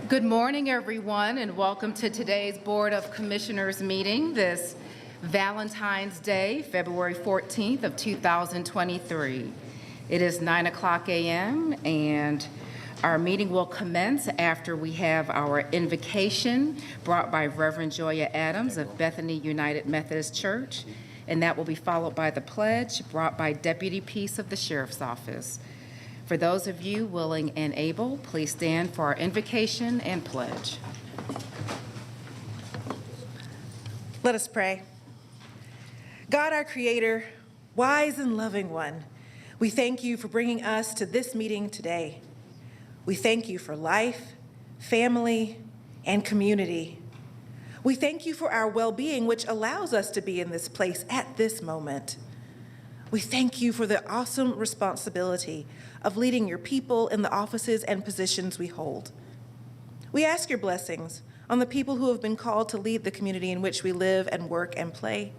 Good morning, everyone, and welcome to today's Board of Commissioners meeting this Valentine's Day, February 14th of 2023. It is 9:00 a.m. and our meeting will commence after we have our invocation brought by Reverend Joya Adams of Bethany United Methodist Church, and that will be followed by the pledge brought by Deputy Peace of the Sheriff's Office. For those of you willing and able, please stand for our invocation and pledge. Let us pray. God, our Creator, wise and loving one, we thank you for bringing us to this meeting today. We thank you for life, family, and community. We thank you for our well-being, which allows us to be in this place at this moment. We thank you for the awesome responsibility of leading your people in the offices and positions we hold. We ask your blessings on the people who have been called to lead the community in which we live and work and play.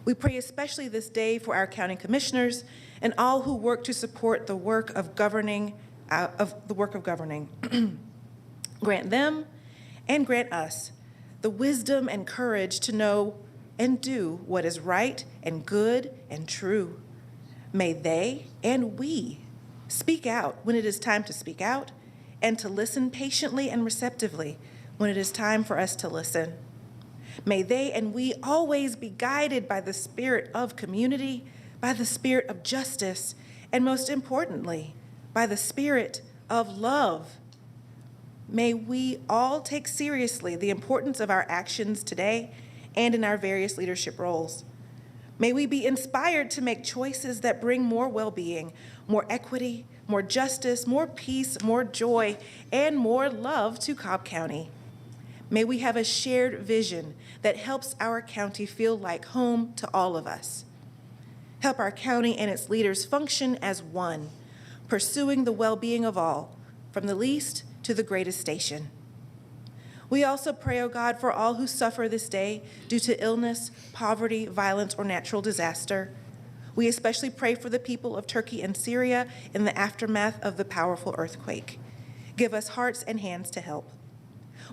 We pray especially this day for our county commissioners and all who work to support the work of governing. Grant them and grant us the wisdom and courage to know and do what is right and good and true. May they and we speak out when it is time to speak out, and to listen patiently and receptively when it is time for us to listen. May they and we always be guided by the spirit of community, by the spirit of justice, and most importantly, by the spirit of love. May we all take seriously the importance of our actions today and in our various leadership roles. May we be inspired to make choices that bring more well-being, more equity, more justice, more peace, more joy, and more love to Cobb County. May we have a shared vision that helps our county feel like home to all of us. Help our county and its leaders function as one, pursuing the well-being of all, from the least to the greatest station. We also pray, O God, for all who suffer this day due to illness, poverty, violence, or natural disaster. We especially pray for the people of Turkey and Syria in the aftermath of the powerful earthquake. Give us hearts and hands to help.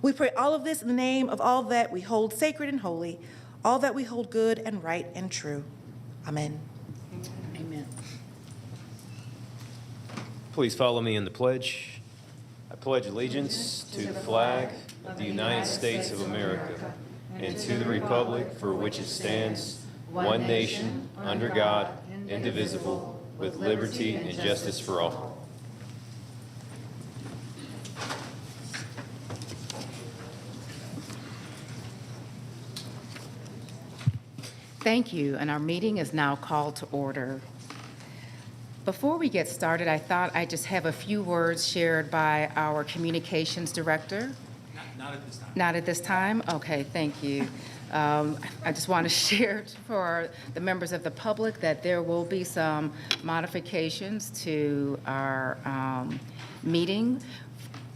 We pray all of this in the name of all that we hold sacred and holy, all that we hold good and right and true. Amen. Amen. Please follow me in the pledge. I pledge allegiance to the flag of the United States of America and to the republic for which it stands, one nation, under God, indivisible, with liberty and justice for all. Thank you, and our meeting is now called to order. Before we get started, I thought I'd just have a few words shared by our communications director. Not at this time. Not at this time? Okay, thank you. I just want to share for the members of the public that there will be some modifications to our meeting.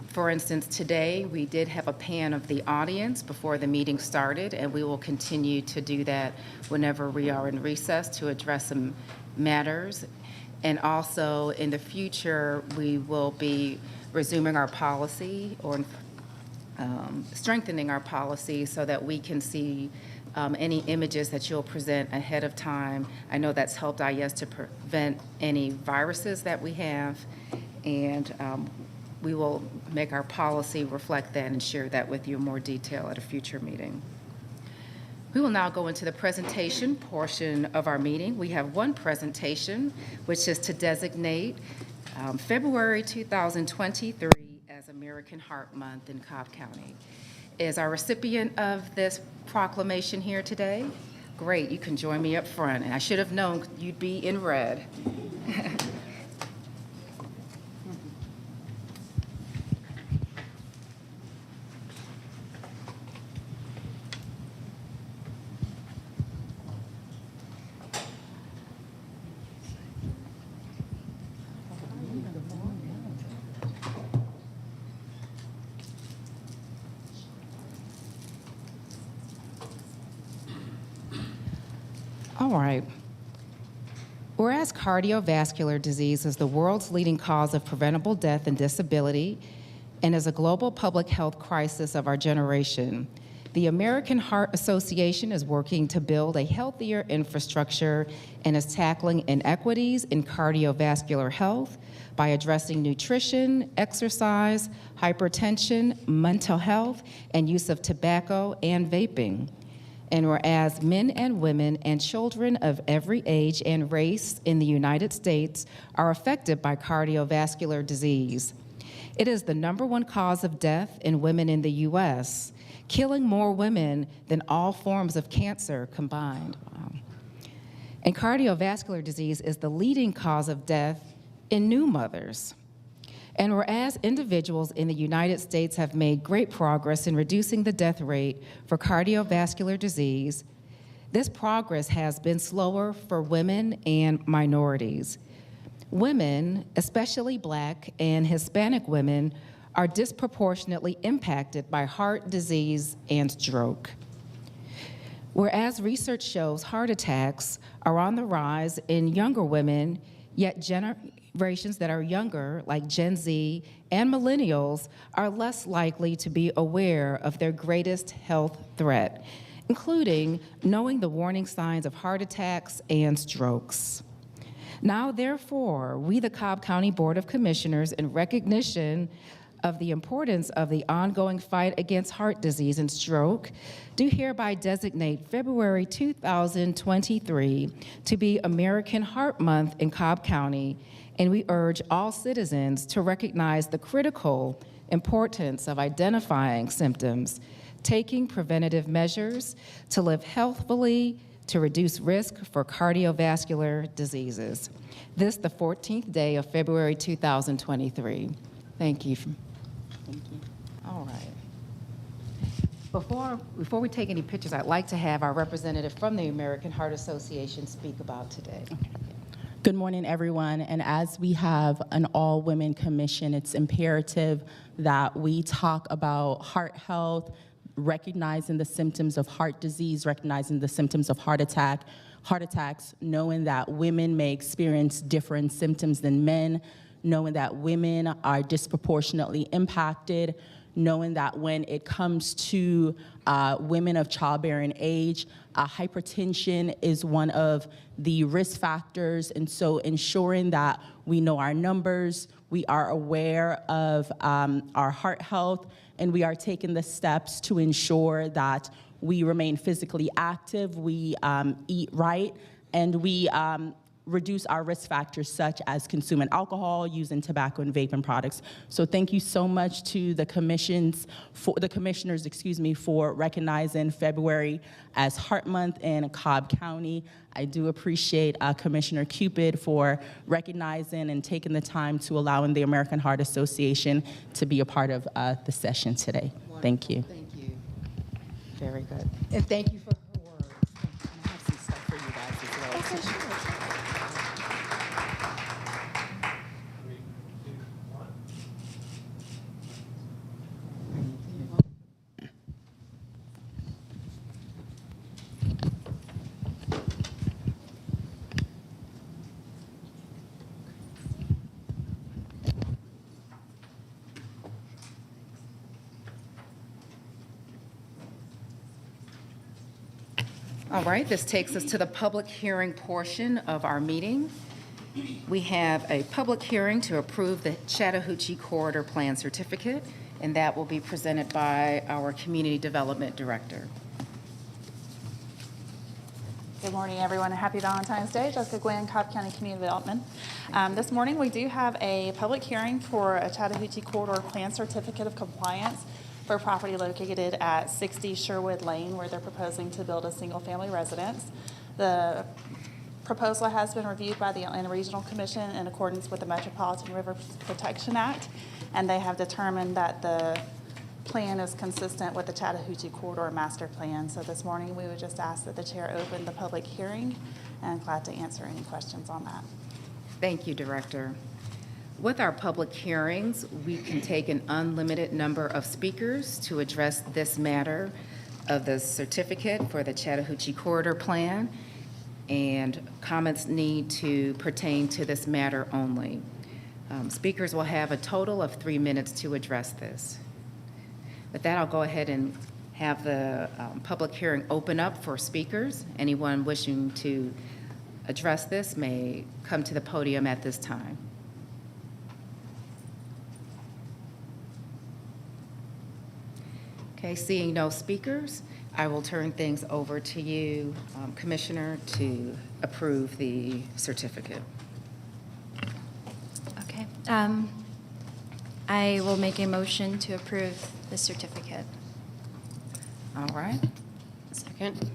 For instance, today we did have a pan of the audience before the meeting started, and we will continue to do that whenever we are in recess to address some matters. And also in the future, we will be resuming our policy or strengthening our policy so that we can see any images that you'll present ahead of time. I know that's helped IS to prevent any viruses that we have, and we will make our policy reflect that and share that with you in more detail at a future meeting. We will now go into the presentation portion of our meeting. We have one presentation, which is to designate February 2023 as American Heart Month in Cobb County. Is our recipient of this proclamation here today? Great, you can join me up front. And I should have known you'd be in red. All right. Whereas cardiovascular disease is the world's leading cause of preventable death and disability, and is a global public health crisis of our generation. The American Heart Association is working to build a healthier infrastructure and is tackling inequities in cardiovascular health by addressing nutrition, exercise, hypertension, mental health, and use of tobacco and vaping. And whereas men and women and children of every age and race in the United States are affected by cardiovascular disease, it is the #1 cause of death in women in the U.S., killing more women than all forms of cancer combined. Wow. And cardiovascular disease is the leading cause of death in new mothers. And whereas individuals in the United States have made great progress in reducing the death rate for cardiovascular disease, this progress has been slower for women and minorities. Women, especially Black and Hispanic women, are disproportionately impacted by heart disease and stroke. Whereas research shows heart attacks are on the rise in younger women, yet generations that are younger, like Gen Z and millennials, are less likely to be aware of their greatest health threat, including knowing the warning signs of heart attacks and strokes. Now, therefore, we, the Cobb County Board of Commissioners, in recognition of the importance of the ongoing fight against heart disease and stroke, do hereby designate February 2023 to be American Heart Month in Cobb County, and we urge all citizens to recognize the critical importance of identifying symptoms, taking preventative measures to live healthfully, to reduce risk for cardiovascular diseases. This, the 14th day of February 2023. Thank you. Thank you. All right. Before we take any pictures, I'd like to have our representative from the American Heart Association speak about today. Good morning, everyone. And as we have an all-women commission, it's imperative that we talk about heart health, recognizing the symptoms of heart disease, recognizing the symptoms of heart attacks, knowing that women may experience different symptoms than men, knowing that women are disproportionately impacted, knowing that when it comes to women of childbearing age, hypertension is one of the risk factors, and so ensuring that we know our numbers, we are aware of our heart health, and we are taking the steps to ensure that we remain physically active, we eat right, and we reduce our risk factors such as consuming alcohol, using tobacco and vaping products. So thank you so much to the commissioners, for recognizing February as Heart Month in Cobb County. I do appreciate Commissioner Cupid for recognizing and taking the time to allowing the American Heart Association to be a part of the session today. Wonderful. Thank you. Thank you. Very good. And thank you for her words. I have some stuff for you guys as well. All right, this takes us to the public hearing portion of our meeting. We have a public hearing to approve the Chattahoochee Corridor Plan Certificate, and that will be presented by our Community Development Director. Good morning, everyone, and happy Valentine's Day. Jessica Gwynn, Cobb County Community Development. This morning, we do have a public hearing for a Chattahoochee Corridor Plan Certificate of Compliance for property located at 60 Sherwood Lane, where they're proposing to build a single-family residence. The proposal has been reviewed by the Atlanta Regional Commission in accordance with the Metropolitan River Protection Act, and they have determined that the plan is consistent with the Chattahoochee Corridor Master Plan. So this morning, we would just ask that the chair open the public hearing, and glad to answer any questions on that. Thank you, Director. With our public hearings, we can take an unlimited number of speakers to address this matter of the certificate for the Chattahoochee Corridor Plan, and comments need to pertain to this matter only. Speakers will have a total of 3 minutes to address this. With that, I'll go ahead and have the public hearing open up for speakers. Anyone wishing to address this may come to the podium at this time. Okay, seeing no speakers, I will turn things over to you, Commissioner, to approve the certificate. Okay. I will make a motion to approve the certificate. All right. Second.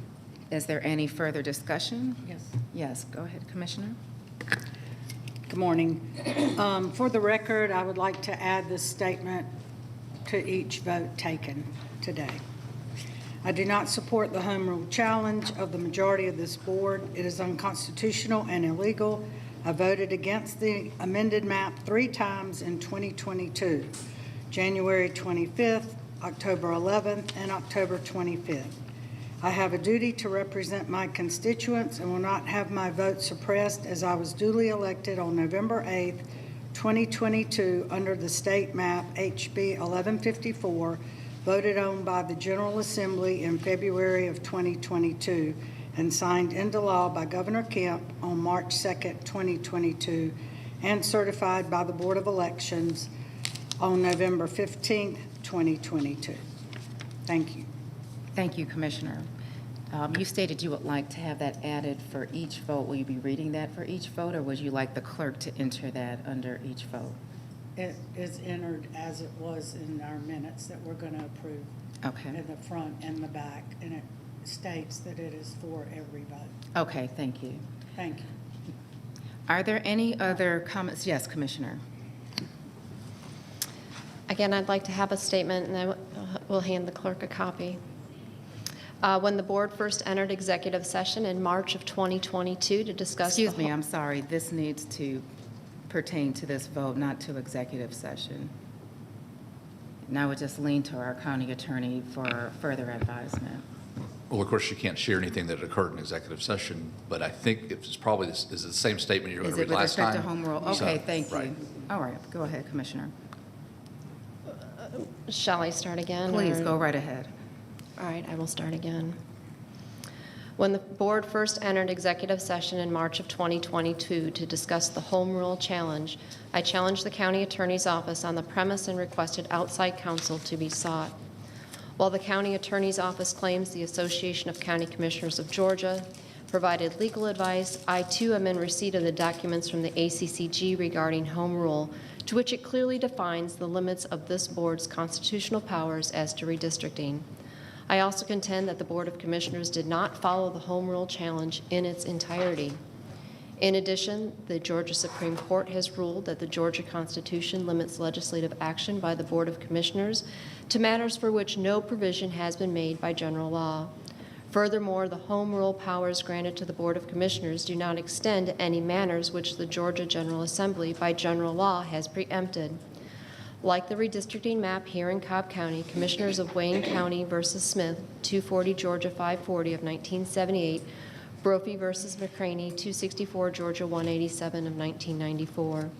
Is there any further discussion? Yes. Yes, go ahead, Commissioner. Good morning. For the record, I would like to add this statement to each vote taken today. I do not support the home rule challenge of the majority of this board. It is unconstitutional and illegal. I voted against the amended map 3 times in 2022, January 25th, October 11th, and October 25th. I have a duty to represent my constituents and will not have my vote suppressed, as I was duly elected on November 8th, 2022 under the state map HB 1154, voted on by the General Assembly in February of 2022 and signed into law by Governor Kemp on March 2nd, 2022, and certified by the Board of Elections on November 15th, 2022. Thank you. Thank you, Commissioner. You stated you would like to have that added for each vote. Will you be reading that for each vote, or would you like the clerk to enter that under each vote? It is entered as it was in our minutes that we're going to approve Okay. in the front and the back, and it states that it is for every vote. Okay, thank you. Thank you. Are there any other comments? Yes, Commissioner. Again, I'd like to have a statement, and I will hand the clerk a copy. When the board first entered executive session in March of 2022 to discuss... Excuse me, I'm sorry. This needs to pertain to this vote, not to executive session. And I would just lean to our county attorney for further advisement. Well, of course, you can't share anything that occurred in executive session, but I think it's probably is it the same statement you were Is going to it read with last respect time. to home rule? So, Okay, thank right. you. All right, go ahead, Commissioner. Shall I start again? Please, or- go right ahead. All right, I will start again. When the board first entered executive session in March of 2022 to discuss the home rule challenge, I challenged the county attorney's office on the premise and requested outside counsel to be sought. While the county attorney's office claims the Association of County Commissioners of Georgia provided legal advice, I too am in receipt of the documents from the ACCG regarding home rule, to which it clearly defines the limits of this board's constitutional powers as to redistricting. I also contend that the Board of Commissioners did not follow the home rule challenge in its entirety. In addition, the Georgia Supreme Court has ruled that the Georgia Constitution limits legislative action by the Board of Commissioners to matters for which no provision has been made by general law. Furthermore, the home rule powers granted to the Board of Commissioners do not extend to any matters which the Georgia General Assembly by general law has preempted. Like the redistricting map here in Cobb County, Commissioners of Wayne County versus Smith, 240 Georgia 540 of 1978, Brophy versus McCraney, 264 Georgia 187 of 1994.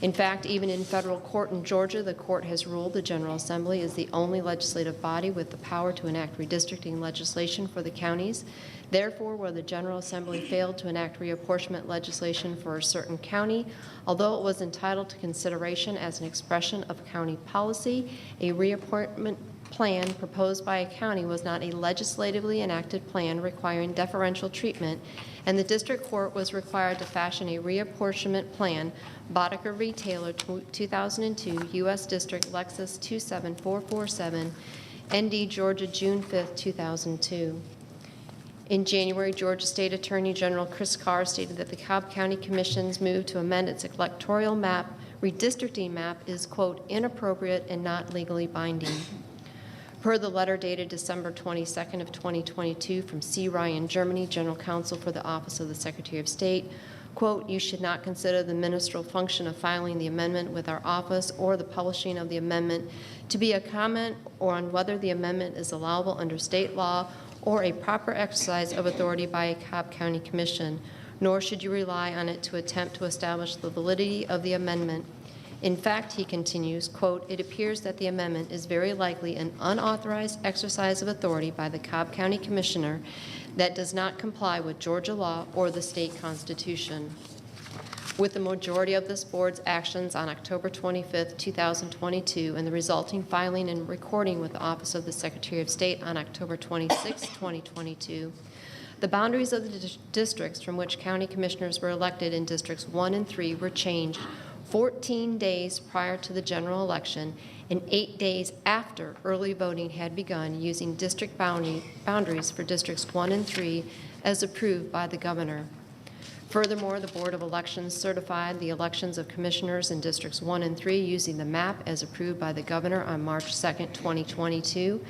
In fact, even in federal court in Georgia, the court has ruled the General Assembly is the only legislative body with the power to enact redistricting legislation for the counties. Therefore, where the General Assembly failed to enact reapportionment legislation for a certain county, although it was entitled to consideration as an expression of county policy, a reapportionment plan proposed by a county was not a legislatively enacted plan requiring deferential treatment, and the district court was required to fashion a reapportionment plan, Boddicker v. Taylor, 2002, U.S. District, Lexus 27447, ND, Georgia, June 5, 2002. In January, Georgia State Attorney General Chris Carr stated that the Cobb County Commission's move to amend its electoral map, redistricting map, is, quote, inappropriate and not legally binding. Per the letter dated December 22nd of 2022 from C. Ryan, Germany, General Counsel for the Office of the Secretary of State, quote, you should not consider the ministerial function of filing the amendment with our office or the publishing of the amendment to be a comment or on whether the amendment is allowable under state law or a proper exercise of authority by a Cobb County Commission. nor should you rely on it to attempt to establish the validity of the amendment. In fact, he continues, quote, "It appears that the amendment is very likely an unauthorized exercise of authority by the Cobb County Commissioner that does not comply with Georgia law or the state constitution." With the majority of this board's actions on October 25th, 2022, and the resulting filing and recording with the Office of the Secretary of State on October 26, 2022, the boundaries of the districts from which county commissioners were elected in Districts 1 and 3 were changed 14 days prior to the general election and 8 days after early voting had begun, using district boundaries for Districts 1 and 3 as approved by the governor. Furthermore, the Board of Elections certified the elections of commissioners in Districts 1 and 3 using the map as approved by the governor on March 2nd, 2022,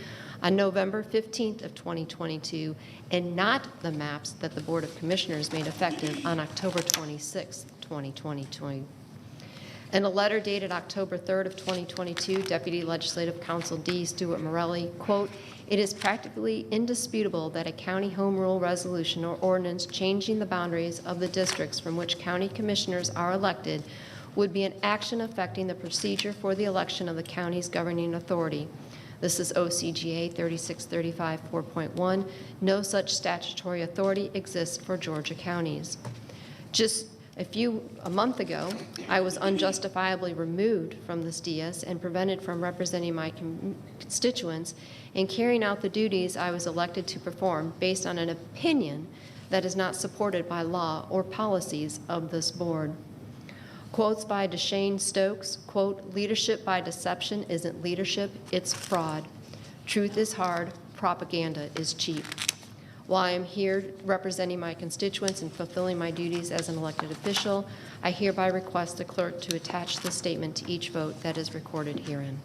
on November 15th of 2022, and not the maps that the Board of Commissioners made effective on October 26th, 2022. In a letter dated October 3rd of 2022, Deputy Legislative Counsel D. Stuart Morelli, quote, "It is practically indisputable that a county home rule resolution or ordinance changing the boundaries of the districts from which county commissioners are elected would be an action affecting the procedure for the election of the county's governing authority. This is OCGA 3635 4.1. No such statutory authority exists for Georgia counties." Just a month ago, I was unjustifiably removed from this dais and prevented from representing my constituents and carrying out the duties I was elected to perform based on an opinion that is not supported by law or policies of this board. Quotes by DeShane Stokes, quote, "Leadership by deception isn't leadership, it's fraud. Truth is hard, propaganda is cheap." While I am here representing my constituents and fulfilling my duties as an elected official, I hereby request the clerk to attach the statement to each vote that is recorded herein.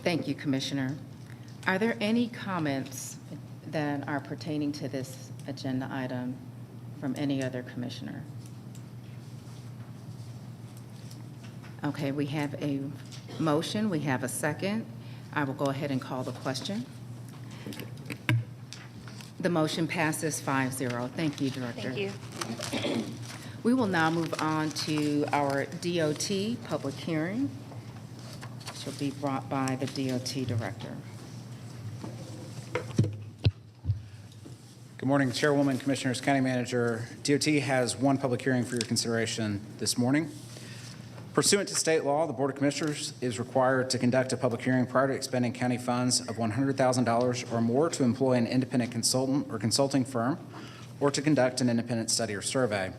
Thank you, Commissioner. Are there any comments that are pertaining to this agenda item from any other commissioner? Okay, we have a motion, we have a second. I will go ahead and call the question. The motion passes 5-0. Thank you, Director. Thank you. We will now move on to our DOT public hearing, which will be brought by the DOT Director. Good morning, Chairwoman, Commissioners, County Manager. DOT has one public hearing for your consideration this morning. Pursuant to state law, the Board of Commissioners is required to conduct a public hearing prior to expending county funds of $100,000 or more to employ an independent consultant or consulting firm or to conduct an independent study or survey.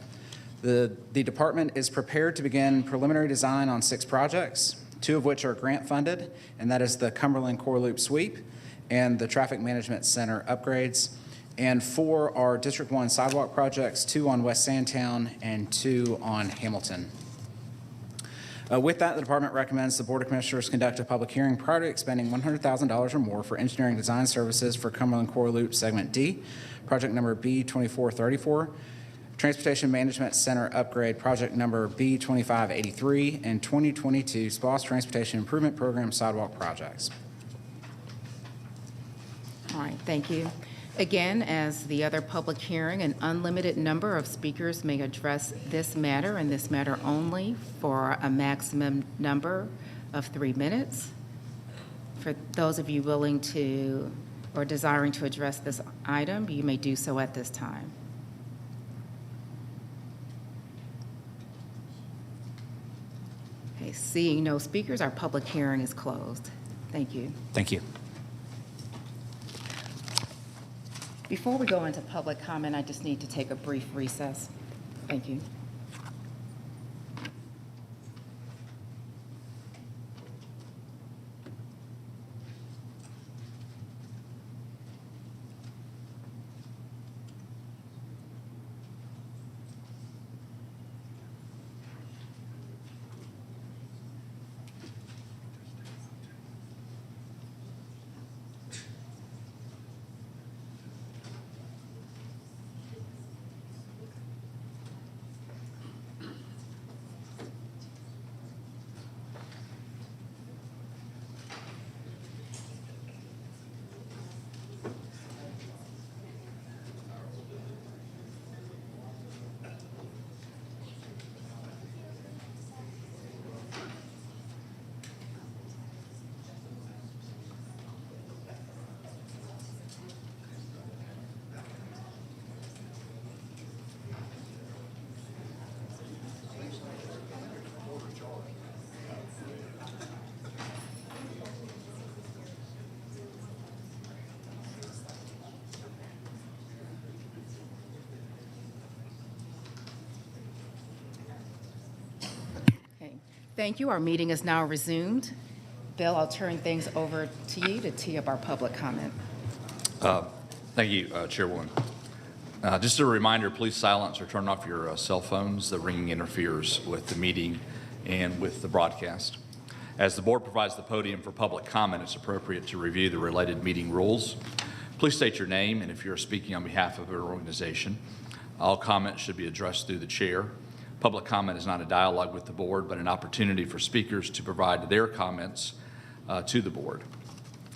The department is prepared to begin preliminary design on 6 projects, 2 of which are grant funded, and that is the Cumberland Core Loop Sweep and the Traffic Management Center upgrades, and 4 are District 1 sidewalk projects, 2 on West Sandtown and 2 on Hamilton. With that, the department recommends the Board of Commissioners conduct a public hearing prior to expending $100,000 or more for engineering design services for Cumberland Core Loop Segment D, project number B2434, Transportation Management Center Upgrade, project number B2583, and 2022 SPOS Transportation Improvement Program sidewalk projects. All right, thank you. Again, as the other public hearing, an unlimited number of speakers may address this matter and this matter only for a maximum number of 3 minutes. For those of you willing to or desiring to address this item, you may do so at this time. Okay, seeing no speakers, our public hearing is closed. Thank you. Thank you. Before we go into public comment, I just need to take a brief recess. Thank you. Thank you. Our meeting is now resumed. Bill, I'll turn things over to you to tee up our public comment. Thank you, Chairwoman. Just a reminder, please silence or turn off your cell phones. The ringing interferes with the meeting and with the broadcast. As the board provides the podium for public comment, it's appropriate to review the related meeting rules. Please state your name, and if you're speaking on behalf of your organization, all comments should be addressed through the chair. Public comment is not a dialogue with the board, but an opportunity for speakers to provide their comments to the board.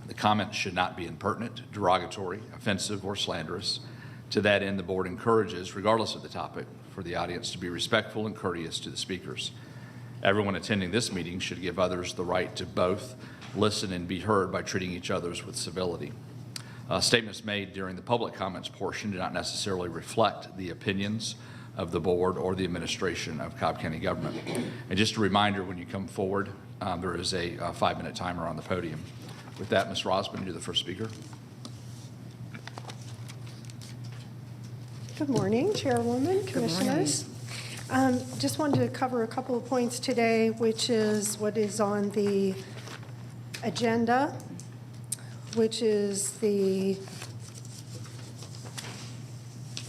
The comments should not be impertinent, derogatory, offensive, or slanderous. To that end, the board encourages, regardless of the topic, for the audience to be respectful and courteous to the speakers. Everyone attending this meeting should give others the right to both listen and be heard by treating each other with civility. Statements made during the public comments portion do not necessarily reflect the opinions of the board or the administration of Cobb County government. And just a reminder, when you come forward, there is a 5-minute timer on the podium. With that, Ms. Rosman, you're the first speaker. Good morning, Chairwoman, Commissioners. Just wanted to cover a couple of points today, which is what is on the agenda, which is the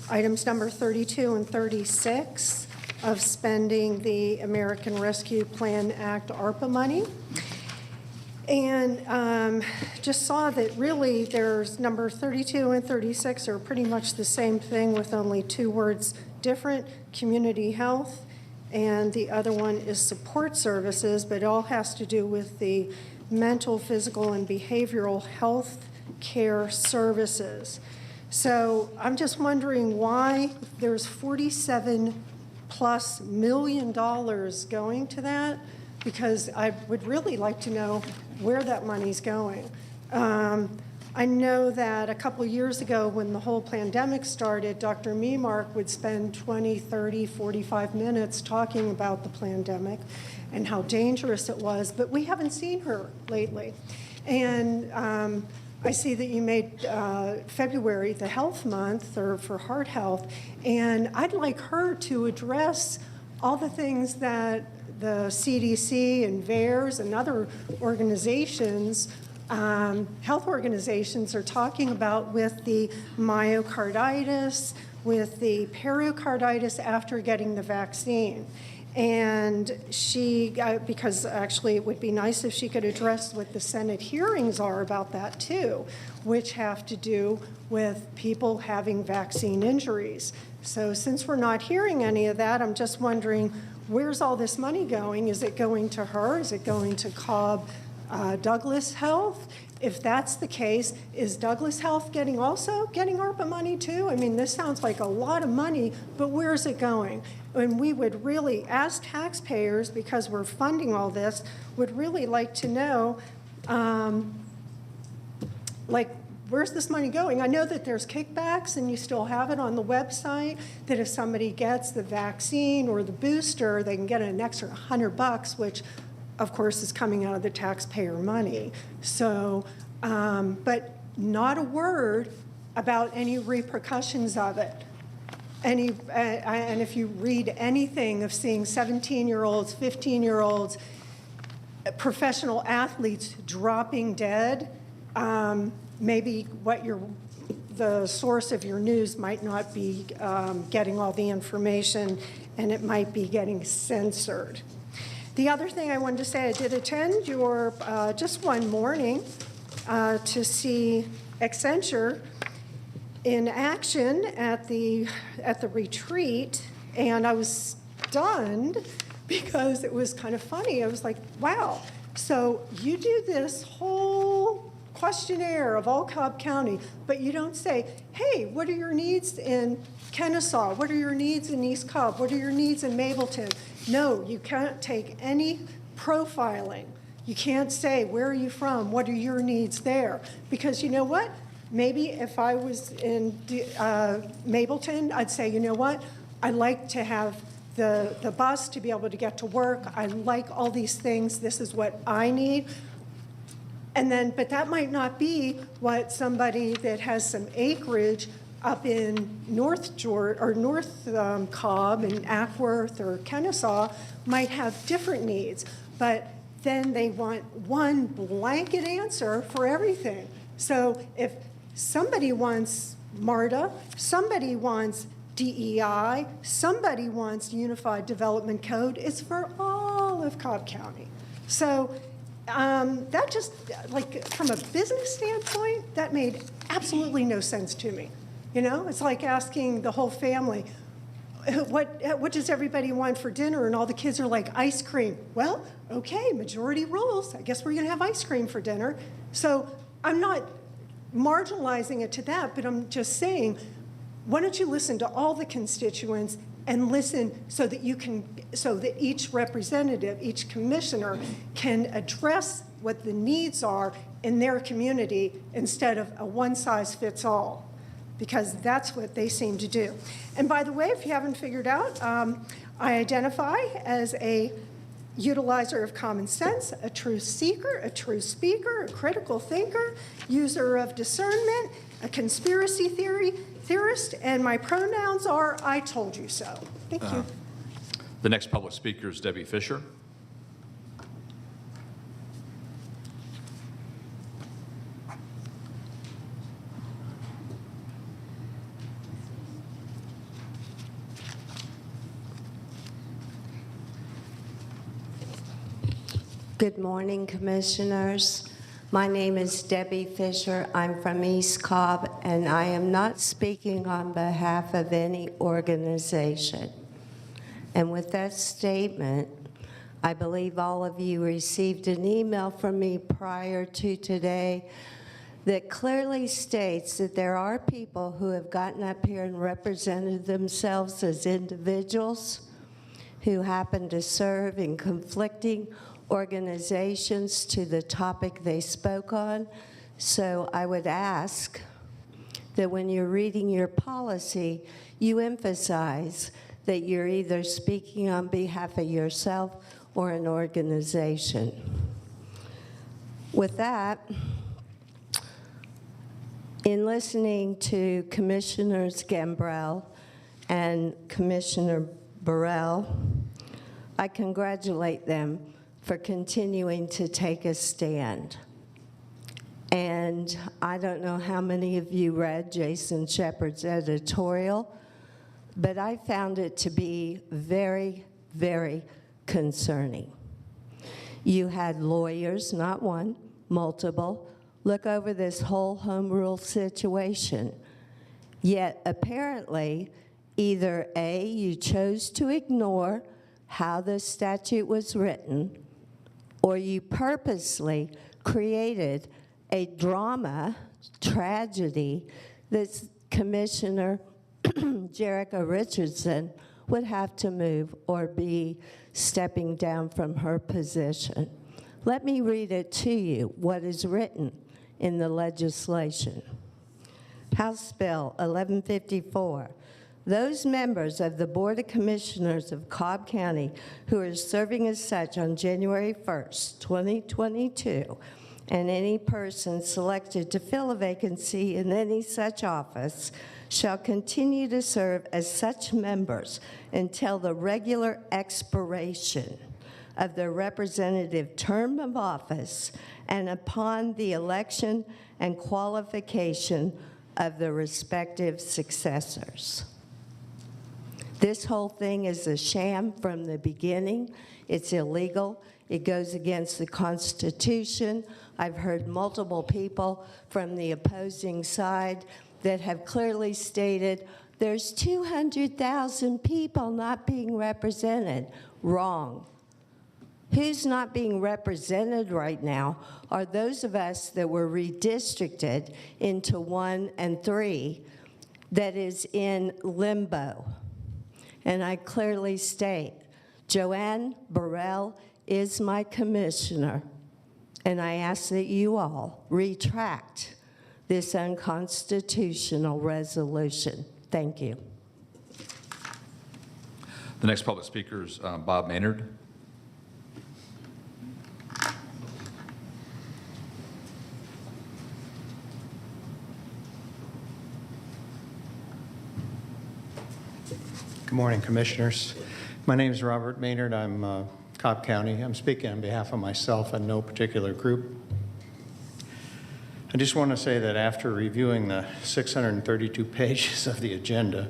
items number 32 and 36 of spending the American Rescue Plan Act ARPA money. And just saw that really there's number 32 and 36 are pretty much the same thing with only 2 words different, community health, and the other one is support services, but it all has to do with the mental, physical, and behavioral health care services. So I'm just wondering why there's $47+ million going to that, because I would really like to know where that money's going. I know that a couple years ago when the whole pandemic started, Dr. Memark would spend 20, 30, 45 minutes talking about the pandemic and how dangerous it was, but we haven't seen her lately. And I see that you made February the health month or for heart health, and I'd like her to address all the things that the CDC and VAERS and other organizations, health organizations are talking about with the myocarditis, with the pericarditis after getting the vaccine. And she, because actually it would be nice if she could address what the Senate hearings are about that too, which have to do with people having vaccine injuries. So since we're not hearing any of that, I'm just wondering, where's all this money going? Is it going to her? Is it going to Cobb Douglas Health? If that's the case, is Douglas Health also getting ARPA money too? I mean, this sounds like a lot of money, but where is it going? And we would really, as taxpayers, because we're funding all this, would really like to know, where's this money going? I know that there's kickbacks, and you still have it on the website, that if somebody gets the vaccine or the booster, they can get an extra $100, which of course is coming out of the taxpayer money. So, but not a word about any repercussions of it. And if you read anything of seeing 17-year-olds, 15-year-olds, professional athletes dropping dead, maybe the source of your news might not be getting all the information, and it might be getting censored. The other thing I wanted to say, I did attend your, just one morning, to see Accenture in action at the retreat, and I was stunned because it was kind of funny. I was like, wow, so you do this whole questionnaire of all Cobb County, but you don't say, hey, what are your needs in Kennesaw? What are your needs in East Cobb? What are your needs in Mableton? No, you can't take any profiling. You can't say, where are you from? What are your needs there? Because you know what? Maybe if I was in Mableton, I'd say, you know what? I like to have the bus to be able to get to work. I like all these things. This is what I need. And then, but that might not be what somebody that has some acreage up in North Georgia, or North Cobb and Ackworth or Kennesaw might have different needs, but then they want one blanket answer for everything. So if somebody wants MARTA, somebody wants DEI, somebody wants Unified Development Code, it's for all of Cobb County. So that just, like, from a business standpoint, that made absolutely no sense to me. You know, it's like asking the whole family, what does everybody want for dinner? And all the kids are like, ice cream. Well, okay, majority rules. I guess we're going to have ice cream for dinner. So I'm not marginalizing it to that, but I'm just saying, why don't you listen to all the constituents and listen so that each representative, each commissioner can address what the needs are in their community instead of a one-size-fits-all, because that's what they seem to do. And by the way, if you haven't figured out, I identify as a utilizer of common sense, a truth seeker, a truth speaker, a critical thinker, user of discernment, a conspiracy theorist, and my pronouns are I told you so. Thank you. The next public speaker is Debbie Fisher. Good morning, Commissioners. My name is Debbie Fisher. I'm from East Cobb, and I am not speaking on behalf of any organization. And with that statement, I believe all of you received an email from me prior to today that clearly states that there are people who have gotten up here and represented themselves as individuals who happen to serve in conflicting organizations to the topic they spoke on. So I would ask that when you're reading your policy, you emphasize that you're either speaking on behalf of yourself or an organization. With that, in listening to Commissioners Gambrell and Commissioner Burrell, I congratulate them for continuing to take a stand. And I don't know how many of you read Jason Shepard's editorial, but I found it to be very, very concerning. You had lawyers, not one, multiple, look over this whole home rule situation. Yet apparently, either A, you chose to ignore how the statute was written, or you purposely created a drama, tragedy, that Commissioner Jerica Richardson would have to move or be stepping down from her position. Let me read it to you, what is written in the legislation. House Bill 1154. Those members of the Board of Commissioners of Cobb County who are serving as such on January 1st, 2022, and any person selected to fill a vacancy in any such office shall continue to serve as such members until the regular expiration of their representative term of office and upon the election and qualification of the respective successors. This whole thing is a sham from the beginning. It's illegal. It goes against the Constitution. I've heard multiple people from the opposing side that have clearly stated there's 200,000 people not being represented. Wrong. Who's not being represented right now are those of us that were redistricted into 1 and 3 that is in limbo. And I clearly state, Joanne Burrell is my commissioner, and I ask that you all retract this unconstitutional resolution. Thank you. The next public speaker is Bob Maynard. morning, Commissioners. My name is Robert Maynard. I'm Cobb County. I'm speaking on behalf of myself and no particular group. I just want to say that after reviewing the 632 pages of the agenda,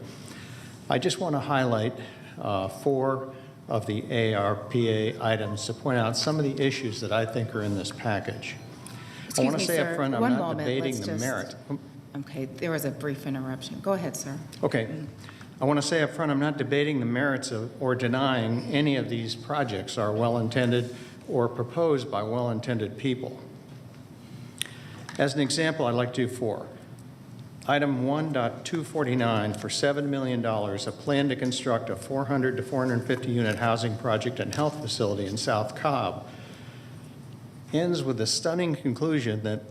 I just want to highlight 4 of the ARPA items to point out some of the issues that I think are in this package. I want to say up front, I'm not debating the merit. Okay, there was a brief interruption. Go ahead, sir. Okay. I want to say up front, I'm not debating the merits of or denying any of these projects are well-intended or proposed by well-intended people. As an example, I'd like to do 4. Item 1.249 for $7 million, a plan to construct a 400 to 450 unit housing project and health facility in South Cobb, ends with the stunning conclusion that,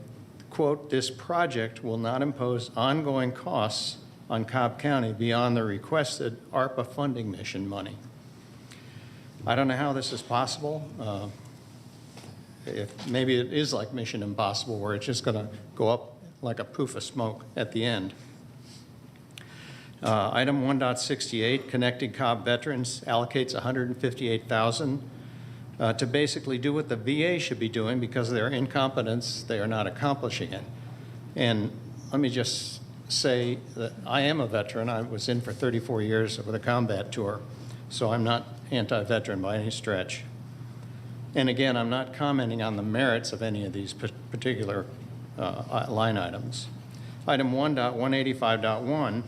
quote, this project will not impose ongoing costs on Cobb County beyond the requested ARPA funding mission money. I don't know how this is possible. If maybe it is like Mission Impossible, where it's just going to go up like a poof of smoke at the end. Item 1.68, connecting Cobb veterans, allocates $158,000 to basically do what the VA should be doing because of their incompetence. They are not accomplishing it. And let me just say that I am a veteran. I was in for 34 years with a combat tour, so I'm not anti-veteran by any stretch. And again, I'm not commenting on the merits of any of these particular line items. Item 1.185.1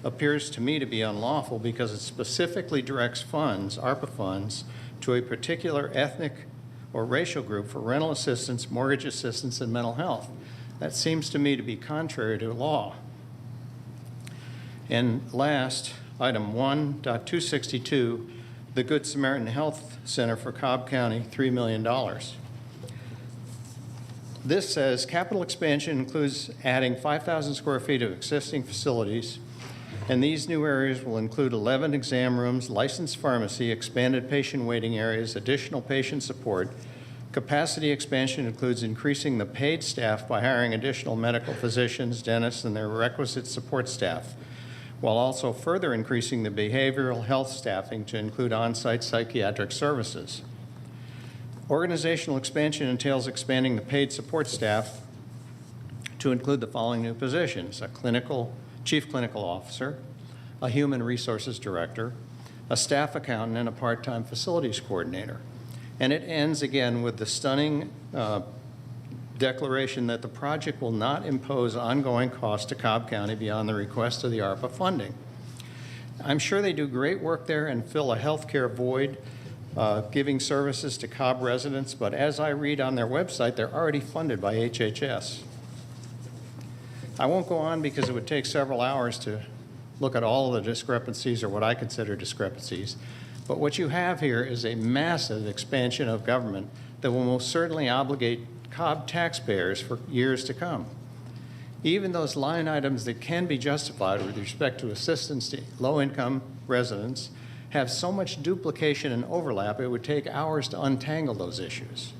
appears to me to be unlawful because it specifically directs funds, ARPA funds, to a particular ethnic or racial group for rental assistance, mortgage assistance, and mental health. That seems to me to be contrary to law. And last, item 1.262, the Good Samaritan Health Center for Cobb County, $3 million. This says capital expansion includes adding 5,000 square feet of existing facilities, and these new areas will include 11 exam rooms, licensed pharmacy, expanded patient waiting areas, additional patient support. Capacity expansion includes increasing the paid staff by hiring additional medical physicians, dentists, and their requisite support staff, while also further increasing the behavioral health staffing to include on-site psychiatric services. Organizational expansion entails expanding the paid support staff to include the following new positions: a chief clinical officer, a human resources director, a staff accountant, and a part-time facilities coordinator. And it ends again with the stunning declaration that the project will not impose ongoing costs to Cobb County beyond the request of the ARPA funding. I'm sure they do great work there and fill a healthcare void, giving services to Cobb residents, but as I read on their website, they're already funded by HHS. I won't go on because it would take several hours to look at all of the discrepancies, or what I consider discrepancies, but what you have here is a massive expansion of government that will most certainly obligate Cobb taxpayers for years to come. Even those line items that can be justified with respect to assistance to low-income residents have so much duplication and overlap, it would take hours to untangle those issues.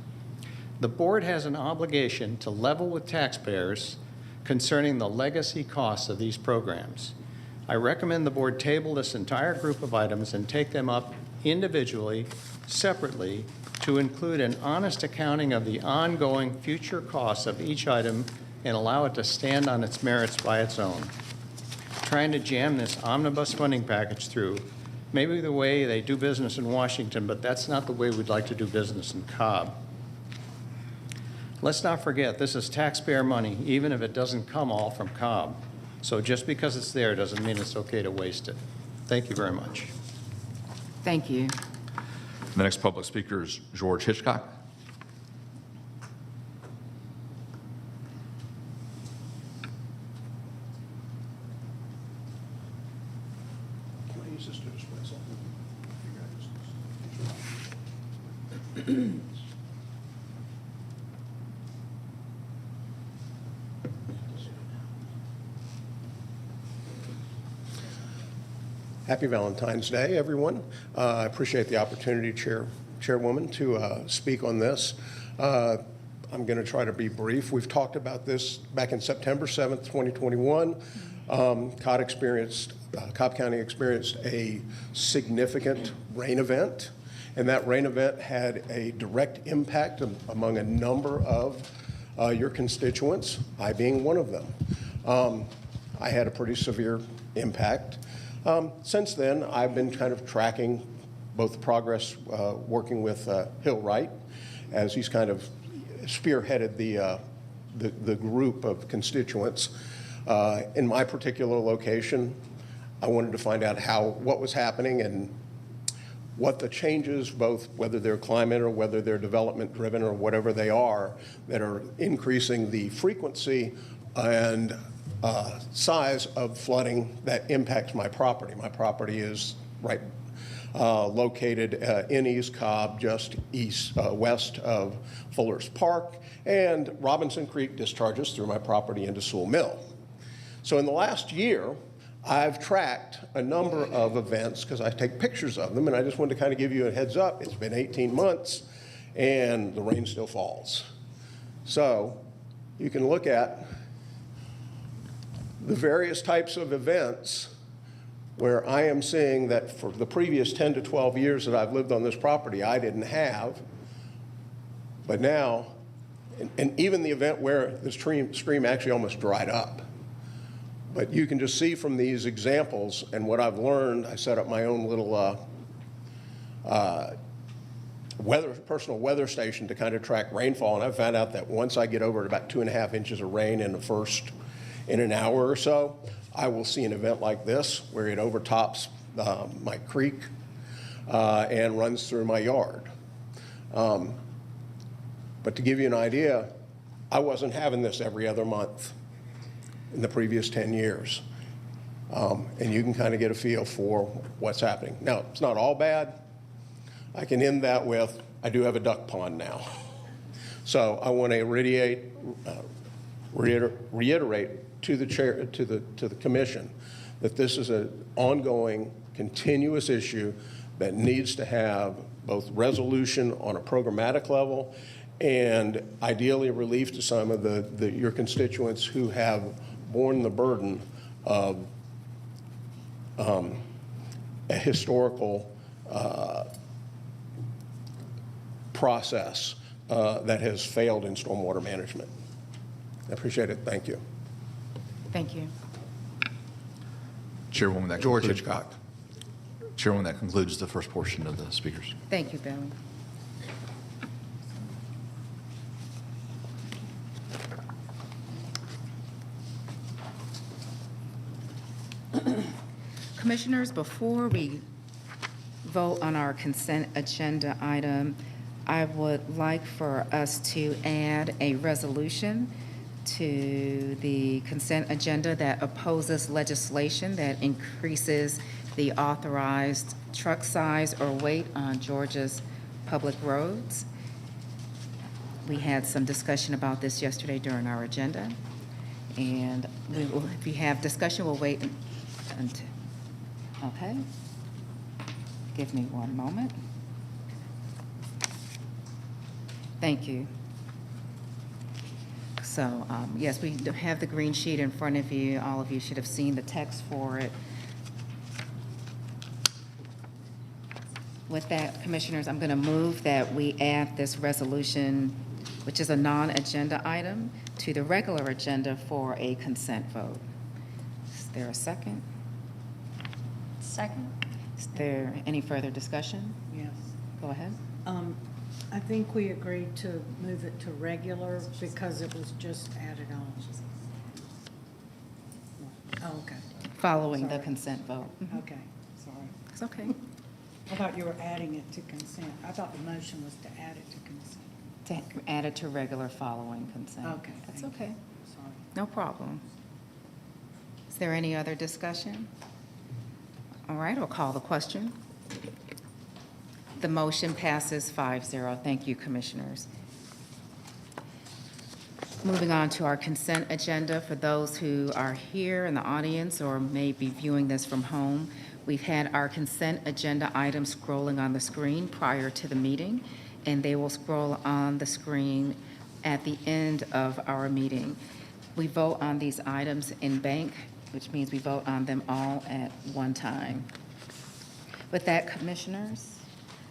The board has an obligation to level with taxpayers concerning the legacy costs of these programs. I recommend the board table this entire group of items and take them up individually, separately, to include an honest accounting of the ongoing future costs of each item and allow it to stand on its merits by its own. Trying to jam this omnibus funding package through may be the way they do business in Washington, but that's not the way we'd like to do business in Cobb. Let's not forget, this is taxpayer money, even if it doesn't come all from Cobb. So just because it's there doesn't mean it's okay to waste it. Thank you very much. Thank you. The next public speaker is George Hitchcock. Can I use this to display something? Happy Valentine's Day, everyone. I appreciate the opportunity, Chairwoman, to speak on this. I'm going to try to be brief. We've talked about this back in September 7th, 2021. Cobb County experienced a significant rain event, and that rain event had a direct impact among a number of your constituents, I being one of them. I had a pretty severe impact. Since then, I've been kind of tracking both the progress working with Hill Wright, as he's kind of spearheaded the group of constituents. In my particular location, I wanted to find out what was happening and what the changes, both whether they're climate or whether they're development driven or whatever they are, that are increasing the frequency and size of flooding that impacts my property. My property is located in East Cobb, just west of Fuller's Park, and Robinson Creek discharges through my property into Sewell Mill. So in the last year, I've tracked a number of events because I take pictures of them, and I just wanted to kind of give you a heads up. It's been 18 months, and the rain still falls. So you can look at the various types of events where I am seeing that for the previous 10 to 12 years that I've lived on this property, I didn't have. But now, and even the event where the stream actually almost dried up. But you can just see from these examples and what I've learned, I set up my own little personal weather station to kind of track rainfall, and I found out that once I get over about 2.5 inches of rain in an hour or so, I will see an event like this where it overtops my creek and runs through my yard. But to give you an idea, I wasn't having this every other month in the previous 10 years. And you can kind of get a feel for what's happening. Now, it's not all bad. I can end that with, I do have a duck pond now. So I want to reiterate to the chair, to the commission, that this is an ongoing, continuous issue that needs to have both resolution on a programmatic level and ideally relief to some of your constituents who have borne the burden of a historical process that has failed in stormwater management. I appreciate it. Thank you. Thank you. Chairwoman, that George concludes, Hitchcock. Chairwoman, that concludes the first portion of the speakers. Thank you, Billy. Commissioners, before we vote on our consent agenda item, I would like for us to add a resolution to the consent agenda that opposes legislation that increases the authorized truck size or weight on Georgia's public roads. We had some discussion about this yesterday during our agenda, and we will, if you have discussion, we'll wait until, okay? Give me one moment. Thank you. So, yes, we have the green sheet in front of you. All of you should have seen the text for it. With that, Commissioners, I'm going to move that we add this resolution, which is a non-agenda item, to the regular agenda for a consent vote. Is there a second? Second. Is there any further discussion? Yes. Go ahead. I think we agreed to move it to regular because it was just added on. Oh, okay. Following the Sorry. consent vote. Mhm. Okay, sorry. It's okay. I thought you were adding it to consent. I thought the motion was to add it to consent. To add it to regular following consent. Okay. That's thank okay. you. Sorry. No problem. Is there any other discussion? All right, I'll call the question. The motion passes 5-0. Thank you, Commissioners. Moving on to our consent agenda. For those who are here in the audience or may be viewing this from home, we've had our consent agenda items scrolling on the screen prior to the meeting, and they will scroll on the screen at the end of our meeting. We vote on these items in bank which means we vote on them all at one time. With that, Commissioners,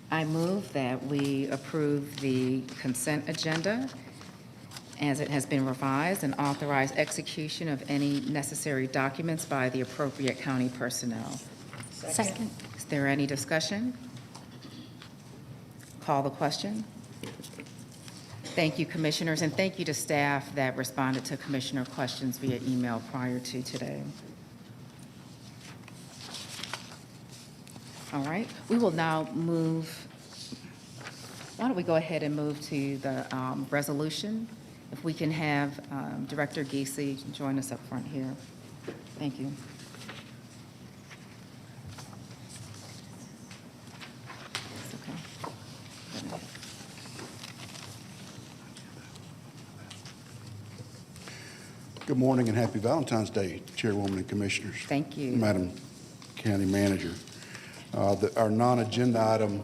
I move that we approve the consent agenda as it has been revised and authorize execution of any necessary documents by the appropriate county personnel. Second. Is there any discussion? Call the question. Thank you, Commissioners, and thank you to staff that responded to Commissioner questions via email prior to today. All right, we will now move, why don't we go ahead and move to the resolution? If we can have Director Giese join us up front here. Thank you. It's okay. Good morning and happy Valentine's Day, Chairwoman and Commissioners. Thank you. Madam County Manager. Our non-agenda item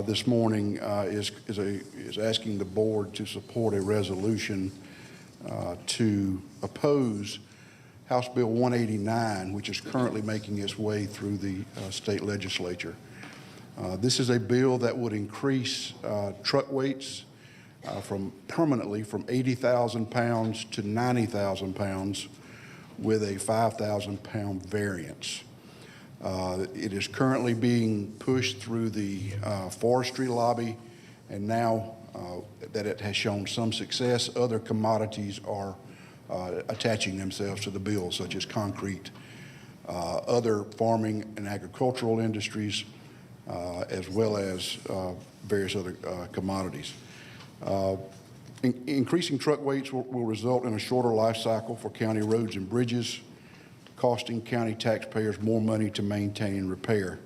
this morning is asking the board to support a resolution to oppose House Bill 189, which is currently making its way through the state legislature. This is a bill that would increase truck weights permanently from 80,000 pounds to 90,000 pounds with a 5,000 pound variance. It is currently being pushed through the forestry lobby, and now that it has shown some success, other commodities are attaching themselves to the bill, such as concrete, other farming and agricultural industries, as well as various other commodities. Increasing truck weights will result in a shorter life cycle for county roads and bridges, costing county taxpayers more money to maintain and repair.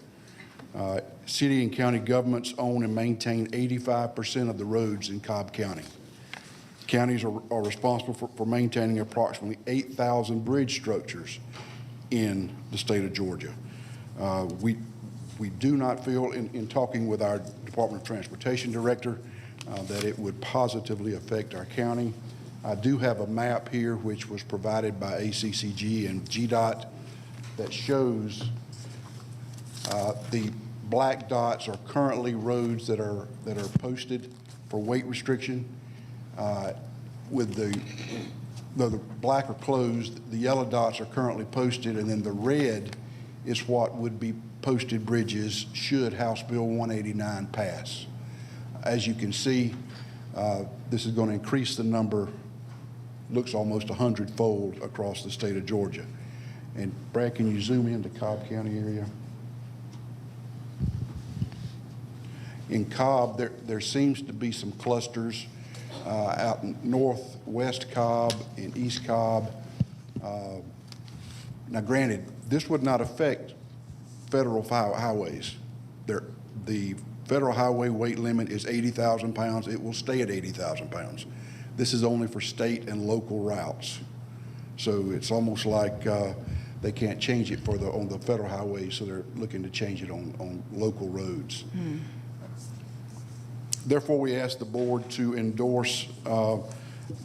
City and county governments own and maintain 85% of the roads in Cobb County. Counties are responsible for maintaining approximately 8,000 bridge structures in the state of Georgia. We do not feel, in talking with our Department of Transportation Director, that it would positively affect our county. I do have a map here which was provided by ACCG and GDOT that shows the black dots are currently roads that are posted for weight restriction. With the black are closed, the yellow dots are currently posted, and then the red is what would be posted bridges should House Bill 189 pass. As you can see, this is going to increase the number, looks almost 100-fold across the state of Georgia. And Brad, can you zoom into Cobb County area? In Cobb, there seems to be some clusters out in northwest Cobb and east Cobb. Now granted, this would not affect federal highways. The federal highway weight limit is 80,000 pounds. It will stay at 80,000 pounds. This is only for state and local routes. So it's almost like they can't change it on the federal highways, so they're looking to change it on local roads. Therefore, we ask the board to endorse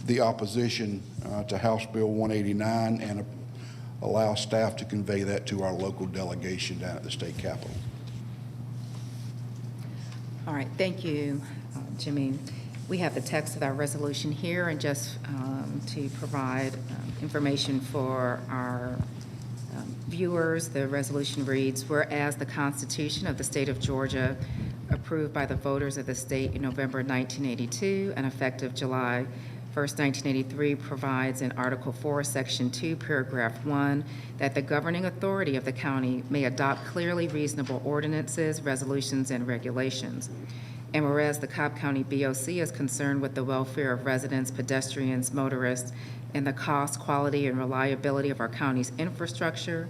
the opposition to House Bill 189 and allow staff to convey that to our local delegation down at the state capitol. All right, thank you, Jimmy. We have the text of our resolution here, and just to provide information for our viewers, the resolution reads, whereas the Constitution of the State of Georgia, approved by the voters of the state in November 1982 and effective July 1st, 1983, provides in Article 4, Section 2, Paragraph 1, that the governing authority of the county may adopt clearly reasonable ordinances, resolutions, and regulations. And whereas the Cobb County BOC is concerned with the welfare of residents, pedestrians, motorists, and the cost, quality, and reliability of our county's infrastructure,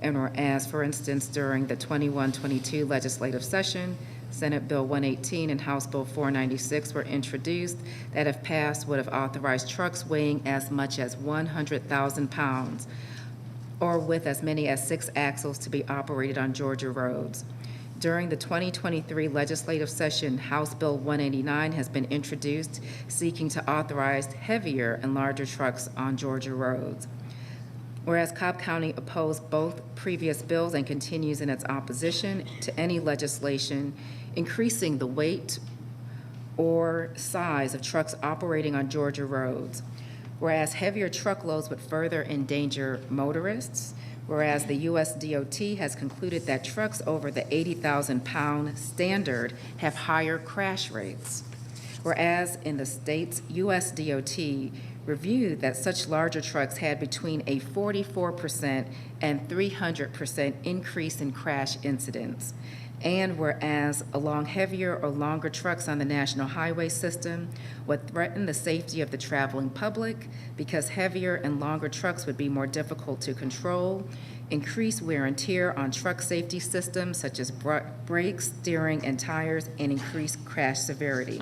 and whereas, for instance, during the 21-22 legislative session, Senate Bill 118 and House Bill 496 were introduced that, if passed, would have authorized trucks weighing as much as 100,000 pounds or with as many as 6 axles to be operated on Georgia roads. During the 2023 legislative session, House Bill 189 has been introduced seeking to authorize heavier and larger trucks on Georgia roads. Whereas Cobb County opposed both previous bills and continues in its opposition to any legislation increasing the weight or size of trucks operating on Georgia roads. Whereas heavier truckloads would further endanger motorists. Whereas the U.S. DOT has concluded that trucks over the 80,000-pound standard have higher crash rates. Whereas in the state's U.S. DOT reviewed that such larger trucks had between a 44% and 300% increase in crash incidents. And whereas along heavier or longer trucks on the national highway system would threaten the safety of the traveling public because heavier and longer trucks would be more difficult to control, increase wear and tear on truck safety systems such as brakes, steering, and tires, and increase crash severity.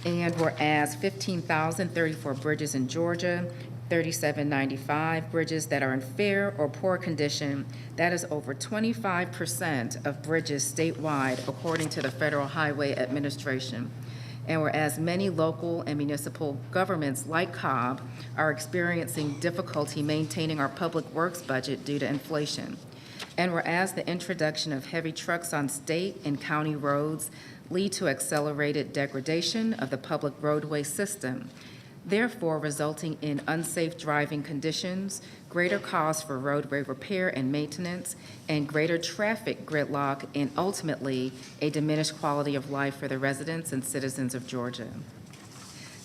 And whereas 15,034 bridges in Georgia, 3795 bridges that are in fair or poor condition, that is over 25% of bridges statewide, according to the Federal Highway Administration. And whereas many local and municipal governments like Cobb are experiencing difficulty maintaining our public works budget due to inflation. And whereas the introduction of heavy trucks on state and county roads lead to accelerated degradation of the public roadway system, therefore resulting in unsafe driving conditions, greater costs for roadway repair and maintenance, and greater traffic gridlock, and ultimately a diminished quality of life for the residents and citizens of Georgia.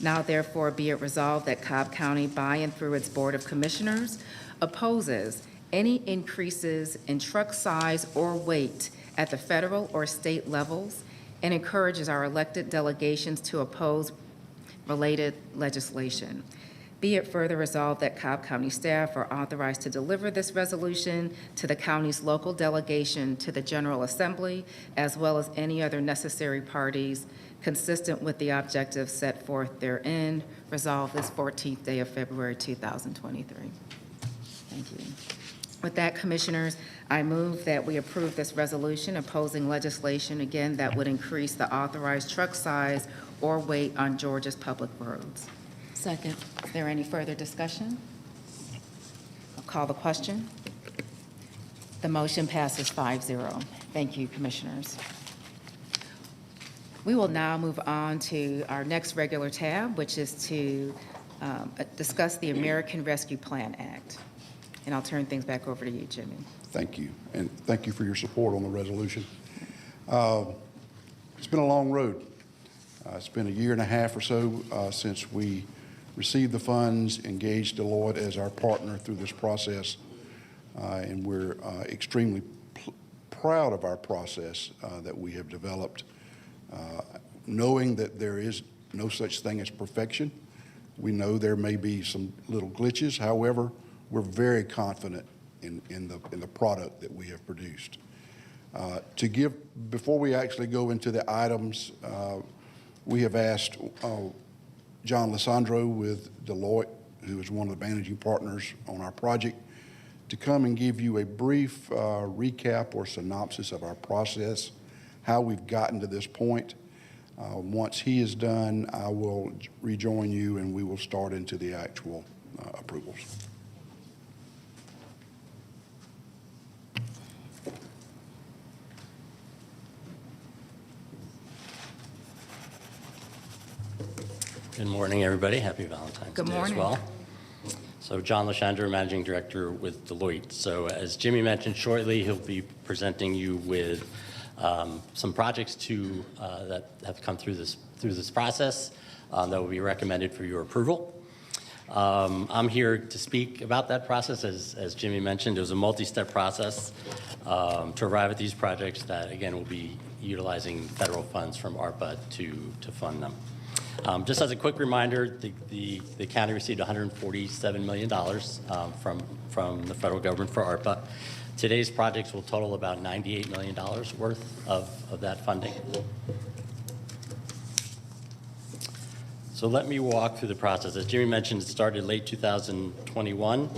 Now therefore be it resolved that Cobb County, by and through its Board of Commissioners, opposes any increases in truck size or weight at the federal or state levels, and encourages our elected delegations to oppose related legislation. Be it further resolved that Cobb County staff are authorized to deliver this resolution to the county's local delegation to the General Assembly, as well as any other necessary parties consistent with the objectives set forth therein. Resolved this 14th day of February 2023. Thank you. With that, Commissioners, I move that we approve this resolution opposing legislation, again, that would increase the authorized truck size or weight on Georgia's public roads. Second. Is there any further discussion? I'll call the question. The motion passes 5-0. Thank you, Commissioners. We will now move on to our next regular tab, which is to discuss the American Rescue Plan Act. And I'll turn things back over to you, Jimmy. Thank you, and thank you for your support on the resolution. It's been a long road. It's been a year and a half or so since we received the funds, engaged Deloitte as our partner through this process, and we're extremely proud of our process that we have developed, knowing that there is no such thing as perfection. We know there may be some little glitches. However, we're very confident in the product that we have produced. Before we actually go into the items, we have asked John Lissandro with Deloitte, who is one of the managing partners on our project, to come and give you a brief recap or synopsis of our process, how we've gotten to this point. Once he is done, I will rejoin you and we will start into the actual approvals. Good morning, everybody. Happy Valentine's Good Day morning. as well. So John Lashandra, Managing Director with Deloitte. So as Jimmy mentioned, shortly he'll be presenting you with some projects that have come through this process that will be recommended for your approval. I'm here to speak about that process. As Jimmy mentioned, it was a multi-step process to arrive at these projects that, again, will be utilizing federal funds from ARPA to fund them. Just as a quick reminder, the county received $147 million from the federal government for ARPA. Today's projects will total about $98 million worth of that funding. So let me walk through the process. As Jimmy mentioned, it started late 2021.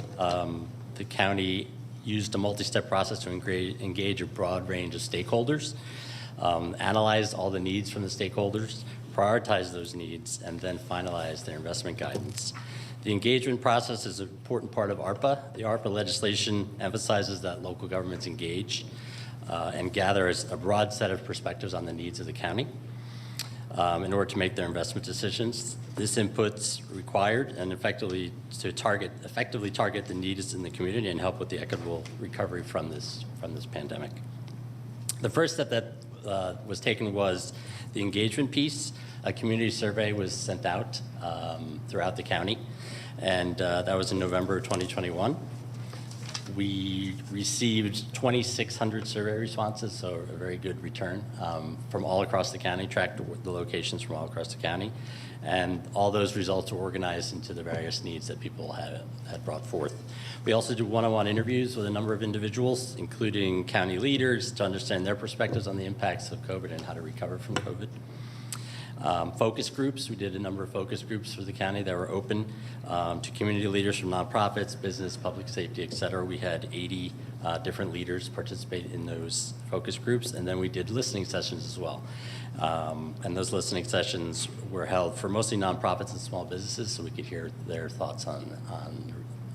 The county used a multi-step process to engage a broad range of stakeholders, analyzed all the needs from the stakeholders, prioritize those needs, and then finalize their investment guidance. The engagement process is an important part of ARPA. The ARPA legislation emphasizes that local governments engage and gather a broad set of perspectives on the needs of the county in order to make their investment decisions. This input's required and effectively target the needs in the community and help with the equitable recovery from this pandemic. The first step that was taken was the engagement piece. A community survey was sent out throughout the county, and that was in November 2021. We received 2,600 survey responses, so a very good return from all across the county, tracked the locations from all across the county. And all those results were organized into the various needs that people had brought forth. We also do one-on-one interviews with a number of individuals, including county leaders, to understand their perspectives on the impacts of COVID and how to recover from COVID. Focus groups, we did a number of focus groups for the county that were open to community leaders from nonprofits, business, public safety, et cetera. We had 80 different leaders participate in those focus groups, and then we did listening sessions as well. And those listening sessions were held for mostly nonprofits and small businesses, so we could hear their thoughts on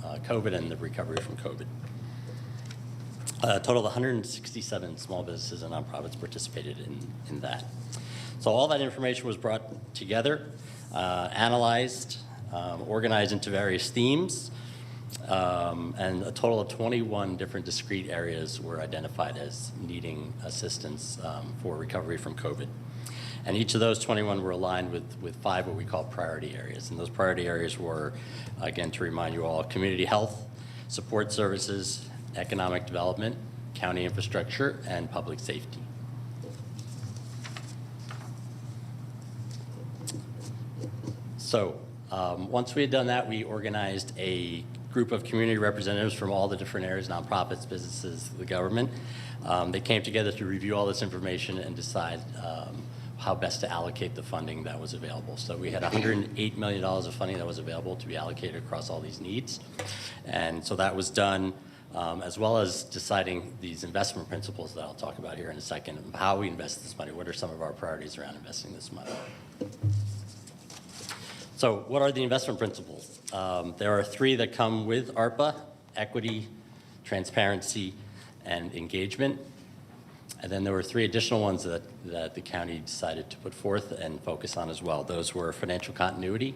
COVID and the recovery from COVID. A total of 167 small businesses and nonprofits participated in that. So all that information was brought together, analyzed, organized into various themes, and a total of 21 different discrete areas were identified as needing assistance for recovery from COVID. And each of those 21 were aligned with 5 what we call priority areas. And those priority areas were, again, to remind you all, community health, support services, economic development, county infrastructure, and public safety. So once we had done that, we organized a group of community representatives from all the different areas, nonprofits, businesses, the government. They came together to review all this information and decide how best to allocate the funding that was available. So we had $108 million of funding that was available to be allocated across all these needs. And so that was done, as well as deciding these investment principles that I'll talk about here in a second, how we invest this money, what are some of our priorities around investing this money. So what are the investment principles? There are 3 that come with ARPA: equity, transparency, and engagement. And then there were 3 additional ones that the county decided to put forth and focus on as well. Those were financial continuity,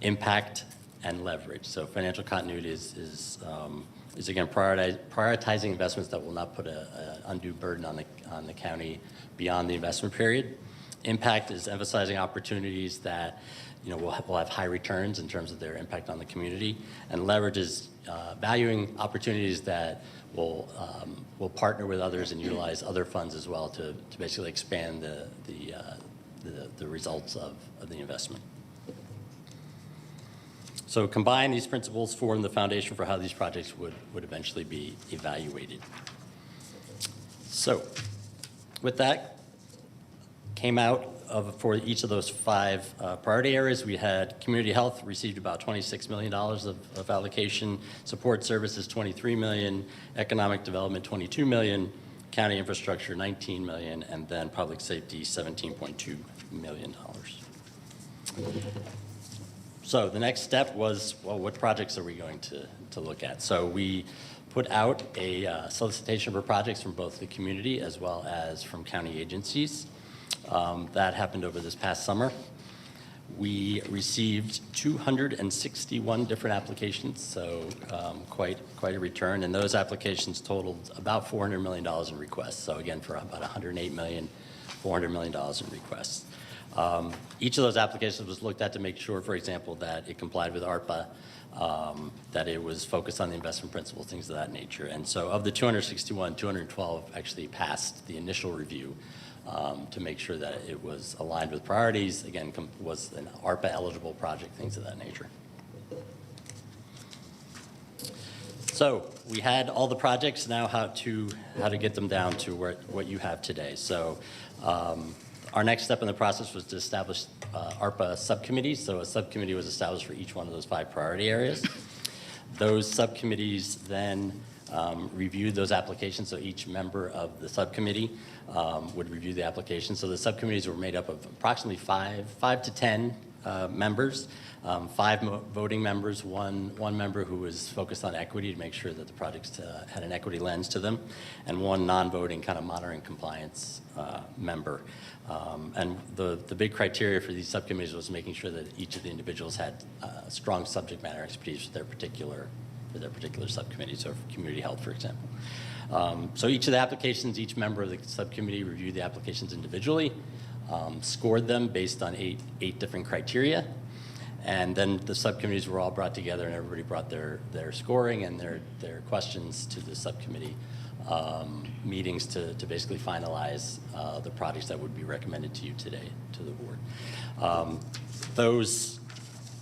impact, and leverage. So financial continuity is again prioritizing investments that will not put an undue burden on the county beyond the investment period. Impact is emphasizing opportunities that will have high returns in terms of their impact on the community, and leverage is valuing opportunities that will partner with others and utilize other funds as well to basically expand the results of the investment. So combined, these principles form the foundation for how these projects would eventually be evaluated. So with that, came out for each of those 5 priority areas. We had community health received about $26 million of allocation, support services $23 million, economic development $22 million, county infrastructure $19 million, and then public safety $17.2 million. So the next step was, well, what projects are we going to look at? So we put out a solicitation for projects from both the community as well as from county agencies. That happened over this past summer. We received 261 different applications, so quite a return. And those applications totaled about $400 million in requests. So again, for about $108 million, $400 million in requests. Each of those applications was looked at to make sure, for example, that it complied with ARPA, that it was focused on the investment principles, things of that nature. And so of the 261, 212 actually passed the initial review. To make sure that it was aligned with priorities, again, was an ARPA eligible project, things of that nature. So we had all the projects, now how to get them down to what you have today. So our next step in the process was to establish ARPA subcommittees. So a subcommittee was established for each one of those 5 priority areas. Those subcommittees then reviewed those applications, so each member of the subcommittee would review the application. So the subcommittees were made up of approximately 5 to 10 members, 5 voting members, one member who was focused on equity to make sure that the projects had an equity lens to them, and 1 non-voting kind of monitoring compliance member. And the big criteria for these subcommittees was making sure that each of the individuals had strong subject matter expertise for their particular subcommittee, so for community health, for example. So each of the applications, each member of the subcommittee reviewed the applications individually, scored them based on eight different criteria, and then the subcommittees were all brought together and everybody brought their scoring and their questions to the subcommittee meetings to basically finalize the projects that would be recommended to you today, to the board. Those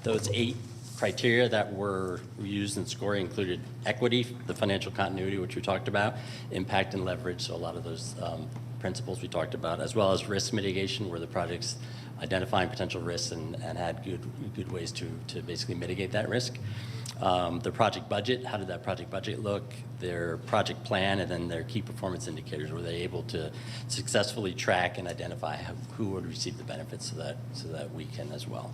8 criteria that were used in scoring included equity, the financial continuity, which we talked about, impact and leverage, so a lot of those principles we talked about, as well as risk mitigation, where the projects identifying potential risks and had good ways to basically mitigate that risk. The project budget, how did that project budget look? Their project plan, and then their key performance indicators. Were they able to successfully track and identify who would receive the benefits so that we can as well?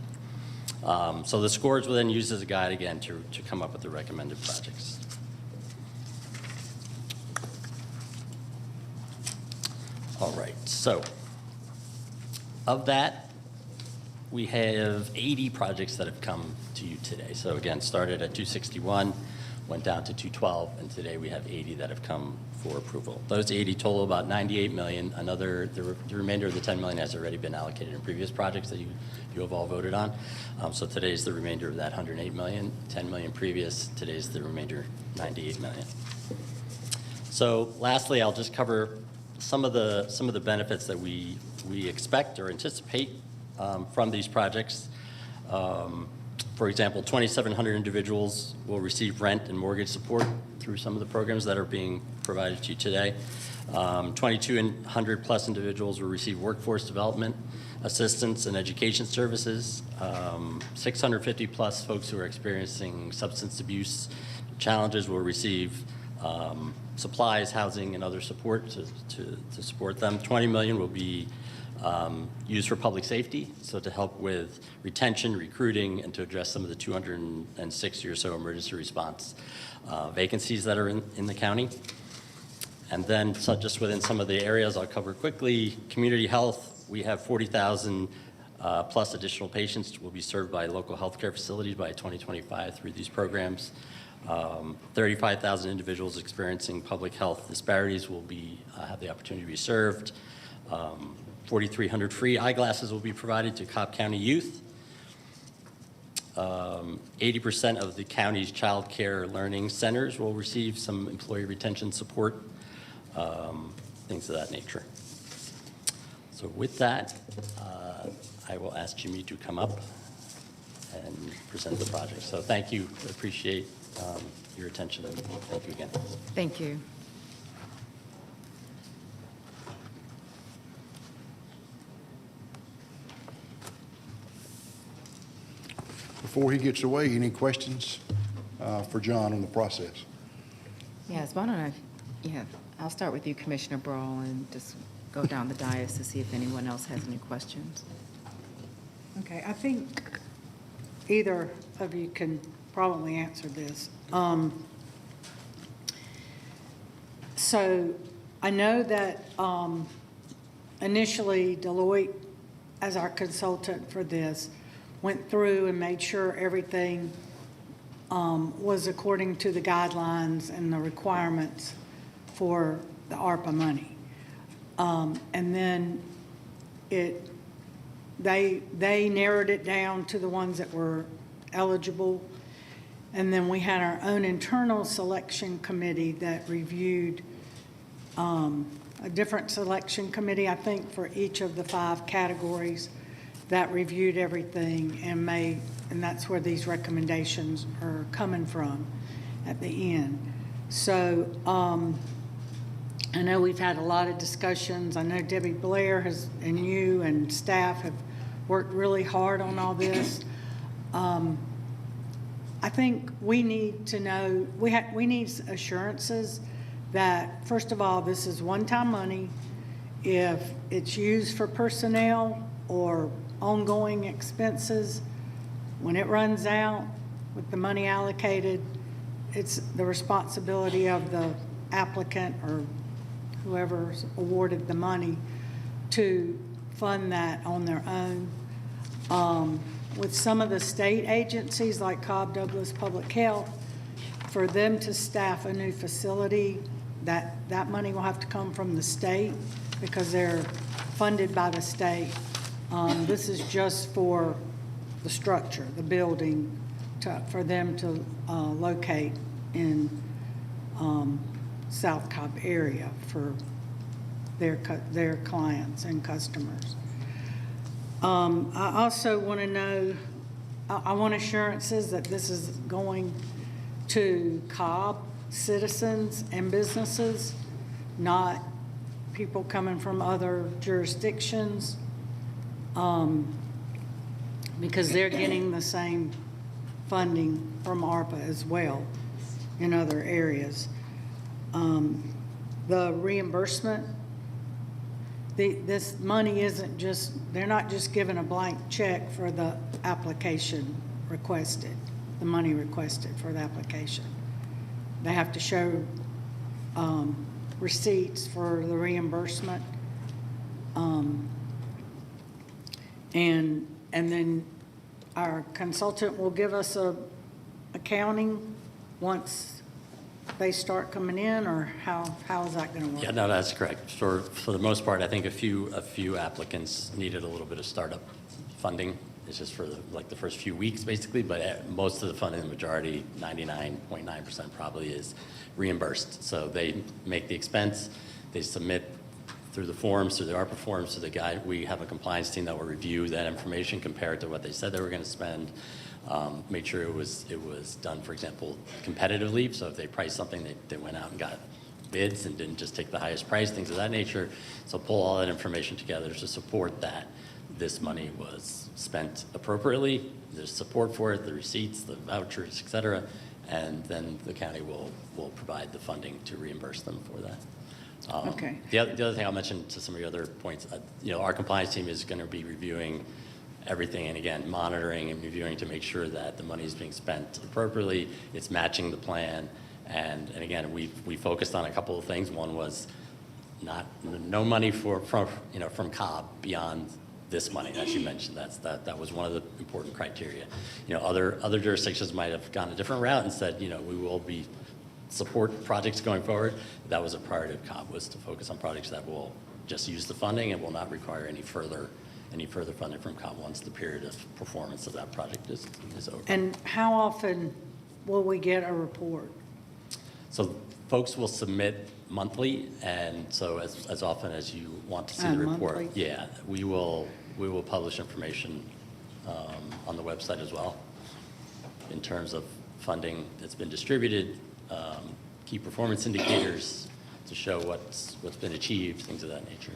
So the scores were then used as a guide again to come up with the recommended projects. All right, so of that, we have 80 projects that have come to you today. So again, started at 261, went down to 212, and today we have 80 that have come for approval. Those 80 total about $98 million. The remainder of the $10 million has already been allocated in previous projects that you have all voted on. So today's the remainder of that $108 million, $10 million previous. Today's the remainder, $98 million. So lastly, I'll just cover some of the benefits that we expect or anticipate from these projects. For example, 2,700 individuals will receive rent and mortgage support through some of the programs that are being provided to you today. 2,200 plus individuals will receive workforce development assistance and education services. 650 plus folks who are experiencing substance abuse challenges will receive supplies, housing, and other support to support them. 20 million will be used for public safety, so to help with retention, recruiting, and to address some of the 260 or so emergency response vacancies that are in the county. And then so just within some of the areas I'll cover quickly, community health, we have 40,000 plus additional patients will be served by local healthcare facilities by 2025 through these programs. 35,000 individuals experiencing public health disparities will have the opportunity to be served. 4,300 free eyeglasses will be provided to Cobb County youth. 80% of the county's child care learning centers will receive some employee retention support, things of that nature. So with that, I will ask Jimmy to come up and present the project. So thank you, appreciate your attention, and thank you again. Thank you. Before he gets away, any questions for John on the process? Yes, why don't I'll start with you, Commissioner Brawl, and just go down the dais to see if anyone else has any questions. Okay, I think either of you can probably answer this. So I know that initially Deloitte, as our consultant for this, went through and made sure everything was according to the guidelines and the requirements for the ARPA money. And then they narrowed it down to the ones that were eligible. And then we had our own internal selection committee that reviewed a different selection committee, I think, for each of the 5 categories that reviewed everything and that's where these recommendations are coming from at the end. So I know we've had a lot of discussions. I know Debbie Blair and you and staff have worked really hard on all this. I think we need to know, we need assurances that, first of all, this is one-time money. If it's used for personnel or ongoing expenses. When it runs out with the money allocated, it's the responsibility of the applicant or whoever's awarded the money to fund that on their own. With some of the state agencies like Cobb Douglas Public Health, for them to staff a new facility, that money will have to come from the state because they're funded by the state. This is just for the structure, the building, for them to locate in South Cobb area for their clients and customers. I also want to know, I want assurances that this is going to Cobb citizens and businesses, not people coming from other jurisdictions, because they're getting the same funding from ARPA as well in other areas. The reimbursement, this money isn't just, they're not just given a blank check for the application requested, the money requested for the application. They have to show receipts for the reimbursement. And then our consultant will give us a accounting once they start coming in, or how is that going to work? Yeah, no, that's correct. For the most part, I think a few applicants needed a little bit of startup funding. It's just for the first few weeks, basically, but most of the funding, the majority, 99.9% probably is reimbursed. So they make the expense, they submit through the forms, through the ARPA forms, to the guide. We have a compliance team that will review that information, compare it to what they said they were going to spend, make sure it was done, for example, competitively. So if they priced something, they went out and got bids and didn't just take the highest price, things of that nature. So pull all that information together to support that this money was spent appropriately. There's support for it, the receipts, the vouchers, et cetera, and then the county will provide the funding to reimburse them for that. Okay. The other thing I'll mention to some of your other points, our compliance team is going to be reviewing everything, and again, monitoring and reviewing to make sure that the money is being spent appropriately, it's matching the plan, and again, we focused on a couple of things. One was no money from Cobb beyond this money, as you mentioned. That was one of the important criteria. Other jurisdictions might have gone a different route and said, we will support projects going forward. That was a priority of Cobb, was to focus on projects that will just use the funding and will not require any further funding from Cobb once the period of performance of that project is over. And how often will we get a report? So folks will submit monthly, and so as often as you want to see the report, monthly. yeah, we will publish information on the website as well in terms of funding that's been distributed, key performance indicators to show what's been achieved, things of that nature.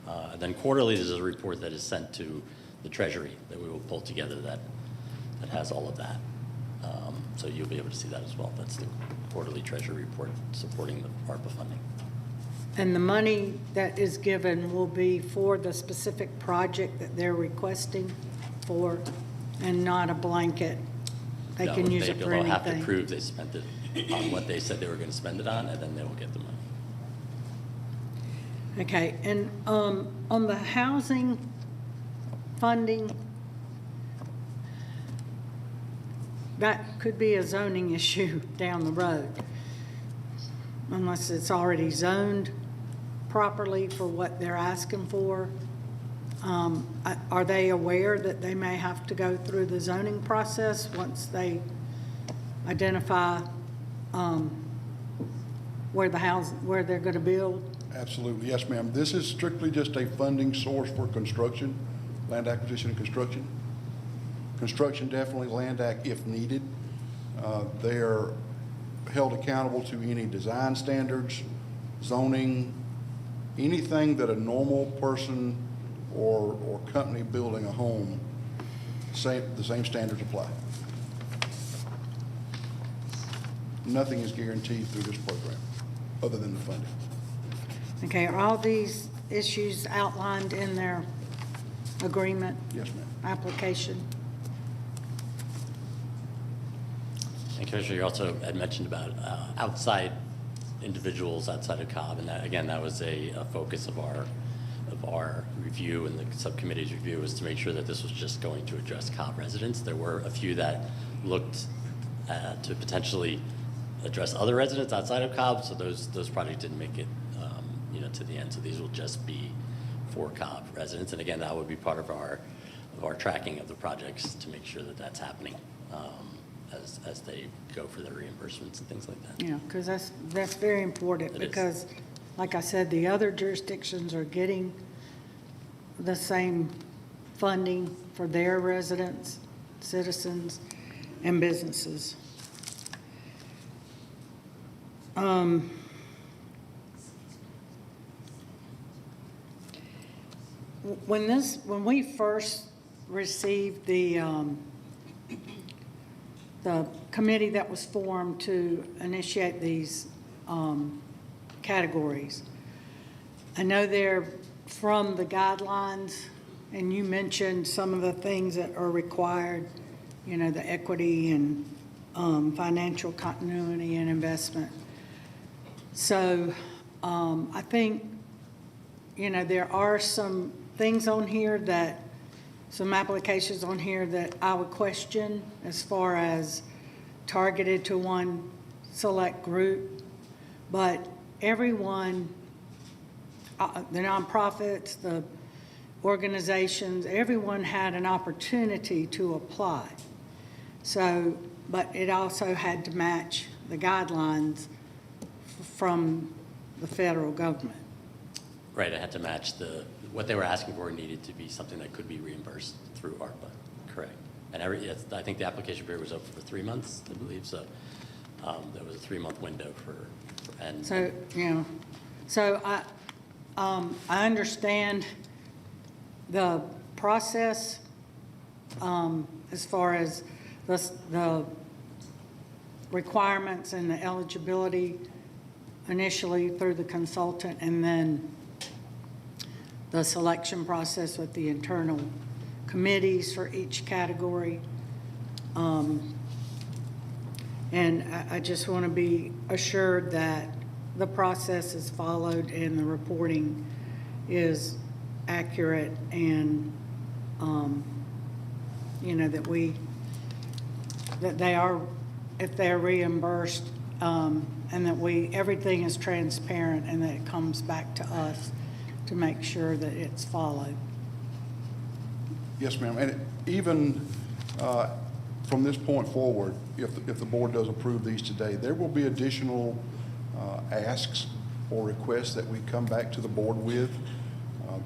And then quarterly, there's a report that is sent to the Treasury that we will pull together that has all of that. So you'll be able to see that as well. That's the quarterly Treasury report supporting the ARPA funding. And the money that is given will be for the specific project that they're requesting for, and not a blanket. They can use it for anything. They'll have to prove they spent it on what they said they were going to spend it on, and then they will get the money. Okay, and on the housing funding, that could be a zoning issue down the road, unless it's already zoned properly for what they're asking for. Are they aware that they may have to go through the zoning process once they identify where they're going to build? Absolutely, yes, ma'am. This is strictly just a funding source for construction, land acquisition and construction. Construction, definitely land act if needed. They are held accountable to any design standards, zoning, anything that a normal person or company building a home, the same standards apply. Nothing is guaranteed through this program other than the funding. Okay, are all these issues outlined in their agreement Yes, ma'am. application. And Commissioner, you also had mentioned about outside individuals outside of Cobb, and that, again, that was a focus of our review and the subcommittee's review, was to make sure that this was just going to address Cobb residents. There were a few that looked to potentially address other residents outside of Cobb, so those projects didn't make it, to the end. So these will just be for Cobb residents, and again, that would be part of our tracking of the projects to make sure that that's happening as they go for their reimbursements and things like that. Yeah, because that's very important, because, like I said, the other jurisdictions are getting the same funding for their residents, citizens, and businesses. When we first received the committee that was formed to initiate these categories, I know they're from the guidelines, and you mentioned some of the things that are required, the equity and financial continuity and investment. So I think, there are some things on here some applications on here that I would question as far as targeted to one select group, but everyone, the nonprofits, the organizations, everyone had an opportunity to apply. So, but it also had to match the guidelines from the federal government. Right, it had to match what they were asking for needed to be something that could be reimbursed through ARPA, correct. And I think the application period was open for 3 months, I believe, so there was a 3-month window So I understand the process as far as the requirements and the eligibility initially through the consultant, and then the selection process with the internal committees for each category. And I just want to be assured that the process is followed and the reporting is accurate, and that they are, if they're reimbursed, and that everything is transparent, and that it comes back to us to make sure that it's followed. Yes, ma'am. And even from this point forward, if the board does approve these today, there will be additional asks or requests that we come back to the board with.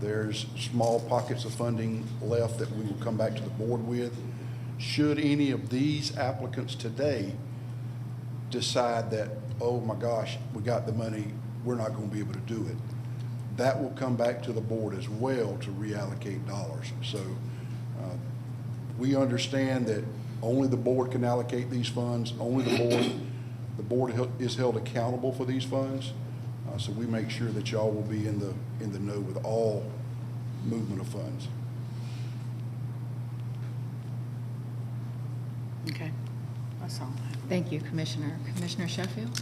There's small pockets of funding left that we will come back to the board with. Should any of these applicants today decide that, oh my gosh, we got the money, we're not going to be able to do it, that will come back to the board as well to reallocate dollars. So we understand that only the board can allocate these funds, only the board is held accountable for these funds. So we make sure that y'all will be in the know with all movement of funds. Okay, that's all. Thank you, Commissioner. Commissioner Sheffield?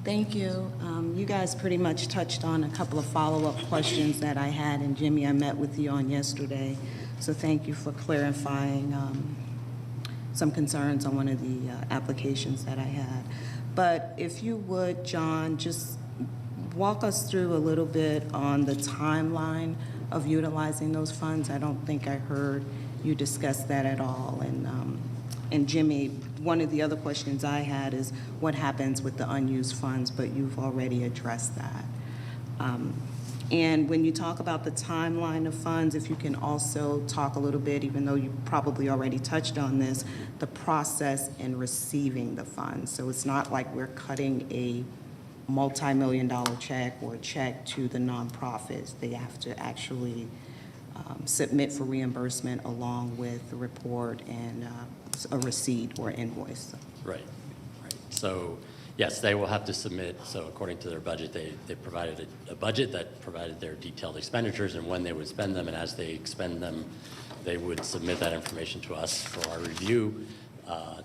Thank you. You guys pretty much touched on a couple of follow-up questions that I had, and Jimmy, I met with you on yesterday, so thank you for clarifying some concerns on one of the applications that I had. But if you would, John, just walk us through a little bit on the timeline of utilizing those funds. I don't think I heard you discuss that at all. And Jimmy, one of the other questions I had is what happens with the unused funds, but you've already addressed that. And when you talk about the timeline of funds, if you can also talk a little bit, even though you probably already touched on this, the process in receiving the funds. So it's not like we're cutting a multi-million-dollar check or a check to the nonprofits. They have to actually submit for reimbursement along with the report and a receipt or invoice. Right. So Yes, they will have to submit, so according to their budget, they provided a budget that provided their detailed expenditures and when they would spend them, and as they expend them, they would submit that information to us for our review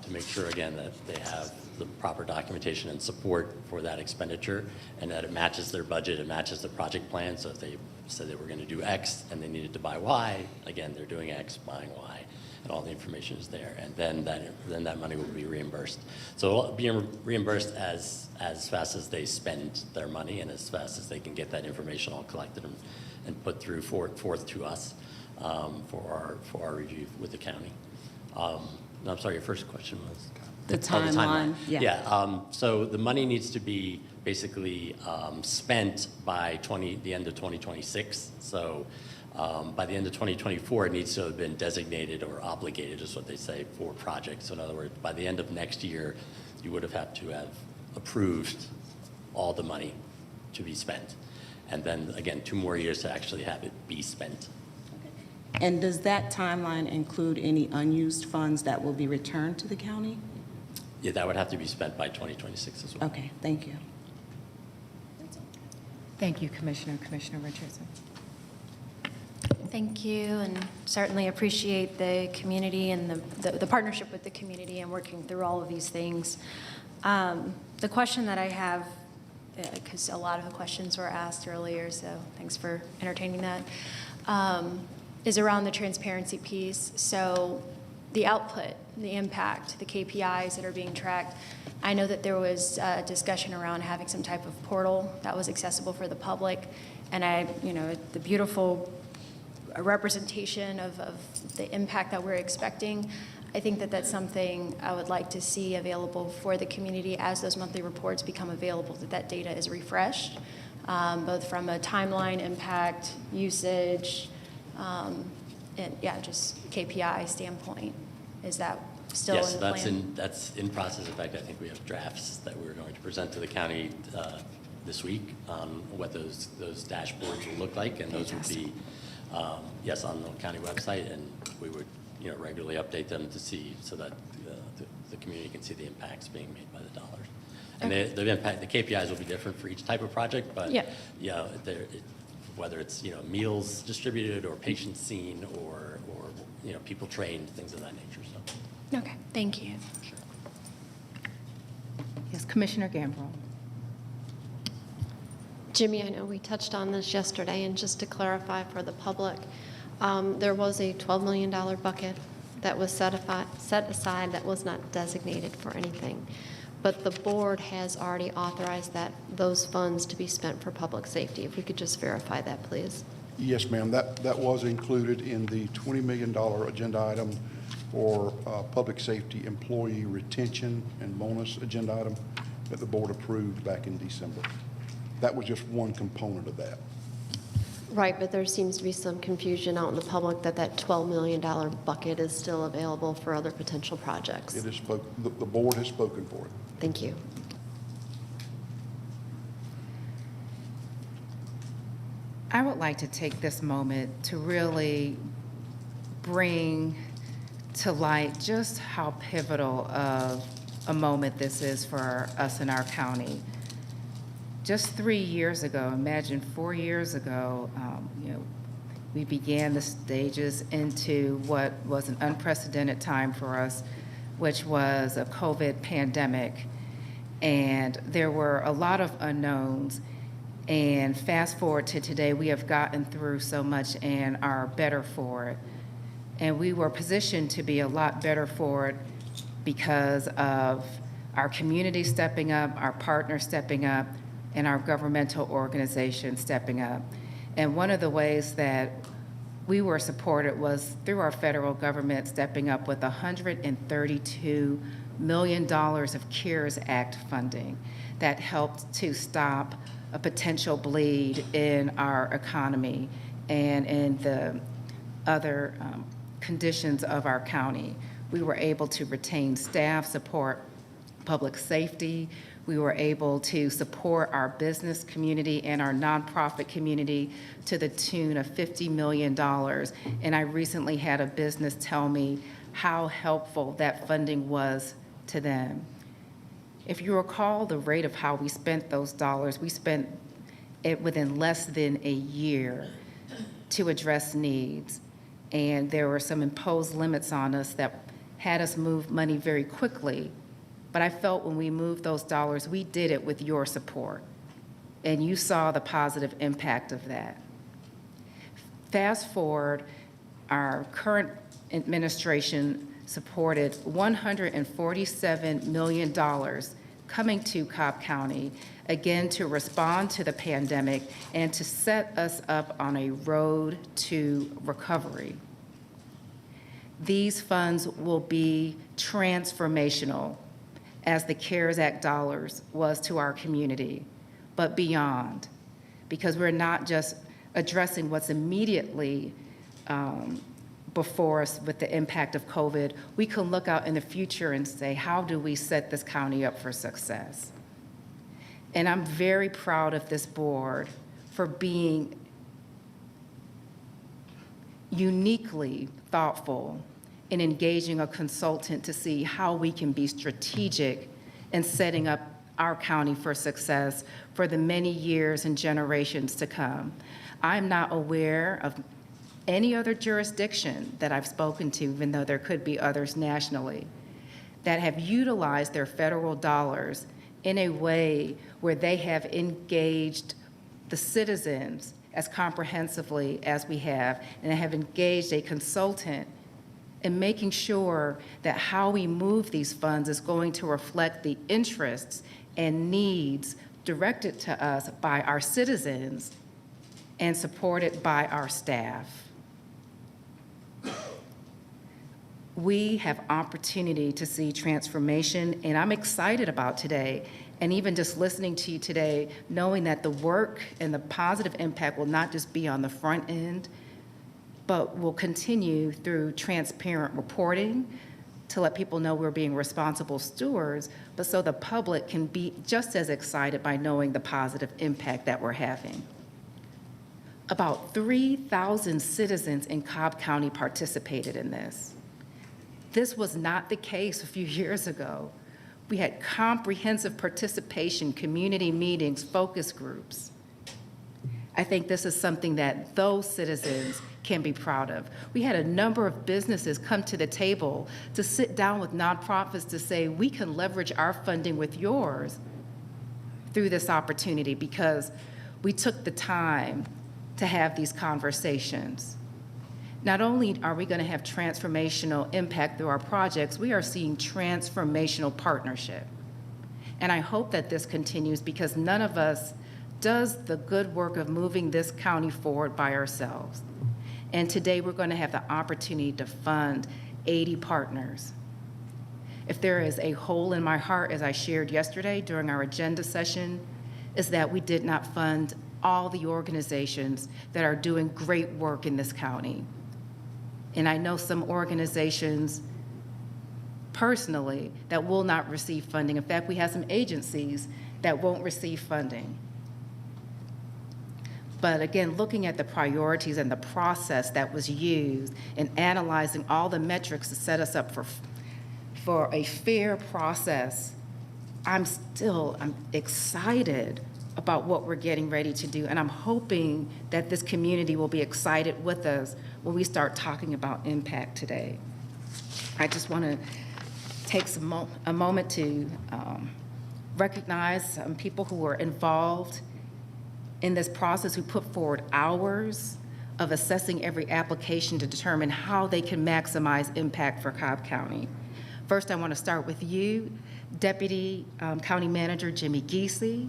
to make sure, again, that they have the proper documentation and support for that expenditure and that it matches their budget, it matches the project plan. So if they said they were going to do X and they needed to buy Y, again, they're doing X, buying Y, and all the information is there. And then that money will be reimbursed. So it'll be reimbursed as fast as they spend their money and as fast as they can get that information all collected and put through forth to us for our review with the county. No, I'm sorry, your first question was? The timeline. Yeah. Yeah, so the money needs to be basically spent by the end of 2026. So by the end of 2024, it needs to have been designated or obligated, is what they say, for projects. So in other words, by the end of next year, you would have had to have approved all the money to be spent. And then, again, 2 more years to actually have it be spent. And does that timeline include any unused funds that will be returned to the county? Yeah, that would have to be spent by 2026 as well. Okay, thank you. Thank you, Commissioner. Commissioner Richardson. Thank you, and certainly appreciate the community and the partnership with the community and working through all of these things. The question that I have, because a lot of the questions were asked earlier, so thanks for entertaining that, is around the transparency piece. So the output, the impact, the KPIs that are being tracked. I know that there was a discussion around having some type of portal that was accessible for the public, and the beautiful representation of the impact that we're expecting. I think that that's something I would like to see available for the community as those monthly reports become available, that data is refreshed, both from a timeline, impact, usage, and just KPI standpoint. Is that still in the plan? Yes, that's in process. In fact, I think we have drafts that we're going to present to the county this week on what those dashboards will look like, and those would be, yes, on the county website, and we would regularly update them to see so that the community can see the impacts being made by the dollars. And the impact, the KPIs will be different for each type of project, but whether it's meals distributed or patients seen or people trained, things of that nature. So. Okay, thank you. Sure. Yes, Commissioner Gambrell. Jimmy, I know we touched on this yesterday, and just to clarify for the public, there was a $12 million bucket that was set aside that was not designated for anything. But the board has already authorized those funds to be spent for public safety. If we could just verify that, please. Yes, ma'am. That was included in the $20 million agenda item for public safety employee retention and bonus agenda item that the board approved back in December. That was just one component of that. Right, but there seems to be some confusion out in the public that $12 million bucket is still available for other potential projects. It is the board has spoken for it. Thank you. I would like to take this moment to really bring to light just how pivotal of a moment this is for us in our county. Just 3 years ago, imagine 4 years ago, we began the stages into what was an unprecedented time for us, which was a COVID pandemic. And there were a lot of unknowns. And fast forward to today, we have gotten through so much and are better for it. And we were positioned to be a lot better for it because of our community stepping up, our partners stepping up, and our governmental organization stepping up. And one of the ways that we were supported was through our federal government stepping up with $132 million of CARES Act funding that helped to stop a potential bleed in our economy and in the other conditions of our county. We were able to retain staff, support public safety. We were able to support our business community and our nonprofit community to the tune of $50 million. And I recently had a business tell me how helpful that funding was to them. If you recall the rate of how we spent those dollars, we spent it within less than a year to address needs. And there were some imposed limits on us that had us move money very quickly. But I felt when we moved those dollars, we did it with your support. And you saw the positive impact of that. Fast forward, our current administration supported $147 million coming to Cobb County, again, to respond to the pandemic and to set us up on a road to recovery. These funds will be transformational, as the CARES Act dollars was to our community, but beyond, because we're not just addressing what's immediately before us with the impact of COVID. We can look out in the future and say, how do we set this county up for success? And I'm very proud of this board for being uniquely thoughtful in engaging a consultant to see how we can be strategic in setting up our county for success for the many years and generations to come. I'm not aware of any other jurisdiction that I've spoken to, even though there could be others nationally, that have utilized their federal dollars in a way where they have engaged the citizens as comprehensively as we have, and have engaged a consultant in making sure that how we move these funds is going to reflect the interests and needs directed to us by our citizens and supported by our staff. We have opportunity to see transformation, and I'm excited about today. And even just listening to you today, knowing that the work and the positive impact will not just be on the front end, but will continue through transparent reporting to let people know we're being responsible stewards, but so the public can be just as excited by knowing the positive impact that we're having. About 3,000 citizens in Cobb County participated in this. This was not the case a few years ago. We had comprehensive participation, community meetings, focus groups. I think this is something that those citizens can be proud of. We had a number of businesses come to the table to sit down with nonprofits to say, we can leverage our funding with yours through this opportunity, because we took the time to have these conversations. Not only are we going to have transformational impact through our projects, we are seeing transformational partnership. And I hope that this continues, because none of us does the good work of moving this county forward by ourselves. And today we're going to have the opportunity to fund 80 partners. If there is a hole in my heart, as I shared yesterday during our agenda session, is that we did not fund all the organizations that are doing great work in this county. And I know some organizations personally that will not receive funding. In fact, we have some agencies that won't receive funding. But again, looking at the priorities and the process that was used and analyzing all the metrics to set us up for a fair process, I'm excited about what we're getting ready to do. And I'm hoping that this community will be excited with us when we start talking about impact today. I just want to take a moment to recognize some people who were involved in this process, who put forward hours of assessing every application to determine how they can maximize impact for Cobb County. First, I want to start with you, Deputy County Manager Jimmy Giese.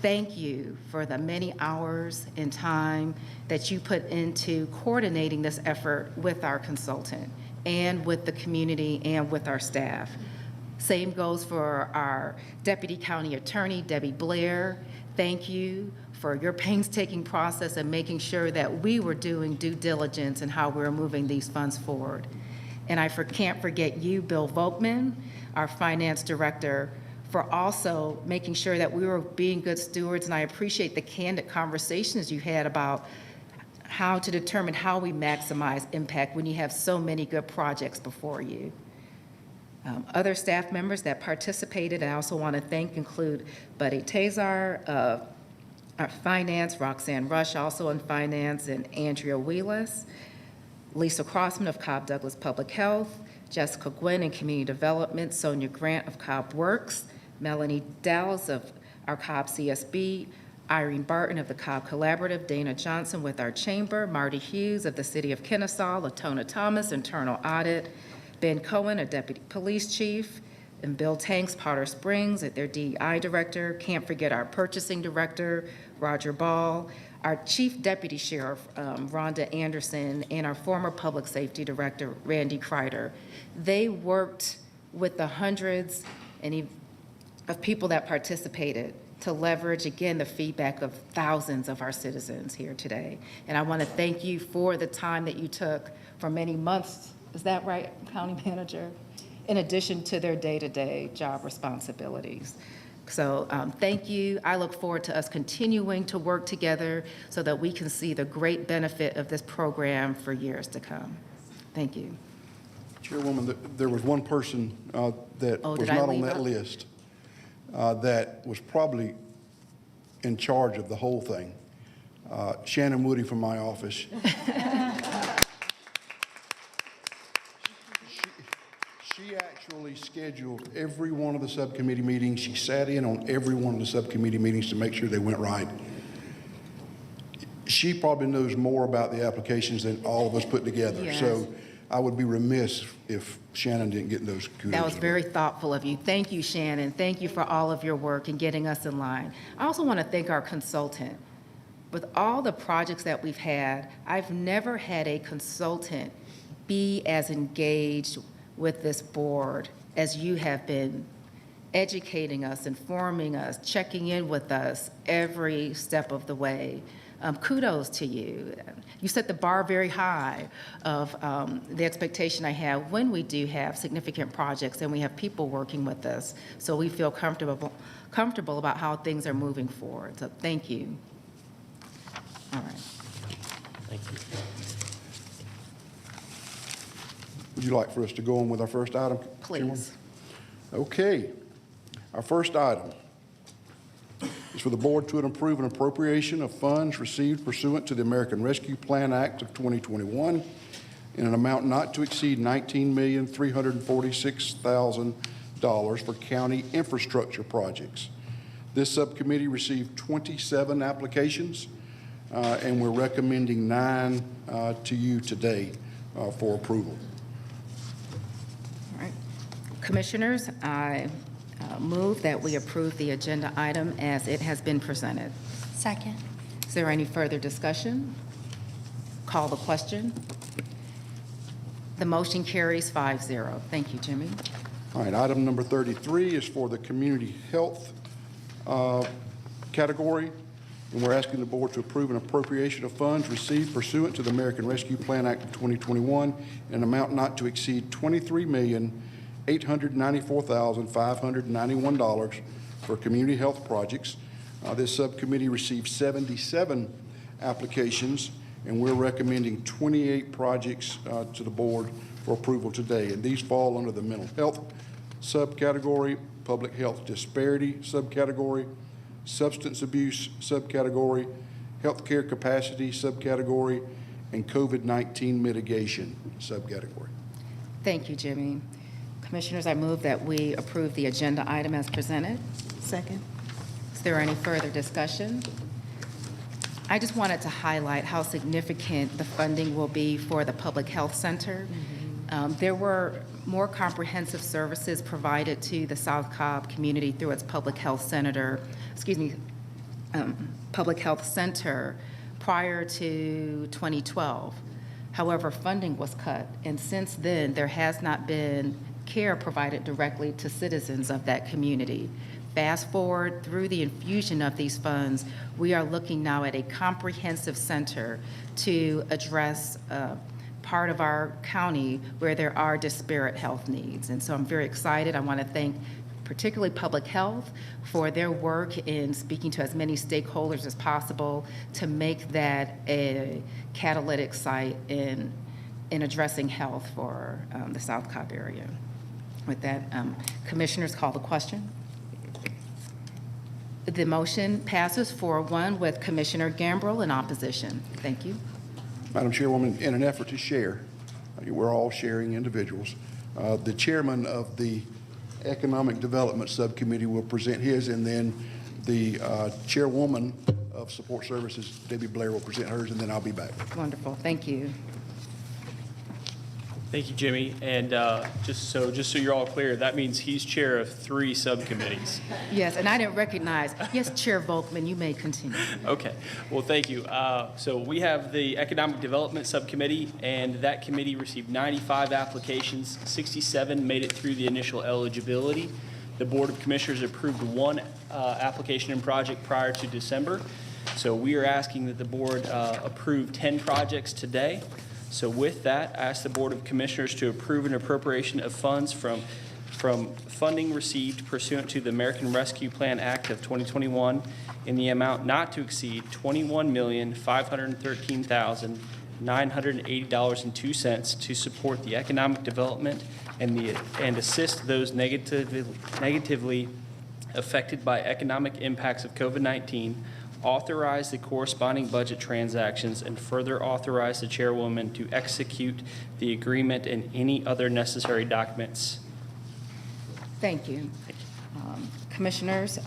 Thank you for the many hours and time that you put into coordinating this effort with our consultant and with the community and with our staff. Same goes for our Deputy County Attorney, Debbie Blair. Thank you for your painstaking process and making sure that we were doing due diligence in how we were moving these funds forward. And I can't forget you, Bill Volkman, our Finance Director, for also making sure that we were being good stewards. And I appreciate the candid conversations you had about how to determine how we maximize impact when you have so many good projects before you. Other staff members that participated, I also want to thank, include Buddy Tazar of our finance, Roxanne Rush also in finance, and Andrea Wheelis, Lisa Crossman of Cobb Douglas Public Health, Jessica Gwynn in Community Development, Sonia Grant of Cobb Works, Melanie Dowles of our Cobb CSB, Irene Barton of the Cobb Collaborative, Dana Johnson with our chamber, Marty Hughes of the City of Kennesaw, Latona Thomas, Internal Audit, Ben Cohen, a Deputy Police Chief, and Bill Tanks, Potter Springs, at their DEI Director. Can't forget our Purchasing Director, Roger Ball, our Chief Deputy Sheriff, Rhonda Anderson, and our former Public Safety Director, Randy Kreider. They worked with the hundreds of people that participated to leverage, again, the feedback of thousands of our citizens here today. And I want to thank you for the time that you took for many months, is that right, County Manager? In addition to their day-to-day job responsibilities. So thank you. I look forward to us continuing to work together so that we can see the great benefit of this program for years to come. Thank you. Chairwoman, there was one person that was not on that list that was probably in charge of the whole thing. Shannon Woody from my office. She actually scheduled every one of the subcommittee meetings. She sat in on every one of the subcommittee meetings to make sure they went right. She probably knows more about the applications than all of us put together. Yes. So I would be remiss if Shannon didn't get those kudos. That was very thoughtful of you. Thank you, Shannon. Thank you for all of your work in getting us in line. I also want to thank our consultant. With all the projects that we've had, I've never had a consultant be as engaged with this board as you have been, educating us, informing us, checking in with us every step of the way. Kudos to you. You set the bar very high of the expectation I have when we do have significant projects and we have people working with us, so we feel comfortable about how things are moving forward. So thank you. All right. Thank you. Would you like for us to go on with our first item? Please. Chairwoman? Okay. Our first item is for the board to approve an appropriation of funds received pursuant to the American Rescue Plan Act of 2021 in an amount not to exceed $19,346,000 for county infrastructure projects. This subcommittee received 27 applications, and we're recommending 9 to you today for approval. All right. Commissioners, I move that we approve the agenda item as it has been presented. Second. Is there any further discussion? Call the question. The motion carries 5-0. Thank you, Jimmy. All right, item number 33 is for the community health category, and we're asking the board to approve an appropriation of funds received pursuant to the American Rescue Plan Act of 2021 in an amount not to exceed $23,894,591 for community health projects. This subcommittee received 77 applications, and we're recommending 28 projects to the board for approval today. And these fall under the mental health subcategory, public health disparity subcategory, substance abuse subcategory, healthcare capacity subcategory, and COVID-19 mitigation subcategory. Thank you, Jimmy. Commissioners, I move that we approve the agenda item as presented. Second. Is there any further discussion? I just wanted to highlight how significant the funding will be for the Public Health Center. There were more comprehensive services provided to the South Cobb community through its Public Health Center, Public Health Center prior to 2012. However, funding was cut, and since then, there has not been care provided directly to citizens of that community. Fast forward through the infusion of these funds, we are looking now at a comprehensive center to address part of our county where there are disparate health needs. And so I'm very excited. I want to thank particularly Public Health for their work in speaking to as many stakeholders as possible to make that a catalytic site in addressing health for the South Cobb area. With that, commissioners call the question. The motion passes 4-1 with Commissioner Gambrell in opposition. Thank you. Madam Chairwoman, in an effort to share, we're all sharing individuals, the chairman of the Economic Development Subcommittee will present his, and then the chairwoman of Support Services, Debbie Blair, will present hers, and then I'll be back. Wonderful. Thank you. Thank you, Jimmy. And just so you're all clear, that means he's chair of 3 subcommittees. Yes, and I didn't recognize. Yes, Chair Volkman, you may continue. Okay. Well, thank you. So we have the Economic Development Subcommittee, and that committee received 95 applications. 67 made it through the initial eligibility. The Board of Commissioners approved 1 application and project prior to December. So we are asking that the board approve 10 projects today. So with that, I ask the Board of Commissioners to approve an appropriation of funds from funding received pursuant to the American Rescue Plan Act of 2021 in the amount not to exceed $21,513,980.02 to support the economic development and assist those negatively affected by economic impacts of COVID-19, authorize the corresponding budget transactions, and further authorize the chairwoman to execute the agreement and any other necessary documents. Thank you. Commissioners,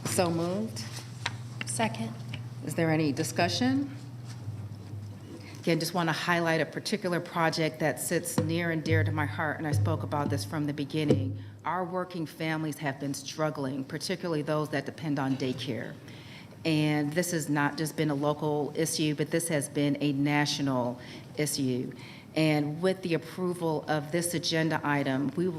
so moved. Second. Is there any discussion? Again, just want to highlight a particular project that sits near and dear to my heart, and I spoke about this from the beginning. Our working families have been struggling, particularly those that depend on daycare. And this has not just been a local issue, but this has been a national issue. And with the approval of this agenda item, we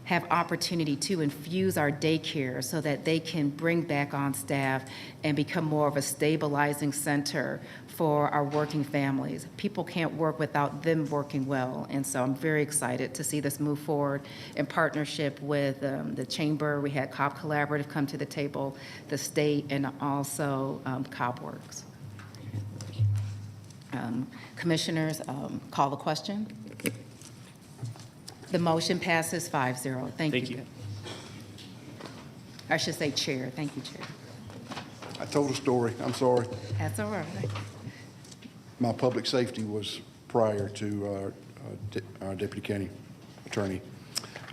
have opportunity to infuse our daycare so that they can bring back on staff and become more of a stabilizing center for our working families. People can't work without them working well, and so I'm very excited to see this move forward in partnership with the Chamber. We had Cobb Collaborative come to the table, the state, and also Cobb Works. Commissioners, call the question. The motion passes 5-0. Thank you. I should say Chair. Thank you, Chair. I told a story. I'm sorry. That's all right. My public safety was prior to our Deputy County Attorney.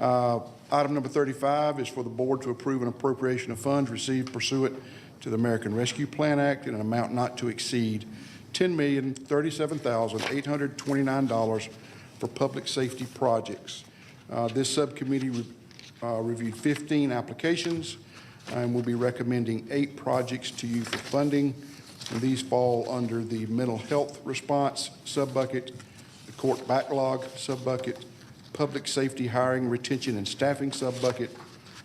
Item number 35 is for the board to approve an appropriation of funds received pursuant to the American Rescue Plan Act in an amount not to exceed $10,037,829 for public safety projects. This subcommittee reviewed 15 applications and will be recommending 8 projects to you for funding. And these fall under the mental health response subbucket, the court backlog subbucket, public safety hiring, retention, and staffing subbucket,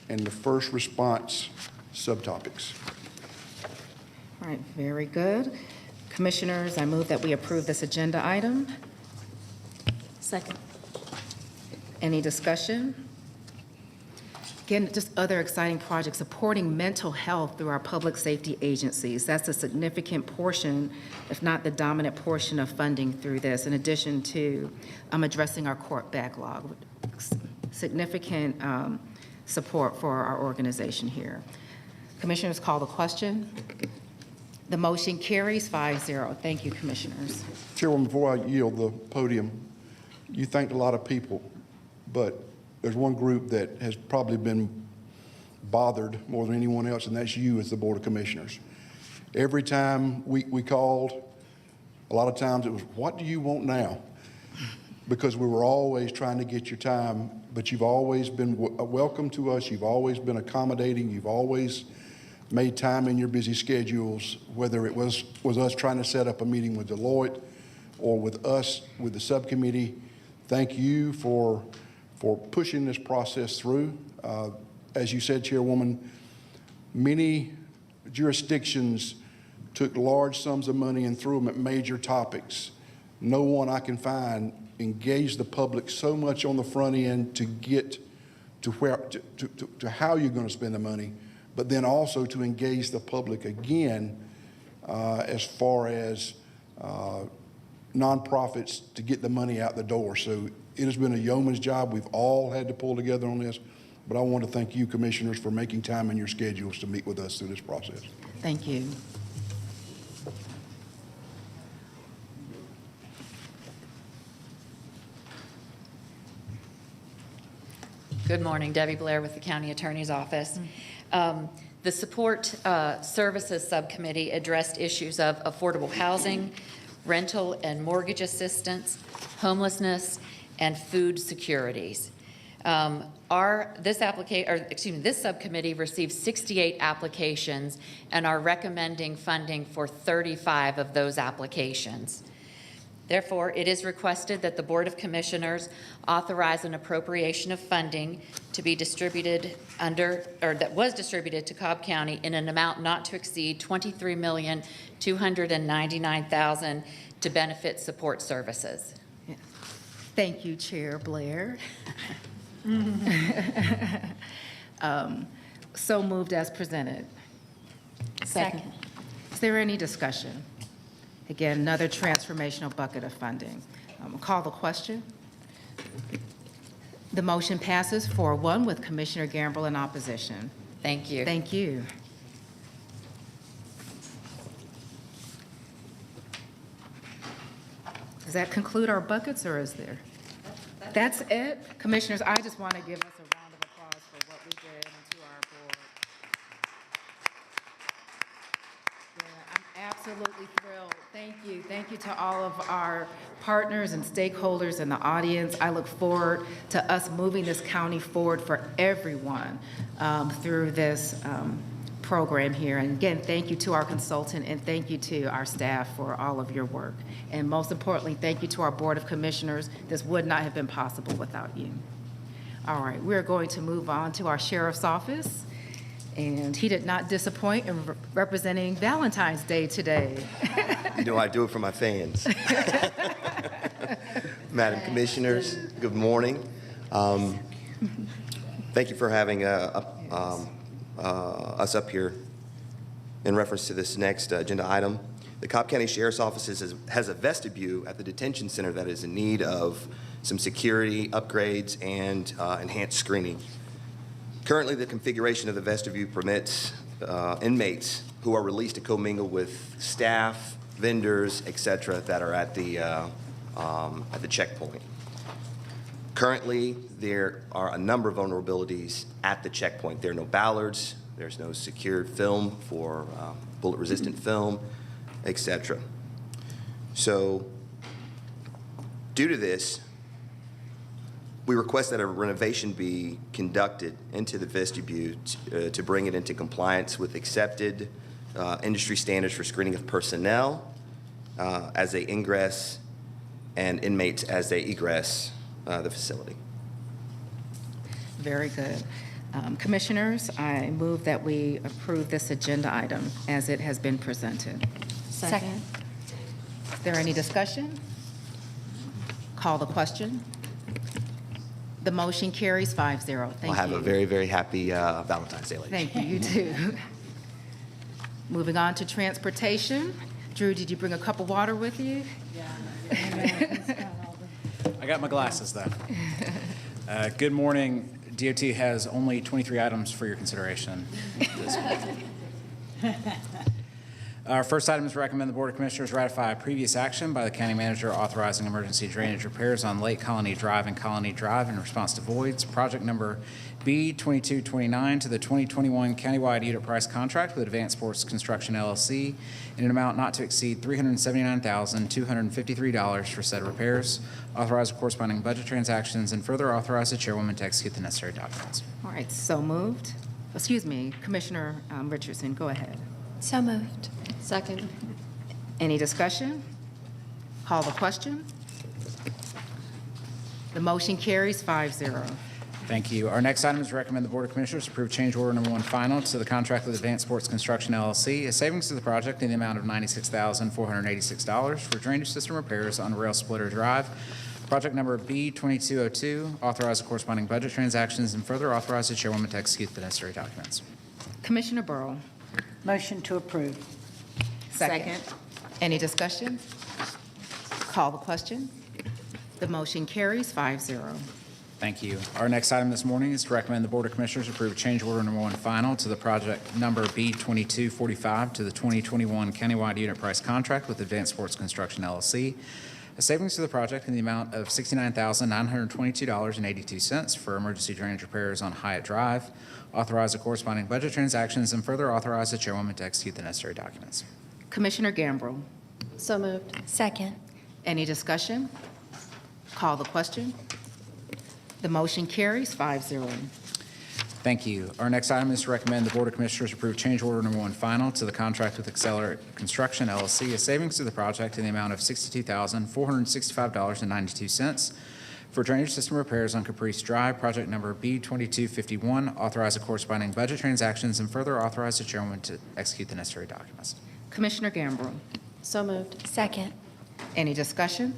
and the first response subtopics. All right, very good. Commissioners, I move that we approve this agenda item. Second. Any discussion? Again, just other exciting projects supporting mental health through our public safety agencies. That's a significant portion, if not the dominant portion of funding through this, in addition to addressing our court backlog. Significant support for our organization here. Commissioners, call the question. The motion carries 5-0. Thank you, Commissioners. Chairwoman, before I yield the podium, you thanked a lot of people, but there's one group that has probably been bothered more than anyone else, and that's you as the Board of Commissioners. Every time we called, a lot of times it was, what do you want now? Because we were always trying to get your time, but you've always been welcome to us. You've always been accommodating. You've always made time in your busy schedules, whether it was us trying to set up a meeting with Deloitte or with us, with the subcommittee. Thank you for pushing this process through. As you said, Chairwoman, many jurisdictions took large sums of money and threw them at major topics. No one I can find engaged the public so much on the front end to get to how you're going to spend the money, but then also to engage the public again as far as nonprofits to get the money out the door. So It has been a yeoman's job. We've all had to pull together on this, but I want to thank you, commissioners, for making time in your schedules to meet with us through this process. Thank you. Good morning, Debbie Blair with the County Attorney's Office. The Support Services Subcommittee addressed issues of affordable housing, rental and mortgage assistance, homelessness, and food securities. This subcommittee received 68 applications and are recommending funding for 35 of those applications. Therefore, it is requested that the Board of Commissioners authorize an appropriation of funding to be distributed that was distributed to Cobb County in an amount not to exceed $23,299,000 to benefit support services. Thank you, Chair Blair. So moved as presented. Second. Is there any discussion? Again, another transformational bucket of funding. Call the question. The motion passes 4-1 with Commissioner Gamble in opposition. Thank you. Thank you. Does that conclude our buckets, or is there? That's it? Commissioners, I just want to give us a round of applause for what we did and to our board. Yeah, I'm absolutely thrilled. Thank you. Thank you to all of our partners and stakeholders in the audience. I look forward to us moving this county forward for everyone through this program here. And again, thank you to our consultant, and thank you to our staff for all of your work. And most importantly, thank you to our Board of Commissioners. This would not have been possible without you. All right, we're going to move on to our Sheriff's Office. And he did not disappoint in representing Valentine's Day today. You know, I do it for my fans. Madam Commissioners, good morning. Thank you for having us up here in reference to this next agenda item. The Cobb County Sheriff's Office has a vestibule at the detention center that is in need of some security upgrades and enhanced screening. Currently, the configuration of the vestibule permits inmates who are released to commingle with staff, vendors, et cetera, that are at the checkpoint. Currently, there are a number of vulnerabilities at the checkpoint. There are no ballards, there's no secured film for bullet-resistant film, et cetera. So, due to this, we request that a renovation be conducted into the vestibule to bring it into compliance with accepted industry standards for screening of personnel as they ingress and inmates as they egress the facility. Very good. Commissioners, I move that we approve this agenda item as it has been presented. Second. Is there any discussion? Call the question. The motion carries 5-0. Thank you. We'll have a very, very happy Valentine's Day, ladies. Thank you. You too. Moving on to transportation. Drew, did you bring a cup of water with you? I got my glasses, though. Good morning. DOT has only 23 items for your consideration this month. Our first item is to recommend the Board of Commissioners ratify a previous action by the county manager authorizing emergency drainage repairs on Lake Colony Drive and Colony Drive in response to voids. Project number B2229 to the 2021 countywide unit price contract with Advanced Sports Construction LLC in an amount not to exceed $379,253 for said repairs. Authorize corresponding budget transactions and further authorize the chairwoman to execute the necessary documents. All right, so moved. Excuse me, Commissioner Richardson, go ahead. So moved. Second. Any discussion? Call the question. The motion carries 5-0. Thank you. Our next item is to recommend the Board of Commissioners approve change order number 1 final to the contract with Advanced Sports Construction LLC, a savings to the project in the amount of $96,486 for drainage system repairs on Rail Splitter Drive. Project number B2202, authorize the corresponding budget transactions and further authorize the chairwoman to execute the necessary documents. Commissioner Burrow. Motion to approve. Second. Any discussion? Call the question. The motion carries 5-0. Thank you. Our next item this morning is to recommend the Board of Commissioners approve change order number 1 final to the project number B2245 to the 2021 countywide unit price contract with Advanced Sports Construction LLC. A savings to the project in the amount of $69,922.82 for emergency drainage repairs on Hyatt Drive. Authorize the corresponding budget transactions and further authorize the chairwoman to execute the necessary documents. Commissioner Gambrill. So moved. Second. Any discussion? Call the question. The motion carries 5-0. Thank you. Our next item is to recommend the Board of Commissioners approve change order number 1 final to the contract with Accelerate Construction LLC, a savings to the project in the amount of $62,465.92 for drainage system repairs on Caprice Drive, project number B2251. Authorize the corresponding budget transactions and further authorize the chairwoman to execute the necessary documents. Commissioner Gambrill. So moved. Second. Any discussion?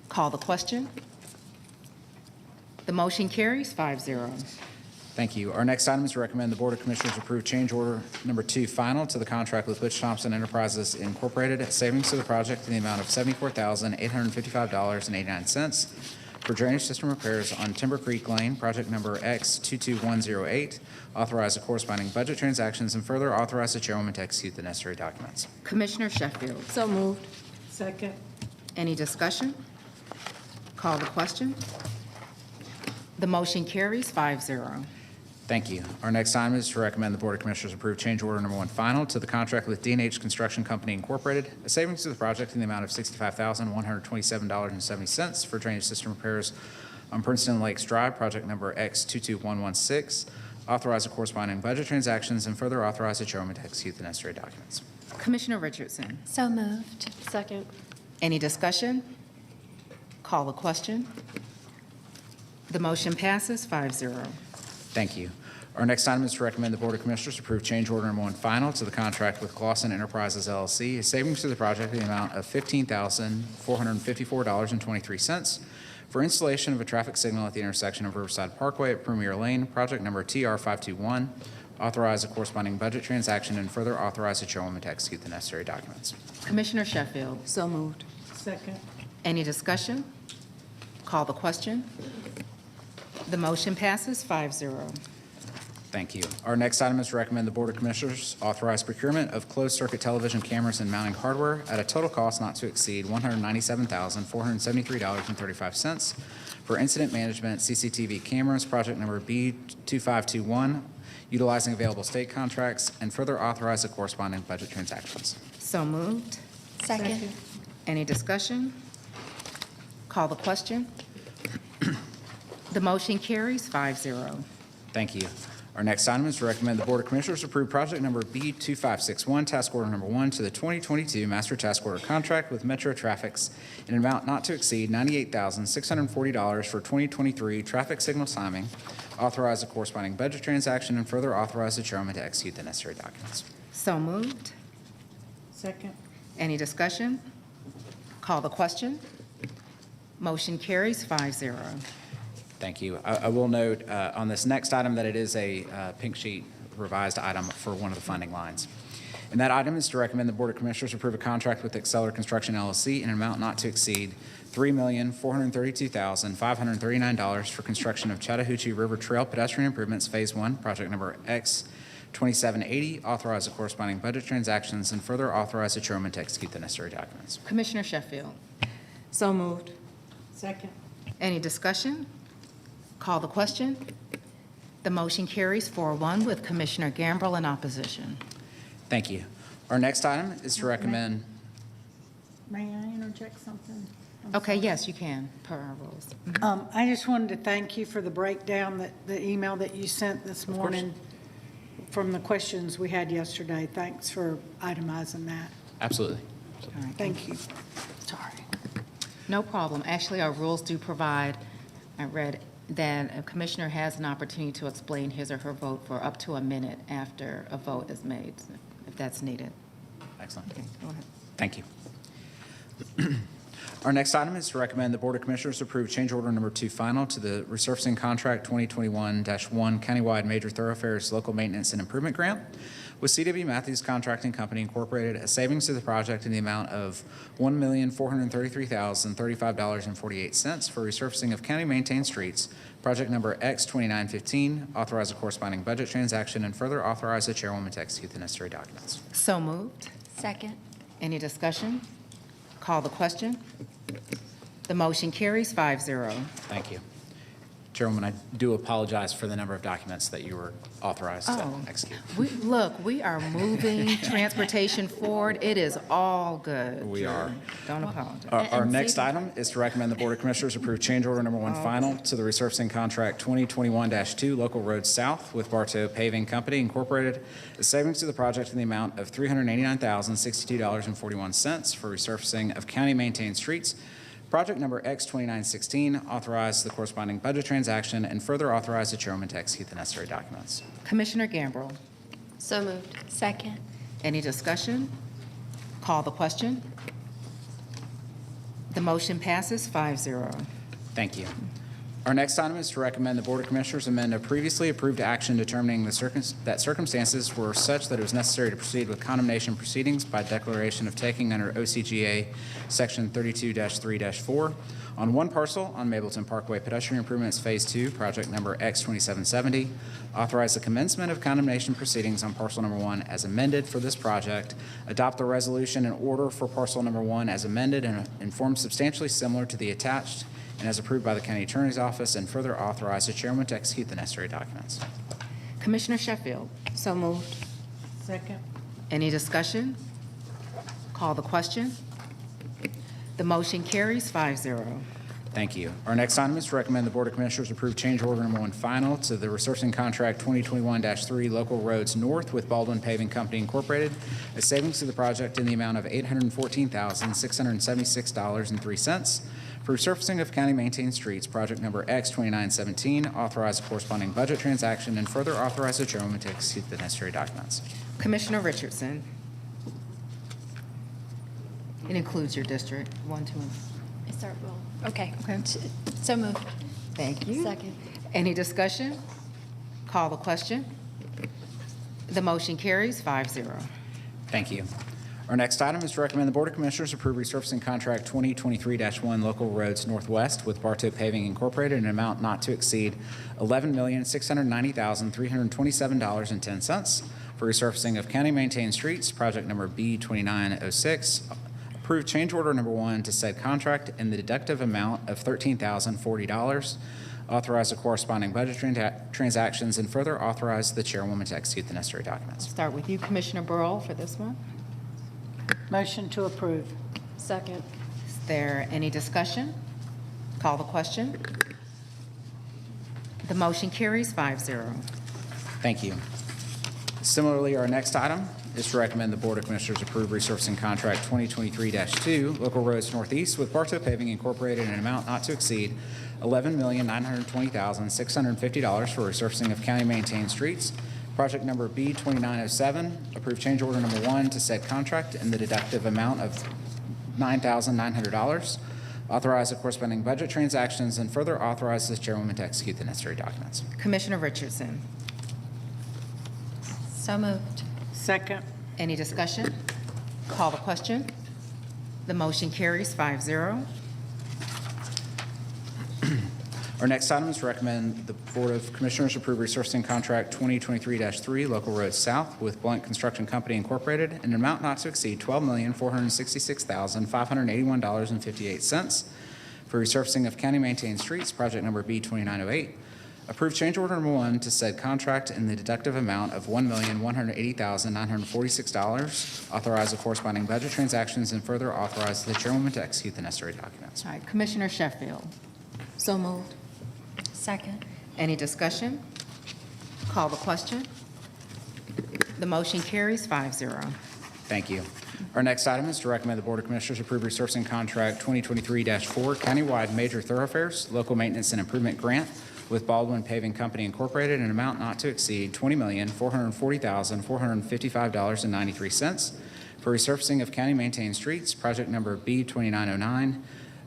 Call the question. The motion carries 5-0. Thank you. Our next item is to recommend the Board of Commissioners approve change order number 2 final to the contract with Butch Thompson Enterprises Incorporated, savings to the project in the amount of $74,855.89 for drainage system repairs on Timber Creek Lane, project number X22108. Authorize the corresponding budget transactions and further authorize the chairwoman to execute the necessary documents. Commissioner Sheffield. So moved. Second. Any discussion? Call the question. The motion carries 5-0. Thank you. Our next item is to recommend the Board of Commissioners approve change order number 1 final to the contract with D&H Construction Company Incorporated, a savings to the project in the amount of $65,127.70 for drainage system repairs on Princeton Lakes Drive, project number X22116. Authorize the corresponding budget transactions and further authorize the chairwoman to execute the necessary documents. Commissioner Richardson. So moved. Second. Any discussion? Call the question. The motion passes 5-0. Thank you. Our next item is to recommend the Board of Commissioners approve change order number 1 final to the contract with Clausen Enterprises LLC, a savings to the project in the amount of $15,454.23 for installation of a traffic signal at the intersection of Riverside Parkway at Premier Lane, project number TR521. Authorize a corresponding budget transaction and further authorize the chairwoman to execute the necessary documents. Commissioner Sheffield. So moved. Second. Any discussion? Call the question. The motion passes 5-0. Thank you. Our next item is to recommend the Board of Commissioners authorize procurement of closed-circuit television cameras and mounting hardware at a total cost not to exceed $197,473.35 for incident management CCTV cameras, project number B2521, utilizing available state contracts, and further authorize the corresponding budget transactions. So moved. Second. Any discussion? Call the question. The motion carries 5-0. Thank you. Our next item is to recommend the Board of Commissioners approve project number B2561, task order number 1 to the 2022 master task order contract with Metro Traffics in an amount not to exceed $98,640 for 2023 traffic signal timing. Authorize the corresponding budget transaction and further authorize the chairman to execute the necessary documents. So moved. Second. Any discussion? Call the question. Motion carries 5-0. Thank you. I will note on this next item that it is a pink sheet revised item for one of the funding lines. And that item is to recommend the Board of Commissioners approve a contract with Accelerate Construction LLC in an amount not to exceed $3,432,539 for construction of Chattahoochee River Trail pedestrian improvements Phase 1, project number X2780. Authorize the corresponding budget transactions and further authorize the chairman to execute the necessary documents. Commissioner Sheffield. So moved. Second. Any discussion? Call the question. The motion carries 4-1 with Commissioner Gambrill in opposition. Thank you. Our next item is to recommend. May I interject something? Okay, yes, you can, per our rules. I just wanted to thank you for the breakdown, the email that you sent this morning from the questions we had yesterday. Thanks for itemizing that. Absolutely. All right. Thank you. Sorry. No problem. Actually, our rules do provide, I read that a commissioner has an opportunity to explain his or her vote for up to a minute after a vote is made, if that's needed. Excellent. Okay, go ahead. Thank you. Our next item is to recommend the Board of Commissioners approve change order number 2 final to the resurfacing contract 2021-1 countywide major thoroughfares local maintenance and improvement grant with C.W. Matthews Contracting Company Incorporated, a savings to the project in the amount of $1,433,035.48 for resurfacing of county-maintained streets, project number X2915. Authorize a corresponding budget transaction and further authorize the chairwoman to execute the necessary documents. So moved. Second. Any discussion? Call the question. The motion carries 5-0. Thank you. Chairwoman, I do apologize for the number of documents that you were authorized to execute. We are moving transportation forward. It is all good. We are. Don't apologize. Our next item is to recommend the Board of Commissioners approve change order number 1 final to the resurfacing contract 2021-2 Local Road South with Bartow Paving Company Incorporated. The savings to the project in the amount of $389,062.41 for resurfacing of county-maintained streets. Project number X2916, authorize the corresponding budget transaction and further authorize the chairwoman to execute the necessary documents. Commissioner Gambrill. So moved. Second. Any discussion? Call the question. The motion passes 5-0. Thank you. Our next item is to recommend the Board of Commissioners amend a previously approved action determining that circumstances were such that it was necessary to proceed with condemnation proceedings by declaration of taking under OCGA Section 32-3-4 on one parcel on Mableton Parkway Pedestrian Improvements Phase 2, project number X2770. Authorize the commencement of condemnation proceedings on parcel number 1 as amended for this project. Adopt the resolution and order for parcel number 1 as amended in form substantially similar to the attached and as approved by the County Attorney's Office, and further authorize the chairman to execute the necessary documents. Commissioner Sheffield. So moved. Second. Any discussion? Call the question. The motion carries 5-0. Thank you. Our next item is to recommend the Board of Commissioners approve change order number 1 final to the resurfacing contract 2021-3 Local Roads North with Baldwin Paving Company Incorporated, a savings to the project in the amount of $814,676.03 for resurfacing of county-maintained streets, project number X2917. Authorize a corresponding budget transaction and further authorize the chairwoman to execute the necessary documents. Commissioner Richardson. It includes your district, 1, 2, and Okay. Okay. So moved. Thank you. Second. Any discussion? Call the question. The motion carries 5-0. Thank you. Our next item is to recommend the Board of Commissioners approve resurfacing contract 2023-1 Local Roads Northwest with Bartow Paving Incorporated in an amount not to exceed $11,690,327.10 for resurfacing of county-maintained streets, project number B2906. Approve change order number 1 to said contract in the deductive amount of $13,040. Authorize the corresponding budget transactions and further authorize the chairwoman to execute the necessary documents. Start with you, Commissioner Burrow, for this one. Motion to approve. Second. Is there any discussion? Call the question. The motion carries 5-0. Thank you. Similarly, our next item is to recommend the Board of Commissioners approve resurfacing contract 2023-2 Local Roads Northeast with Bartow Paving Incorporated in an amount not to exceed $11,920,650 for resurfacing of county-maintained streets. Project number B2907, approve change order number 1 to said contract in the deductive amount of $9,900. Authorize the corresponding budget transactions and further authorize the chairwoman to execute the necessary documents. Commissioner Richardson. So moved. Second. Any discussion? Call the question. The motion carries 5-0. Our next item is to recommend the Board of Commissioners approve resurfacing contract 2023-3 Local Roads South with Blunt Construction Company Incorporated in an amount not to exceed $12,466,581.58 for resurfacing of county-maintained streets, project number B2908. Approve change order number 1 to said contract in the deductive amount of $1,180,946. Authorize the corresponding budget transactions and further authorize the chairwoman to execute the necessary documents. All right, Commissioner Sheffield. So moved. Second. Any discussion? Call the question. The motion carries 5-0. Thank you. Our next item is to recommend the Board of Commissioners approve resurfacing contract 2023-4 Countywide Major Thoroughfares Local Maintenance and Improvement Grant with Baldwin Paving Company Incorporated in an amount not to exceed $20,440,455.93 for resurfacing of county-maintained streets, project number B2909.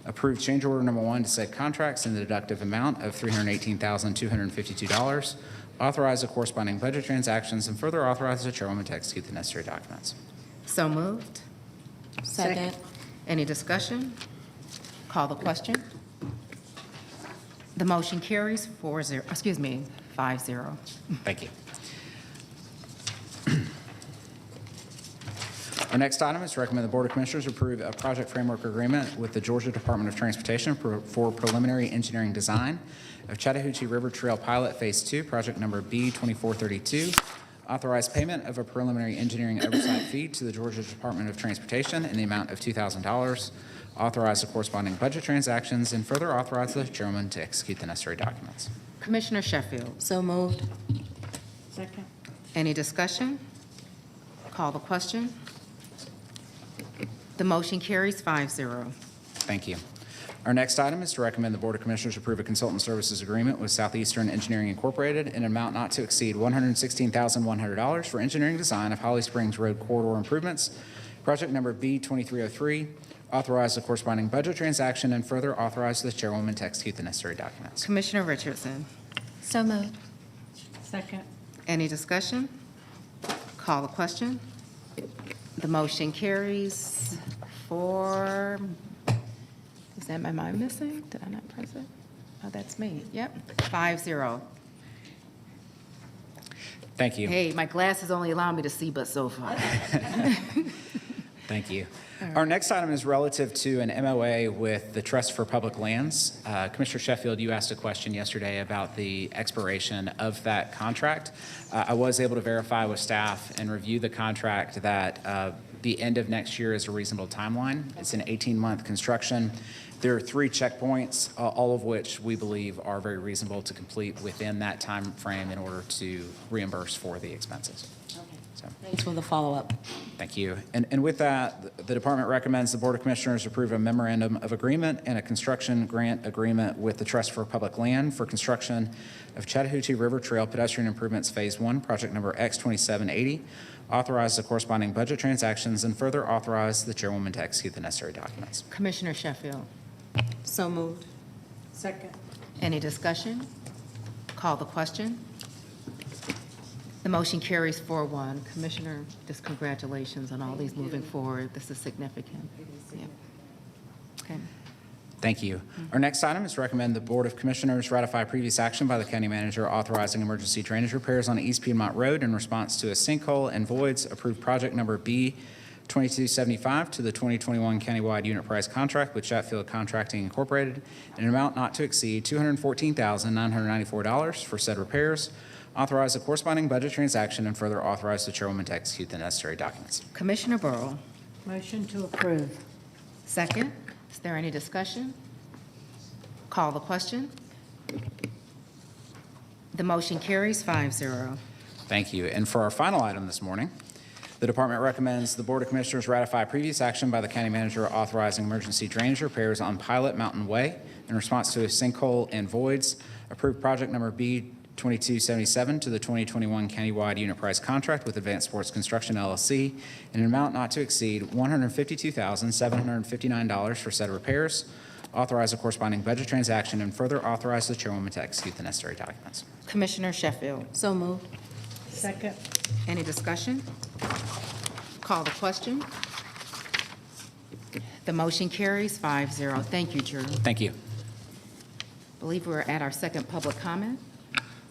Approve change order number 1 to said contracts in the deductive amount of $318,252. authorize the corresponding budget transactions, and further authorize the chairwoman to execute the necessary documents. So moved. Second. Any discussion? Call the question. The motion carries 5-0. Thank you. Our next item is to recommend the Board of Commissioners approve a project framework agreement with the Georgia Department of Transportation for preliminary engineering design of Chattahoochee River Trail Pilot Phase 2, project number B2432. Authorize payment of a preliminary engineering oversight fee to the Georgia Department of Transportation in the amount of $2,000. Authorize the corresponding budget transactions, and further authorize the chairman to execute the necessary documents. Commissioner Sheffield. So moved. Second. Any discussion? Call the question. The motion carries 5-0. Thank you. Our next item is to recommend the Board of Commissioners approve a consultant services agreement with Southeastern Engineering Incorporated in an amount not to exceed $116,100 for engineering design of Holly Springs Road corridor improvements, project number B2303. Authorize the corresponding budget transaction, and further authorize the chairwoman to execute the necessary documents. Commissioner Richardson. So moved. Second. Any discussion? Call the question. The motion carries for, is that my mind missing? Did I not press it? Oh, that's me. Yep, 5-0. Thank you. Hey, my glasses only allow me to see but so far. Thank you. Our next item is relative to an MOA with the Trust for Public Lands. Commissioner Sheffield, you asked a question yesterday about the expiration of that contract. I was able to verify with staff and review the contract that the end of next year is a reasonable timeline. It's an 18-month construction. There are 3 checkpoints, all of which we believe are very reasonable to complete within that time frame in order to reimburse for the expenses. So, Thanks for the follow-up. thank you. And with that, the department recommends the Board of Commissioners approve a memorandum of agreement and a construction grant agreement with the Trust for Public Land for construction of Chattahoochee River Trail Pedestrian Improvements Phase 1, project number X2780. Authorize the corresponding budget transactions, and further authorize the chairwoman to execute the necessary documents. Commissioner Sheffield. So moved. Second. Any discussion? Call the question. The motion carries 4-1. Commissioner, just congratulations on all these moving forward. This is significant. Yeah. Okay. Thank you. Our next item is to recommend the Board of Commissioners ratify previous action by the county manager authorizing emergency drainage repairs on East Piedmont Road in response to a sinkhole and voids. Approved project number B2275 to the 2021 countywide unit price contract with Chatfield Contracting Incorporated in an amount not to exceed $214,994 for said repairs. Authorize the corresponding budget transaction, and further authorize the chairwoman to execute the necessary documents. Commissioner Burrow. Motion to approve. Second. Is there any discussion? Call the question. The motion carries 5-0. Thank you. And for our final item this morning, the department recommends the Board of Commissioners ratify previous action by the county manager authorizing emergency drainage repairs on Pilot Mountain Way in response to a sinkhole and voids. Approved project number B2277 to the 2021 countywide unit price contract with Advanced Sports Construction LLC in an amount not to exceed $152,759 for said repairs. Authorize the corresponding budget transaction, and further authorize the chairwoman to execute the necessary documents. Commissioner Sheffield. So moved. Second. Any discussion? Call the question. The motion carries 5-0. Thank you, Drew. Thank you. I believe we're at our second public comment.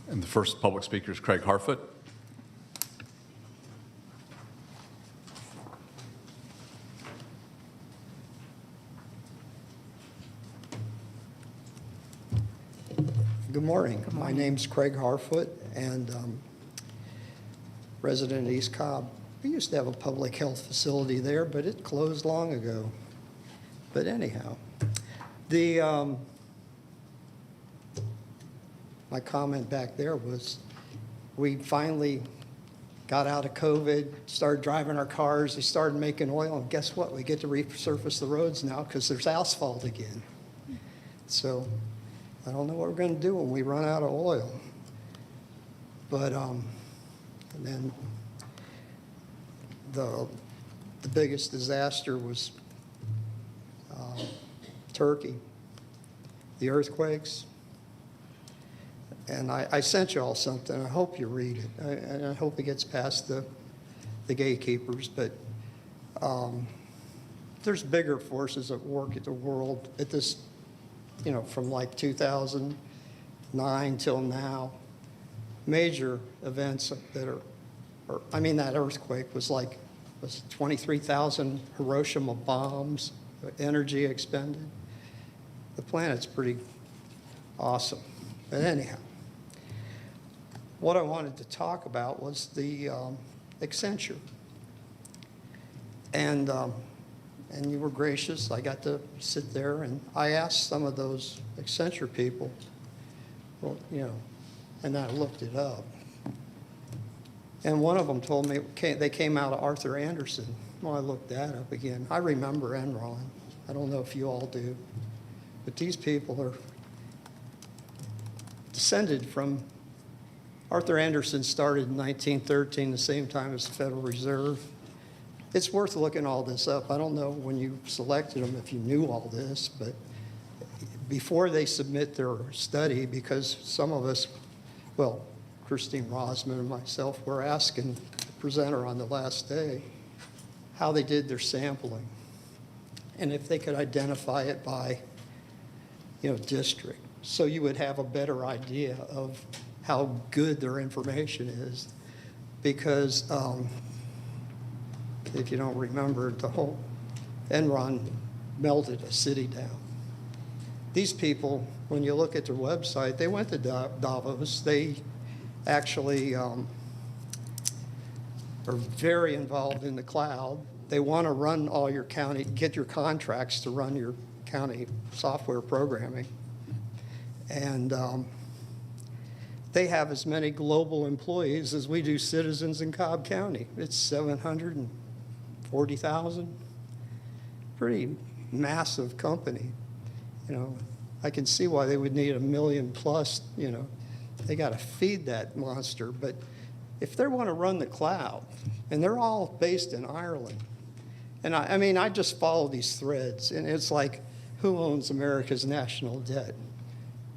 And the first public speaker is Craig Harfoot. Good morning. My name's Craig Harfoot, and resident of East Cobb. We used to have a public health facility there, but it closed long ago. But anyhow, my comment back there was we finally got out of COVID, started driving our cars, they started making oil, and guess what? We get to resurface the roads now because there's asphalt again. So I don't know what we're going to do when we run out of oil. But and then the biggest disaster was Turkey, the earthquakes. And I sent you all something. I hope you read it. And I hope it gets past the gatekeepers. But there's bigger forces at work at the world at this, from like 2009 till now. Major events that that earthquake was 23,000 Hiroshima bombs, energy expended. The planet's pretty awesome. But anyhow, what I wanted to talk about was the Accenture. And you were gracious. I got to sit there, and I asked some of those Accenture people, and I looked it up. And one of them told me they came out of Arthur Anderson. Well, I looked that up again. I remember Enron. I don't know if you all do. But these people are descended from, Arthur Anderson started in 1913, the same time as the Federal Reserve. It's worth looking all this up. I don't know when you selected them if you knew all this, but before they submit their study, because some of us, Christine Rosman and myself were asking the presenter on the last day how they did their sampling and if they could identify it by, district. So you would have a better idea of how good their information is. Because if you don't remember, the whole Enron melted a city down. These people, when you look at their website, they went to Davos. They actually are very involved in the cloud. They want to run all your county, get your contracts to run your county software programming. And they have as many global employees as we do citizens in Cobb County. It's 740,000. Pretty massive company. I can see why they would need 1 million plus, They got to feed that monster. But if they want to run the cloud, and they're all based in Ireland, and I just follow these threads, and it's like, who owns America's national debt?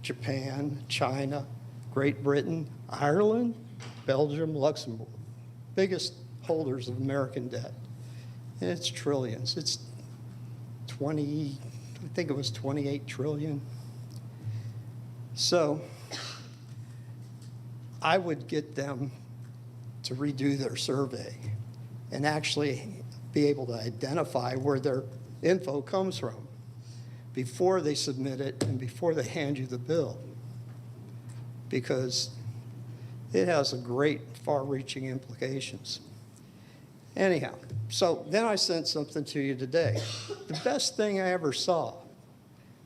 Japan, China, Great Britain, Ireland, Belgium, Luxembourg. Biggest holders of American debt. And it's trillions. It's 28 trillion. So I would get them to redo their survey and actually be able to identify where their info comes from before they submit it and before they hand you the bill, because it has a great far-reaching implications. Anyhow, so then I sent something to you today. The best thing I ever saw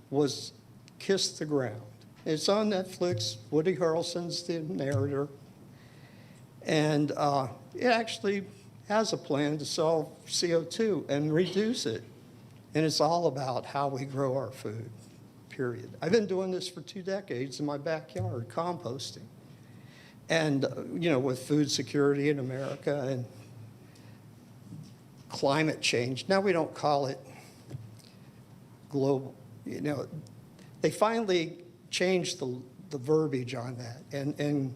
was Kiss the Ground. It's on Netflix. Woody Harrelson's the narrator. And it actually has a plan to solve CO2 and reduce it. And it's all about how we grow our food, period. I've been doing this for 2 decades in my backyard, composting. And, with food security in America and climate change. Now we don't call it global. They finally changed the verbiage on that. And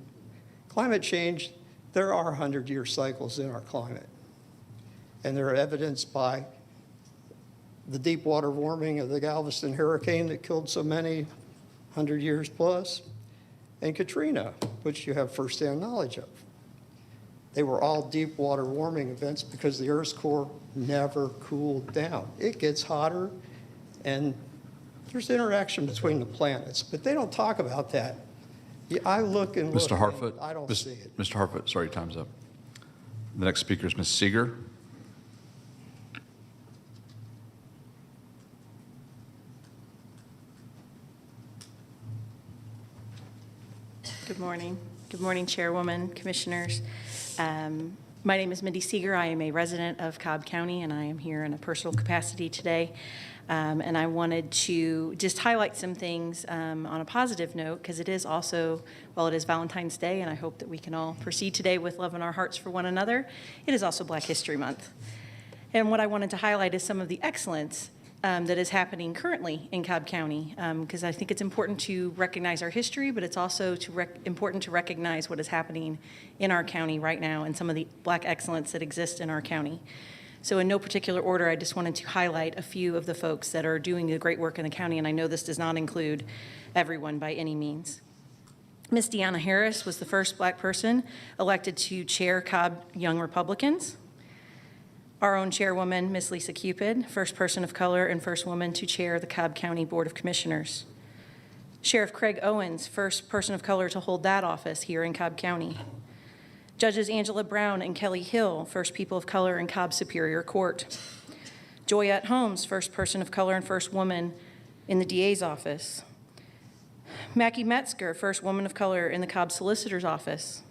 climate change, there are 100-year cycles in our climate. And they're evidenced by the deep water warming of the Galveston hurricane that killed so many 100 years plus, and Katrina, which you have firsthand knowledge of. They were all deep water warming events because the Earth's core never cooled down. It gets hotter, and there's interaction between the planets, but they don't talk about that. I look and look, Mr. Harfoot, I don't see it. Mr. Harfoot, sorry, time's up. The next speaker is Ms. Seeger. Good morning. Good morning, Chairwoman, Commissioners. My name is Mindy Seeger. I am a resident of Cobb County, and I am here in a personal capacity today. And I wanted to just highlight some things on a positive note, because it is also, well, it is Valentine's Day, and I hope that we can all proceed today with love in our hearts for one another. It is also Black History Month. And what I wanted to highlight is some of the excellence that is happening currently in Cobb County, because I think it's important to recognize our history, but it's also important to recognize what is happening in our county right now and some of the Black excellence that exists in our county. So in no particular order, I just wanted to highlight a few of the folks that are doing the great work in the county, and I know this does not include everyone by any means. Ms. Deanna Harris was the first Black person elected to chair Cobb Young Republicans. Our own chairwoman, Ms. Lisa Cupid, first person of color and first woman to chair the Cobb County Board of Commissioners. Sheriff Craig Owens, first person of color to hold that office here in Cobb County. Judges Angela Brown and Kelly Hill, first people of color in Cobb Superior Court. Joyette Holmes, first person of color and first woman in the DA's office. Mackie Metzger, first woman of color in the Cobb Solicitor's office.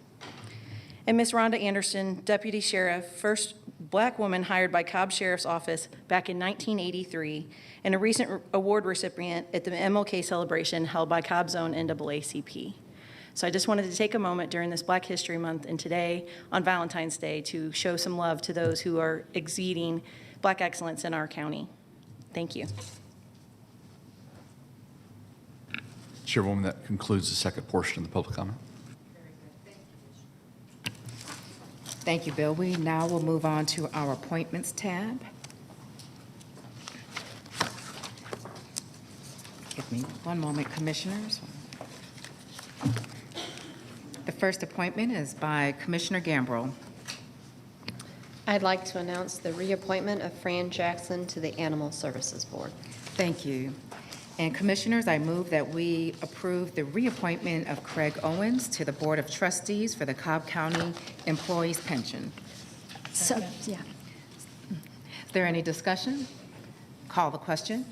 And Ms. Rhonda Anderson, Deputy Sheriff, first Black woman hired by Cobb Sheriff's Office back in 1983, and a recent award recipient at the MLK celebration held by Cobb's own NAACP. So I just wanted to take a moment during this Black History Month and today on Valentine's Day to show some love to those who are exceeding Black excellence in our county. Thank you. Chairwoman, that concludes the second portion of the public comment. Thank you, Bill. We now will move on to our appointments tab. Give me one moment, Commissioners. The first appointment is by Commissioner Gambrill. I'd like to announce the reappointment of Fran Jackson to the Animal Services Board. Thank you. And Commissioners, I move that we approve the reappointment of Craig Owens to the Board of Trustees for the Cobb County Employees Pension. So, yeah. Is there any discussion? Call the question.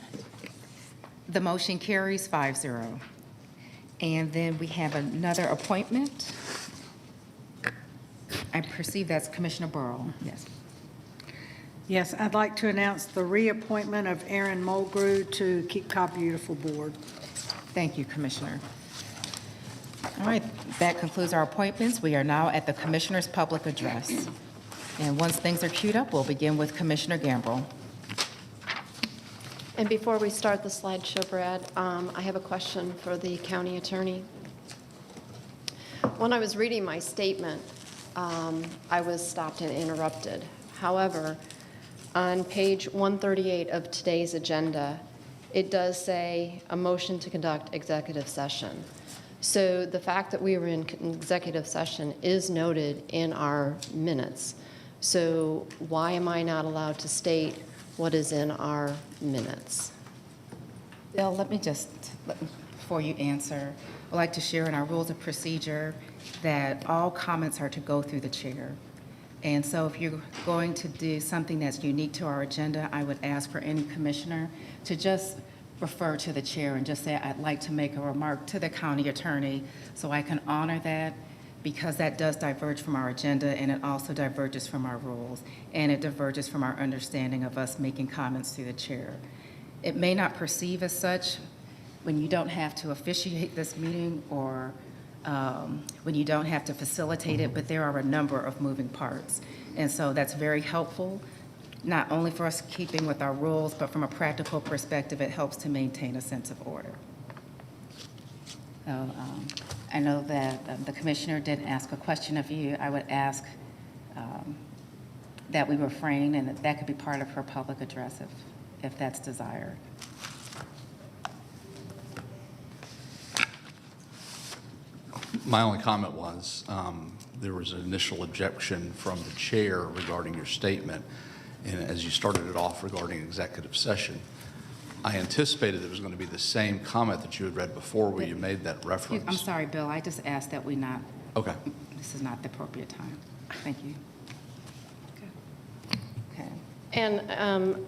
The motion carries 5-0. And then we have another appointment. I perceive that's Commissioner Burrow. Yes. Yes, I'd like to announce the reappointment of Aaron Mulgrew to Keep Cobb Beautiful Board. Thank you, Commissioner. All right, that concludes our appointments. We are now at the Commissioner's Public Address. And once things are queued up, we'll begin with Commissioner Gambrill. And before we start the slideshow, Brad, I have a question for the county attorney. When I was reading my statement, I was stopped and interrupted. However, on page 138 of today's agenda, it does say a motion to conduct executive session. So the fact that we were in executive session is noted in our minutes. So why am I not allowed to state what is in our minutes? Bill, let me just, before you answer, I'd like to share in our rules of procedure that all comments are to go through the chair. And so if you're going to do something that's unique to our agenda, I would ask for any commissioner to just refer to the chair and just say, I'd like to make a remark to the county attorney so I can honor that, because that does diverge from our agenda, and it also diverges from our rules, and it diverges from our understanding of us making comments through the chair. It may not perceive as such when you don't have to officiate this meeting or when you don't have to facilitate it, but there are a number of moving parts. And so that's very helpful, not only for us keeping with our rules, but from a practical perspective, it helps to maintain a sense of order. So I know that the commissioner did ask a question of you. I would ask that we refrain, and that could be part of her public address if that's desired. My only comment was there was an initial objection from the chair regarding your statement, and as you started it off regarding executive session, I anticipated it was going to be the same comment that you had read before where you made that reference. I'm sorry, Bill. I just asked that we not. Okay. This is not the appropriate time. Thank you. Okay. And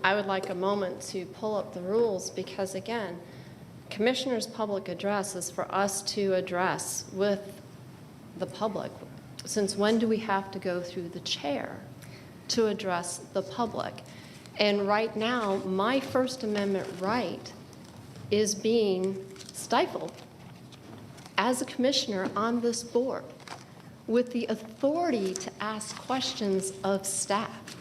I would like a moment to pull up the rules because, again, Commissioner's public address is for us to address with the public. Since when do we have to go through the chair to address the public? And right now, my First Amendment right is being stifled as a commissioner on this board with the authority to ask questions of staff.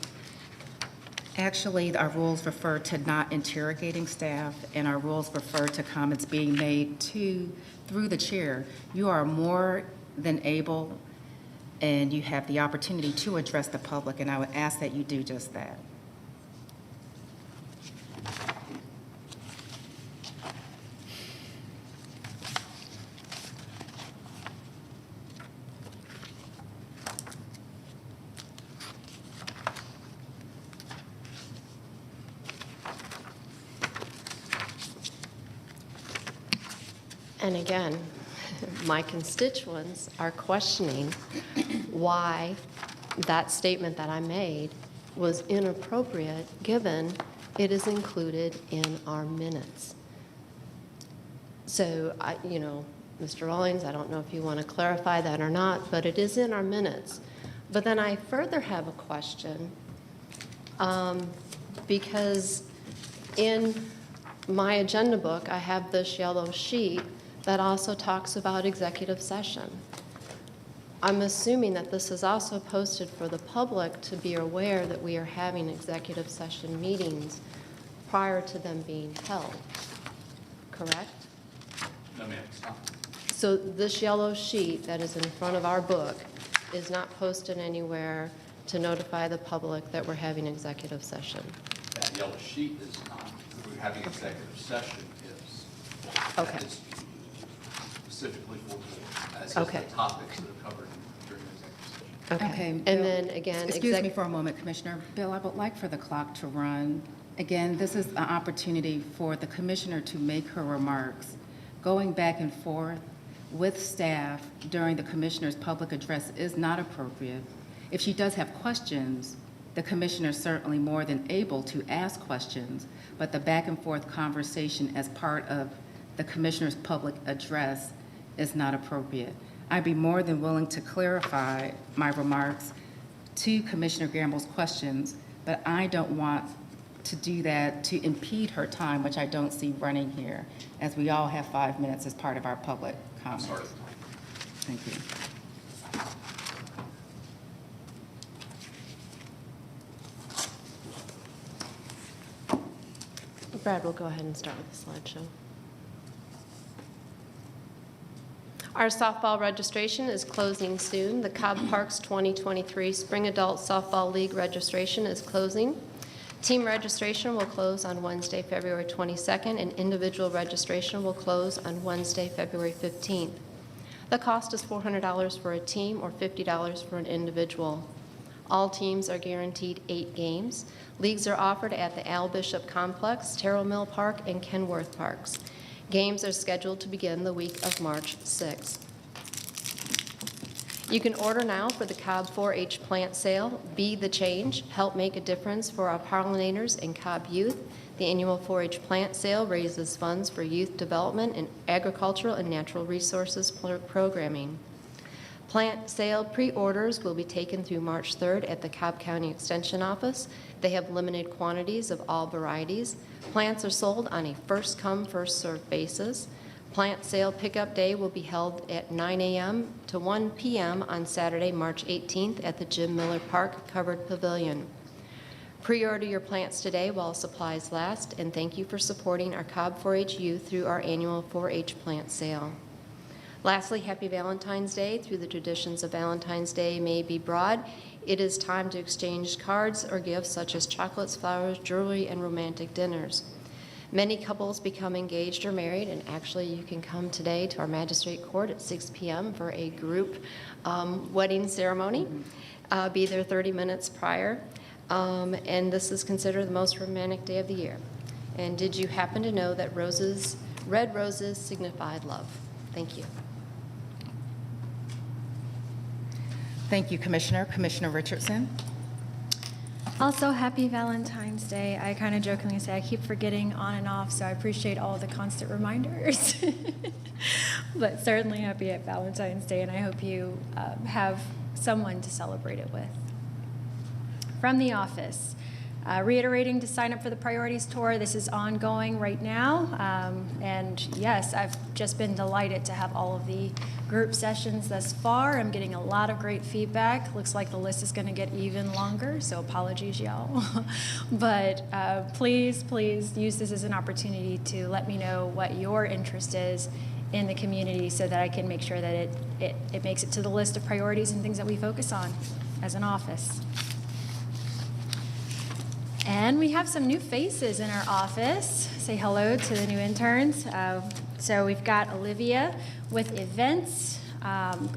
Actually, our rules refer to not interrogating staff, and our rules refer to comments being made through the chair. You are more than able, and you have the opportunity to address the public, and I would ask that you do just that. And again, my constituents are questioning why that statement that I made was inappropriate, given it is included in our minutes. So, Mr. Rawlings, I don't know if you want to clarify that or not, but it is in our minutes. But then I further have a question, because in my agenda book, I have this yellow sheet that also talks about executive session. I'm assuming that this is also posted for the public to be aware that we are having executive session meetings prior to them being held, correct? No, ma'am, it's not. So this yellow sheet that is in front of our book is not posted anywhere to notify the public that we're having executive session. That yellow sheet is not. We're having executive session is. Okay. That is specifically for the board. As Okay. the topics that are covered during the executive session. Okay. And Bill, then again, excuse me for a moment, Commissioner. Bill, I would like for the clock to run. Again, this is an opportunity for the commissioner to make her remarks. Going back and forth with staff during the commissioner's public address is not appropriate. If she does have questions, the commissioner is certainly more than able to ask questions, but the back and forth conversation as part of the commissioner's public address is not appropriate. I'd be more than willing to clarify my remarks to Commissioner Gamble's questions, but I don't want to do that to impede her time, which I don't see running here, as we all have 5 minutes as part of our public comment. Sorry. Thank you. Brad, we'll go ahead and start with the slideshow. Our softball registration is closing soon. The Cobb Parks 2023 Spring Adult Softball League registration is closing. Team registration will close on Wednesday, February 22nd, and individual registration will close on Wednesday, February 15th. The cost is $400 for a team or $50 for an individual. All teams are guaranteed 8 games. Leagues are offered at the Al Bishop Complex, Terrell Mill Park, and Kenworth Parks. Games are scheduled to begin the week of March 6th. You can order now for the Cobb 4-H plant sale. Be the change. Help make a difference for our pollinators and Cobb youth. The annual 4-H plant sale raises funds for youth development and agricultural and natural resources programming. Plant sale pre-orders will be taken through March 3rd at the Cobb County Extension Office. They have limited quantities of all varieties. Plants are sold on a first-come, first-served basis. Plant sale pickup day will be held at 9 a.m. to 1 p.m. on Saturday, March 18th at the Jim Miller Park Covered Pavilion. Pre-order your plants today while supplies last, and thank you for supporting our Cobb 4-H youth through our annual 4-H plant sale. Lastly, happy Valentine's Day. Through the traditions of Valentine's Day may be broad, it is time to exchange cards or gifts such as chocolates, flowers, jewelry, and romantic dinners. Many couples become engaged or married, and actually you can come today to our magistrate court at 6 p.m. for a group wedding ceremony. Be there 30 minutes prior, and this is considered the most romantic day of the year. And did you happen to know that red roses signified love? Thank you. Thank you, Commissioner. Commissioner Richardson. Also, happy Valentine's Day. I kind of jokingly say I keep forgetting on and off, so I appreciate all the constant reminders. But certainly happy Valentine's Day, and I hope you have someone to celebrate it with. From the office, Reiterating to sign up for the Priorities Tour, this is ongoing right now. And yes, I've just been delighted to have all of the group sessions thus far. I'm getting a lot of great feedback. Looks like the list is going to get even longer, so apologies, y'all. But please use this as an opportunity to let me know what your interest is in the community so that I can make sure that it makes it to the list of priorities and things that we focus on as an office. And we have some new faces in our office. Say hello to the new interns. So we've got Olivia with events,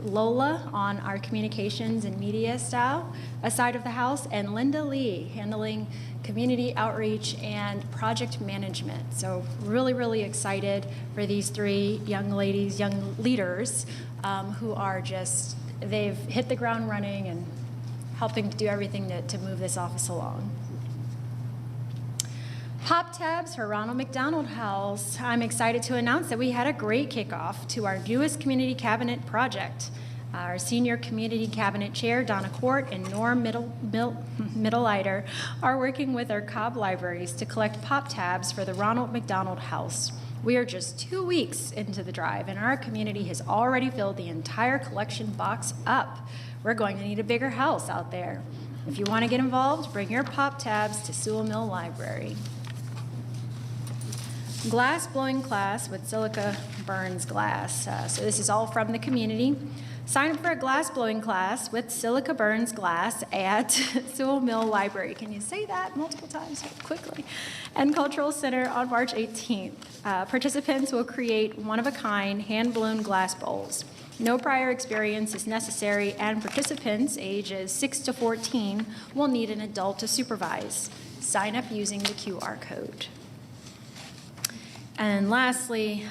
Lola on our communications and media side of the house, and Linda Lee handling community outreach and project management. So really excited for these three young ladies, young leaders who are just, they've hit the ground running and helping to do everything to move this office along. Pop tabs for Ronald McDonald House. I'm excited to announce that we had a great kickoff to our newest community cabinet project. Our senior community cabinet chair, Donna Quart, and Norm Middleider are working with our Cobb libraries to collect pop tabs for the Ronald McDonald House. We are just 2 weeks into the drive, and our community has already filled the entire collection box up. We're going to need a bigger house out there. If you want to get involved, bring your pop tabs to Sewell Mill Library. Glass blowing class with Silica Burns Glass. So this is all from the community. Sign up for a glass blowing class with Silica Burns Glass at Sewell Mill Library. Can you say that multiple times quickly? And Cultural Center on March 18th. Participants will create one-of-a-kind hand-blown glass bowls. No prior experience is necessary, and participants ages 6 to 14 will need an adult to supervise. Sign up using the QR code. And lastly,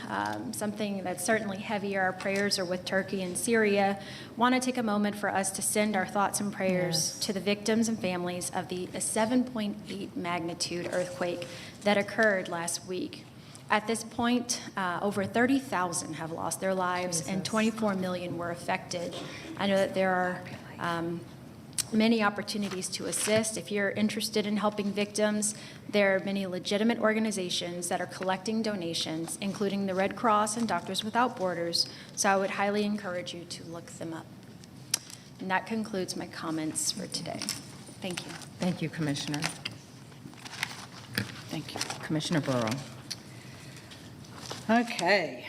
something that's certainly heavier, our prayers are with Turkey and Syria. Want to take a moment for us to send our thoughts and prayers to the victims and families of the 7.8 magnitude earthquake that occurred last week. At this point, over 30,000 have lost their lives and 24 million were affected. I know that there are many opportunities to assist. If you're interested in helping victims, there are many legitimate organizations that are collecting donations, including the Red Cross and Doctors Without Borders, so I would highly encourage you to look them up. And that concludes my comments for today. Thank you. Thank you, Commissioner. Thank you. Commissioner Burrow. Okay.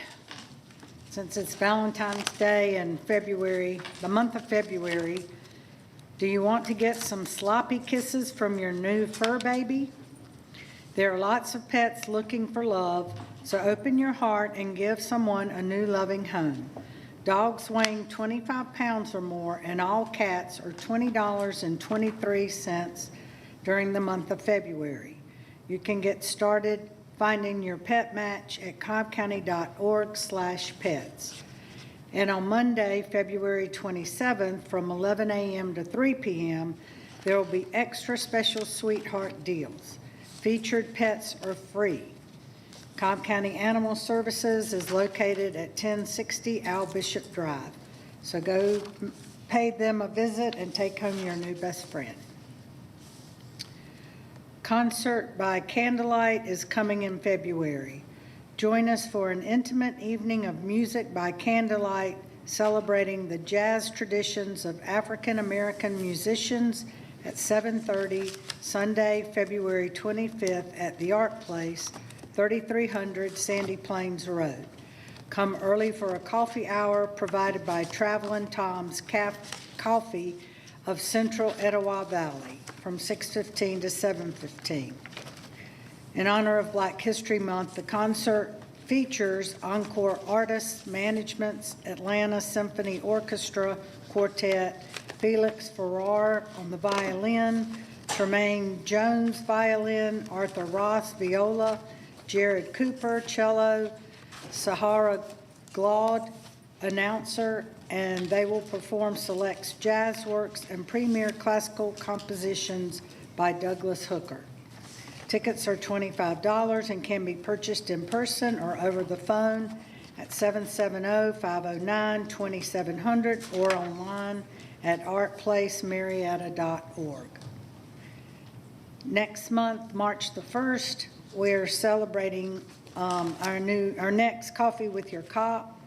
Since it's Valentine's Day in February, the month of February, do you want to get some sloppy kisses from your new fur baby? There are lots of pets looking for love, so open your heart and give someone a new loving home. Dogs weighing 25 pounds or more and all cats are $20.23 during the month of February. You can get started finding your pet match at cobbcounty.org/pets. And on Monday, February 27th, from 11 a.m. to 3 p.m., there will be extra special sweetheart deals. Featured pets are free. Cobb County Animal Services is located at 1060 Al Bishop Drive. So go pay them a visit and take home your new best friend. Concert by Candlelight is coming in February. Join us for an intimate evening of music by candlelight, celebrating the jazz traditions of African American musicians at 7:30 Sunday, February 25th at the Art Place, 3300 Sandy Plains Road. Come early for a coffee hour provided by Travelin' Tom's Coffee of Central Etowah Valley from 6:15 to 7:15. In honor of Black History Month, the concert features encore artists, managements, Atlanta Symphony Orchestra Quartet, Felix Farrar on the violin, Tremaine Jones violin, Arthur Ross viola, Jared Cooper cello, Sahara Glaude announcer, and they will perform selects jazz works and premier classical compositions by Douglas Hooker. Tickets are $25 and can be purchased in person or over the phone at 770-509-2700 or online at artplacemarietta.org. Next month, March the 1st, we're celebrating our next Coffee with Your Cop.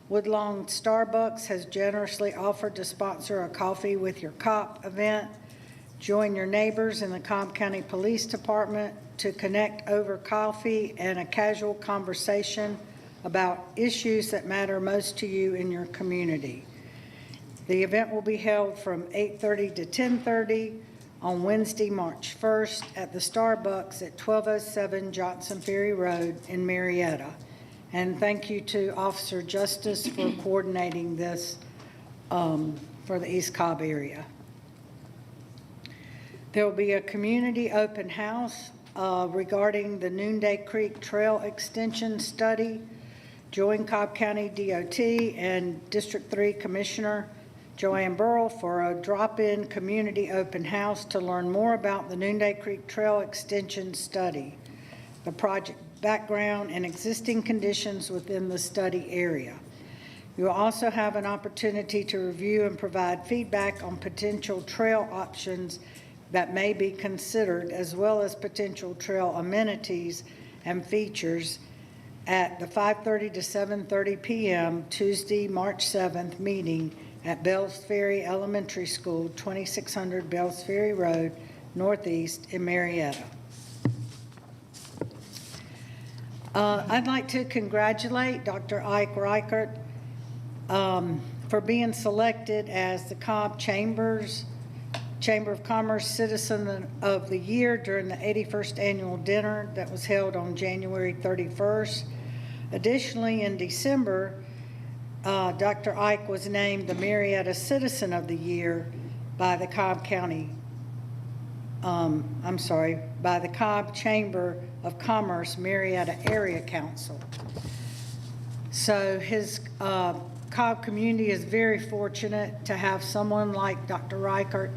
Woodlawn Starbucks has generously offered to sponsor a Coffee with Your Cop event. Join your neighbors in the Cobb County Police Department to connect over coffee and a casual conversation about issues that matter most to you in your community. The event will be held from 8:30 to 10:30 on Wednesday, March 1st at the Starbucks at 1207 Johnson Ferry Road in Marietta. And thank you to Officer Justice for coordinating this for the East Cobb area. There will be a community open house regarding the Noonday Creek Trail Extension Study. Join Cobb County DOT and District 3 Commissioner Joanne Burrell for a drop-in community open house to learn more about the Noonday Creek Trail Extension Study, the project background, and existing conditions within the study area. You will also have an opportunity to review and provide feedback on potential trail options that may be considered, as well as potential trail amenities and features at the 5:30 to 7:30 p.m. Tuesday, March 7th meeting at Bells Ferry Elementary School, 2600 Bells Ferry Road, Northeast in Marietta. I'd like to congratulate Dr. Ike Reichert for being selected as the Cobb Chamber of Commerce Citizen of the Year during the 81st Annual Dinner that was held on January 31st. Additionally, in December, Dr. Ike was named the Marietta Citizen of the Year by the Cobb by the Cobb Chamber of Commerce Marietta Area Council. So his Cobb community is very fortunate to have someone like Dr. Reichert,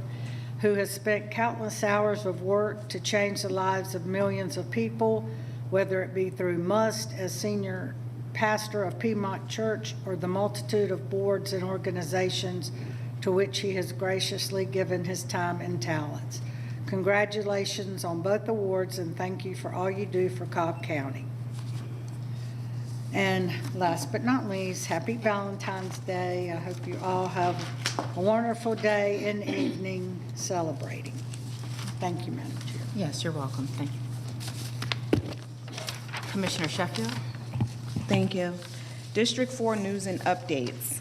who has spent countless hours of work to change the lives of millions of people, whether it be through Must as senior pastor of Piedmont Church or the multitude of boards and organizations to which he has graciously given his time and talents. Congratulations on both awards, and thank you for all you do for Cobb County. And last but not least, happy Valentine's Day. I hope you all have a wonderful day and evening celebrating. Thank you, Madam Chair. Yes, you're welcome. Thank you. Commissioner Sheffield. Thank you. District 4 news and updates.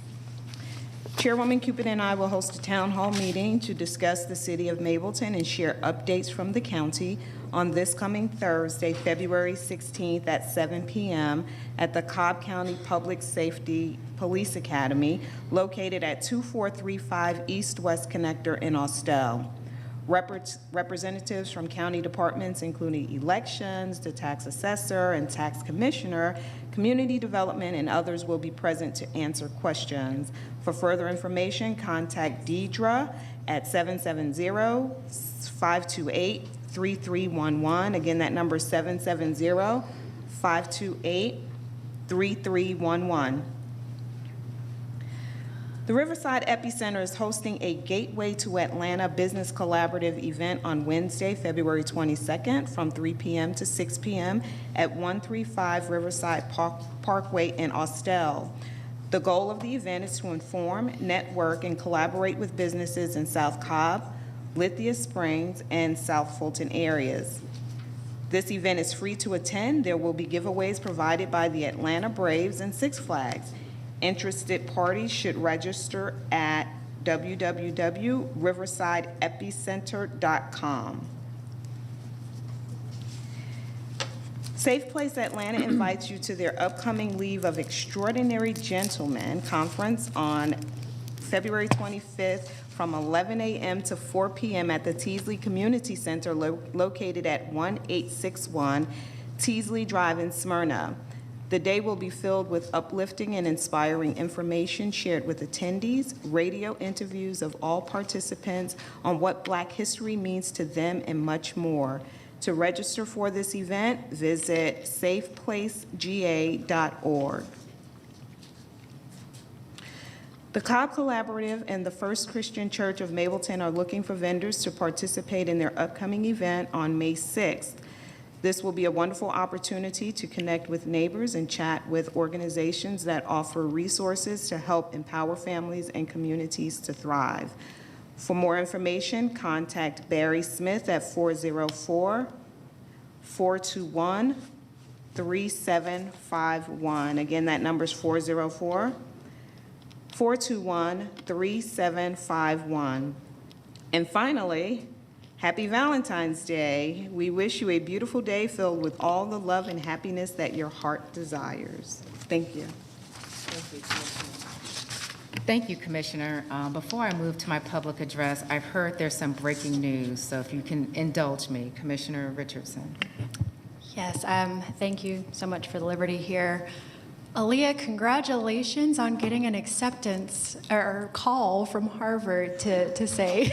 Chairwoman Cupid and I will host a town hall meeting to discuss the city of Mableton and share updates from the county on this coming Thursday, February 16th at 7 p.m. at the Cobb County Public Safety Police Academy, located at 2435 East-West Connector in Austell. Representatives from county departments, including elections, the tax assessor and tax commissioner, community development, and others will be present to answer questions. For further information, contact Deidre at 770-528-3311. Again, that number is 770-528-3311. The Riverside Epicenter is hosting a Gateway to Atlanta Business Collaborative event on Wednesday, February 22nd from 3 p.m. to 6 p.m. at 135 Riverside Parkway in Austell. The goal of the event is to inform, network, and collaborate with businesses in South Cobb, Lithia Springs, and South Fulton areas. This event is free to attend. There will be giveaways provided by the Atlanta Braves and Six Flags. Interested parties should register at www.riversideepicenter.com. Safe Place Atlanta invites you to their upcoming Leave of Extraordinary Gentlemen conference on February 25th from 11 a.m. to 4 p.m. at the Teasley Community Center located at 1861 Teasley Drive in Smyrna. The day will be filled with uplifting and inspiring information shared with attendees, radio interviews of all participants on what Black history means to them, and much more. To register for this event, visit safeplacega.org. The Cobb Collaborative and the First Christian Church of Mableton are looking for vendors to participate in their upcoming event on May 6th. This will be a wonderful opportunity to connect with neighbors and chat with organizations that offer resources to help empower families and communities to thrive. For more information, contact Barry Smith at 404-421-3751. Again, that number is 404-421-3751. And finally, happy Valentine's Day. We wish you a beautiful day filled with all the love and happiness that your heart desires. Thank you. Thank you, Commissioner. Before I move to my public address, I've heard there's some breaking news, so if you can indulge me, Commissioner Richardson. Yes, thank you so much for the liberty here. Aaliyah, congratulations on getting an acceptance or call from Harvard to say.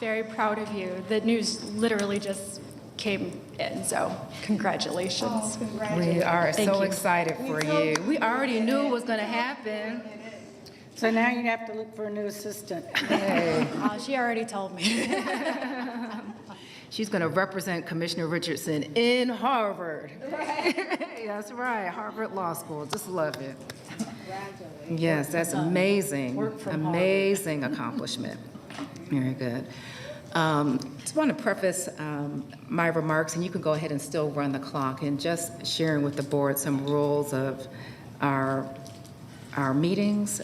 Very proud of you. The news literally just came in, so congratulations. We are Thank so you. excited for you. We already knew it was going to happen. So now you have to look for a new assistant. She already told me. She's going to represent Commissioner Richardson in Harvard. That's right, Harvard Law School. Just love it. Yes, that's amazing. Amazing accomplishment. Very good. Just want to preface my remarks, and you can go ahead and still run the clock, and just sharing with the board some rules of our meetings.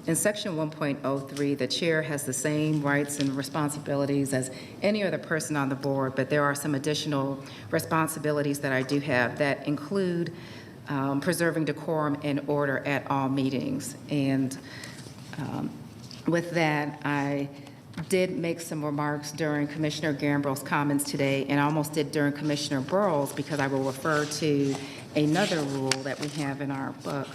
In section 1.03, the chair has the same rights and responsibilities as any other person on the board, but there are some additional responsibilities that I do have that include preserving decorum and order at all meetings. And with that, I did make some remarks during Commissioner Gambrell's comments today, and I almost did during Commissioner Burrow's, because I will refer to another rule that we have in our book,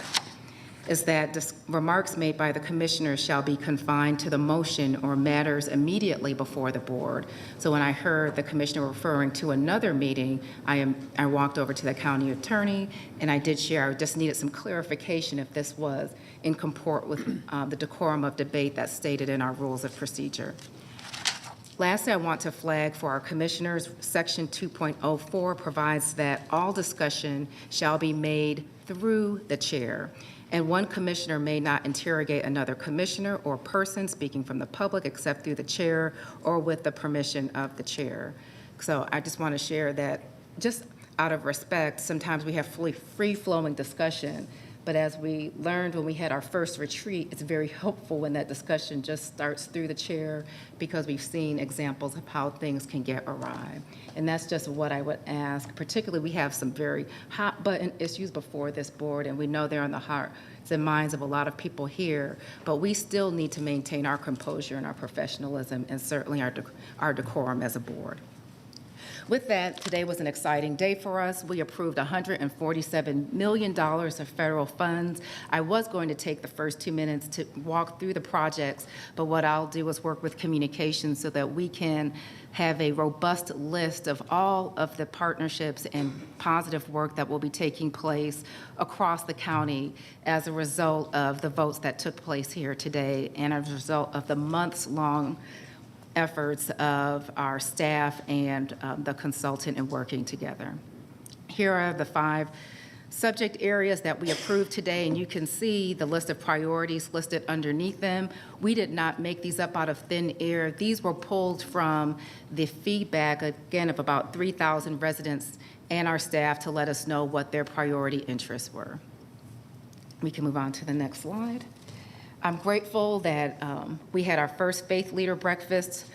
is that remarks made by the commissioners shall be confined to the motion or matters immediately before the board. So when I heard the commissioner referring to another meeting, I walked over to the county attorney, and I did share, I just needed some clarification if this was in comport with the decorum of debate that's stated in our rules of procedure. Lastly, I want to flag for our commissioners, section 2.04 provides that all discussion shall be made through the chair, and one commissioner may not interrogate another commissioner or person speaking from the public except through the chair or with the permission of the chair. So I just want to share that, just out of respect, sometimes we have free-flowing discussion, but as we learned when we had our first retreat, it's very helpful when that discussion just starts through the chair, because we've seen examples of how things can get awry. And that's just what I would ask. Particularly, we have some very hot button issues before this board, and we know they're on the hearts and minds of a lot of people here, but we still need to maintain our composure and our professionalism, and certainly our decorum as a board. With that, today was an exciting day for us. We approved $147 million of federal funds. I was going to take the first 2 minutes to walk through the projects, but what I'll do is work with communications so that we can have a robust list of all of the partnerships and positive work that will be taking place across the county as a result of the votes that took place here today, and as a result of the months-long efforts of our staff and the consultant in working together. Here are the 5 subject areas that we approved today, and you can see the list of priorities listed underneath them. We did not make these up out of thin air. These were pulled from the feedback, again, of about 3,000 residents and our staff to let us know what their priority interests were. We can move on to the next slide. I'm grateful that we had our first faith leader breakfast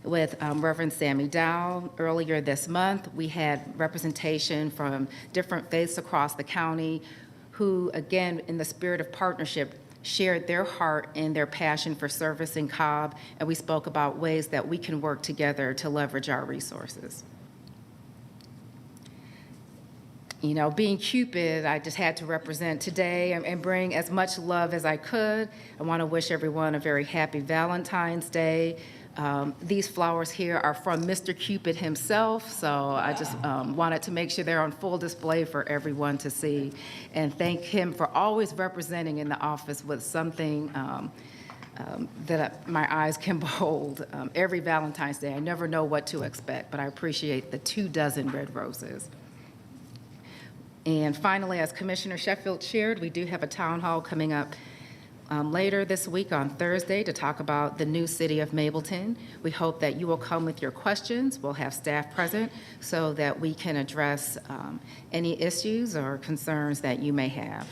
with Reverend Sammy Dow earlier this month. We had representation from different faiths across the county who, again, in the spirit of partnership, shared their heart and their passion for service in Cobb, and we spoke about ways that we can work together to leverage our resources. You know, being Cupid, I just had to represent today and bring as much love as I could. I want to wish everyone a very happy Valentine's Day. These flowers here are from Mr. Cupid himself, so I just wanted to make sure they're on full display for everyone to see, and thank him for always representing in the office with something that my eyes can behold every Valentine's Day. I never know what to expect, but I appreciate the 24 red roses. And finally, as Commissioner Sheffield shared, we do have a town hall coming up later this week on Thursday to talk about the new city of Mableton. We hope that you will come with your questions. We'll have staff present so that we can address any issues or concerns that you may have.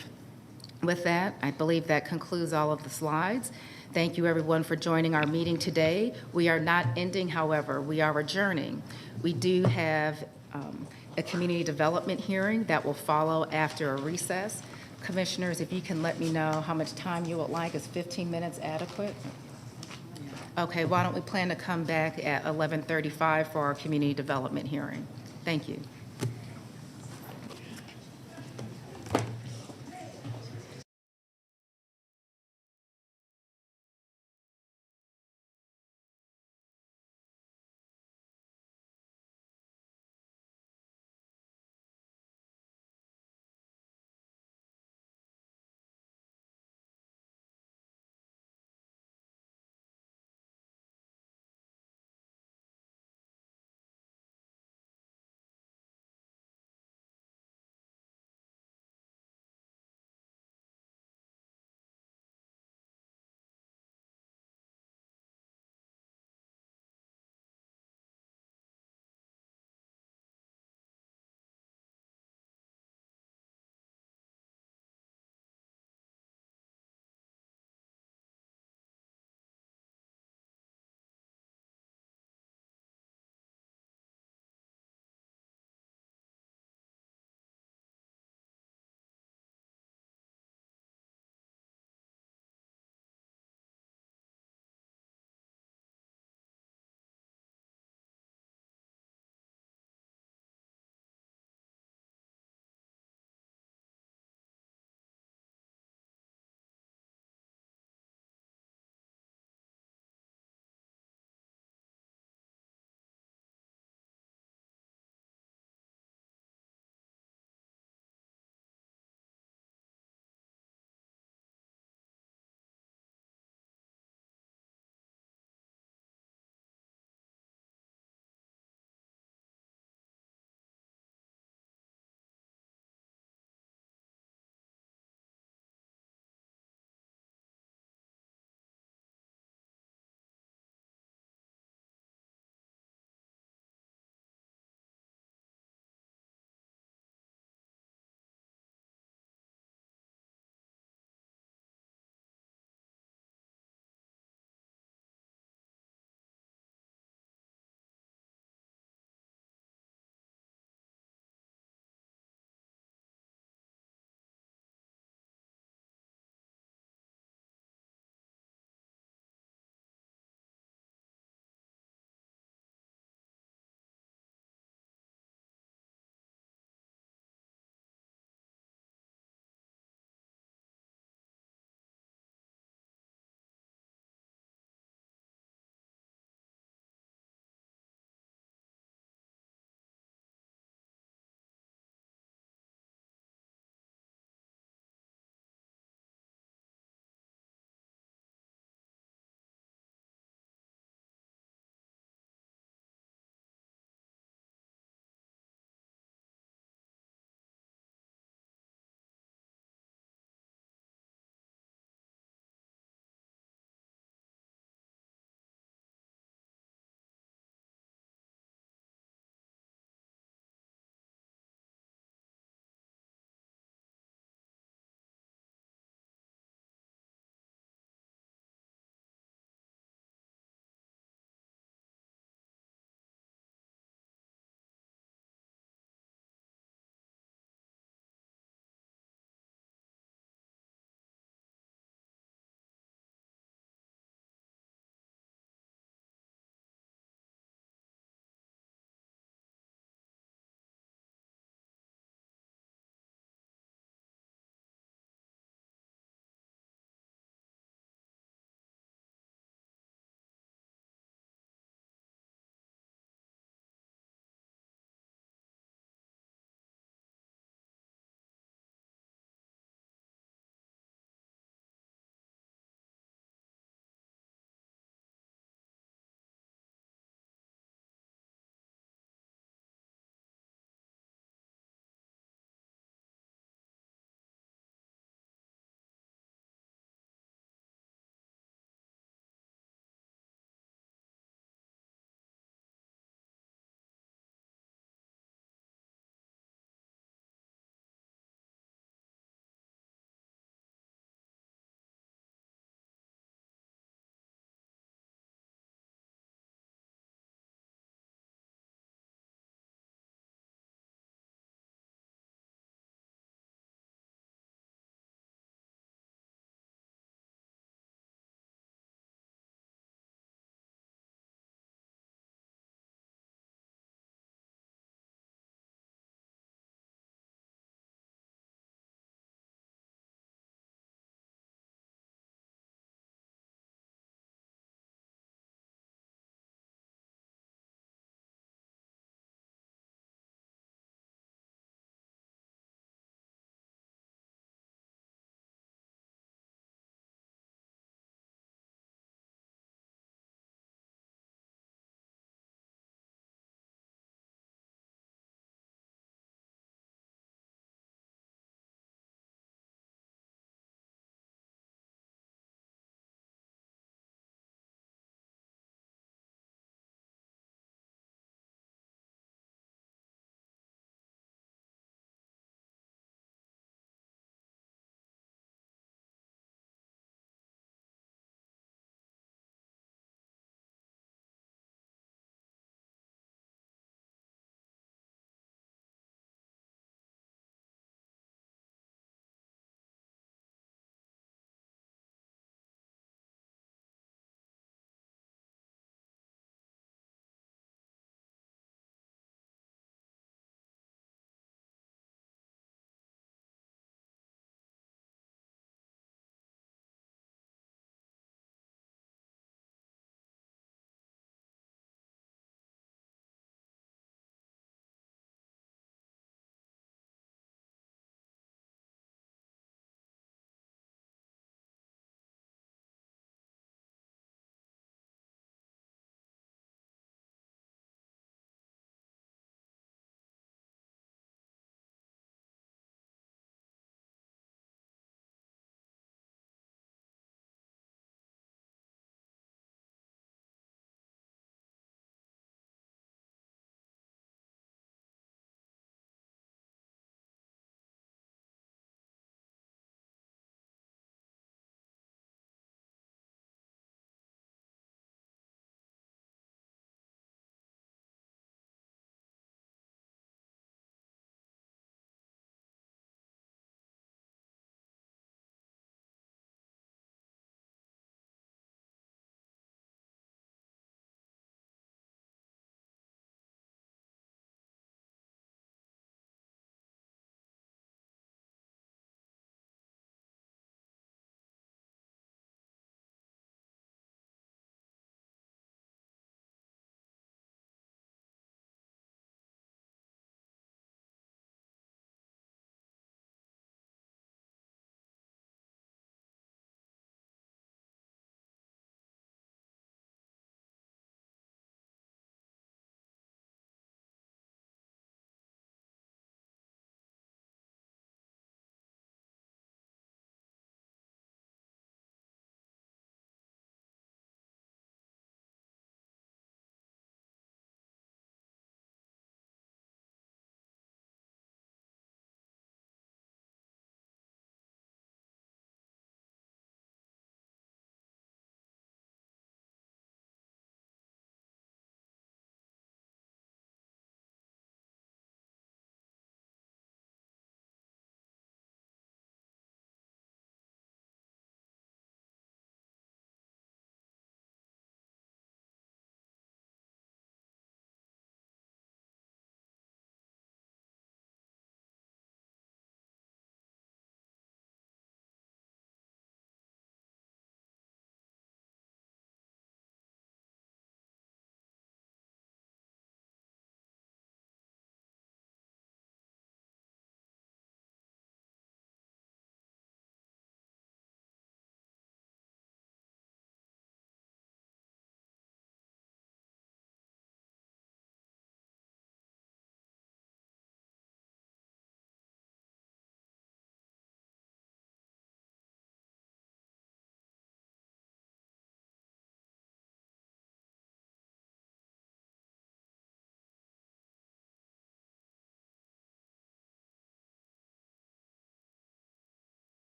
With that, I believe that concludes all of the slides. Thank you, everyone, for joining our meeting today. We are not ending, however, we are adjourning. We do have a community development hearing that will follow after a recess. Commissioners, if you can let me know how much time you would like. Is 15 minutes adequate? Okay, why don't we plan to come back at 11:35 for our community development hearing? Thank you.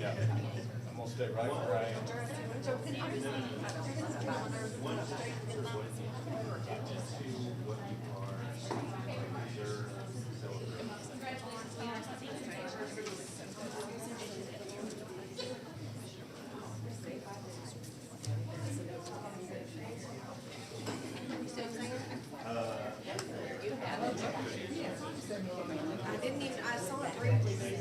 I'm gonna stay right where I am. I saw it briefly.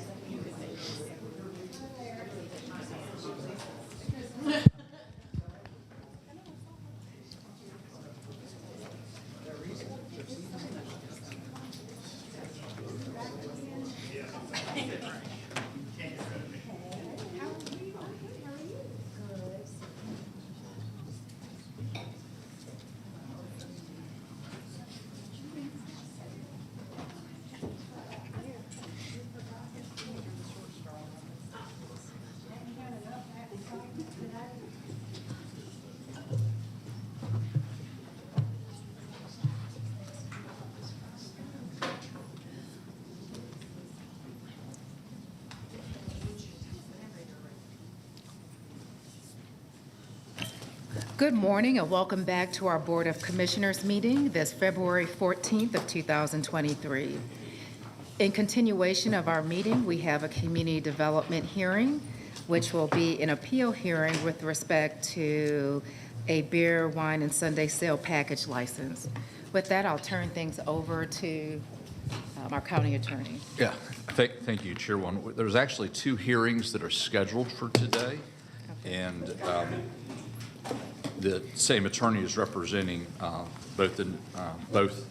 Good morning and welcome back to our Board of Commissioners meeting this February 14th of 2023. In continuation of our meeting, we have a community development hearing, which will be an appeal hearing with respect to a beer, wine, and Sunday sale package license. With that, I'll turn things over to our county attorney. Yeah, thank you, Chairwoman. There's actually two hearings that are scheduled for today, and the same attorney is representing both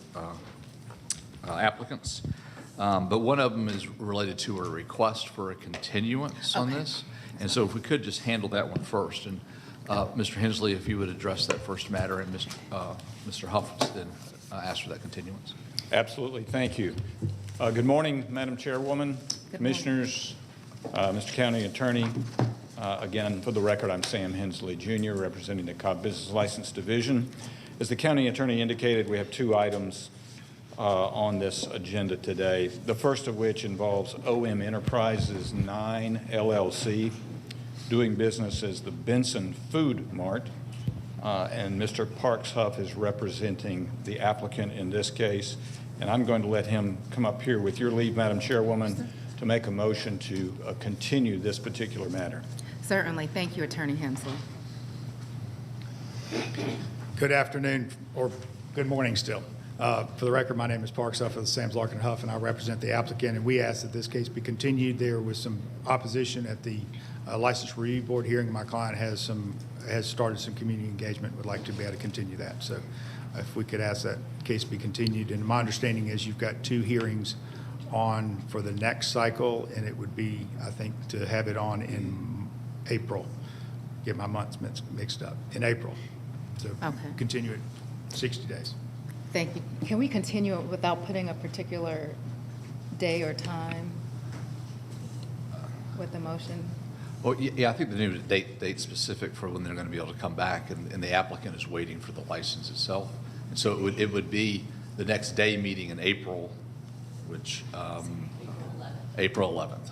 applicants. But one of them is related to a request for a continuance on this. And so if we could just handle that one first. And Mr. Hensley, if you would address that first matter, and Mr. Huff then ask for that continuance. Absolutely, thank you. Good morning, Madam Chairwoman, Commissioners, Mr. County Attorney. Again, for the record, I'm Sam Hensley, Jr., representing the Cobb Business License Division. As the County Attorney indicated, we have two items on this agenda today, the first of which involves OM Enterprises 9 LLC, doing business as the Benson Food Mart, and Mr. Parks Huff is representing the applicant in this case, and I'm going to let him come up here with your leave, Madam Chairwoman, to make a motion to continue this particular matter. Certainly. Thank you, Attorney Hensley. Good afternoon, or good morning still. For the record, my name is Parks Huff of the Sam's Larkin Huff, and I represent the applicant, and we ask that this case be continued. There was some opposition at the License Review Board hearing. My client has started some community engagement, would like to be able to continue that. So if we could ask that case be continued. And my understanding is you've got two hearings on for the next cycle, and it would be, I think, to have it on in April. Get my months mixed up. In April. So continue it 60 days. Thank you. Can we continue it without putting a particular day or time with the motion? Well, yeah, I think they need a date specific for when they're going to be able to come back, and the applicant is waiting for the license itself. And so it would be the next day meeting in April, which April 11th.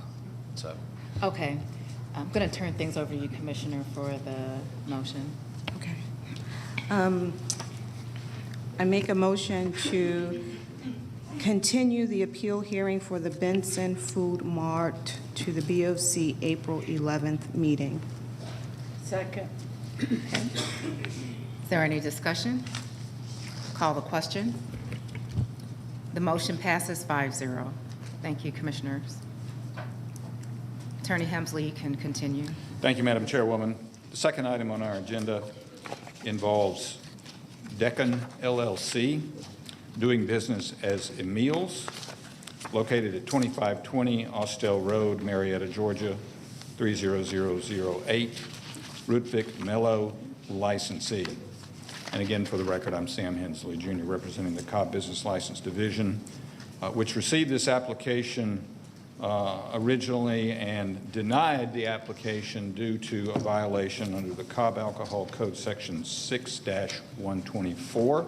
So. Okay. I'm going to turn things over to you, Commissioner, for the motion. Okay. I make a motion to continue the appeal hearing for the Benson Food Mart to the BOC April 11th meeting. Second. Okay. Is there any discussion? Call the question. The motion passes 5-0. Thank you, Commissioners. Attorney Hensley, you can continue. Thank you, Madam Chairwoman. The second item on our agenda involves Deccan LLC, doing business as Emil's, located at 2520 Austell Road, Marietta, Georgia, 30008, Rudvik Mello, licensee. And again, for the record, I'm Sam Hensley, Jr., representing the Cobb Business License Division, which received this application originally and denied the application due to a violation under the Cobb Alcohol Code Section 6-124.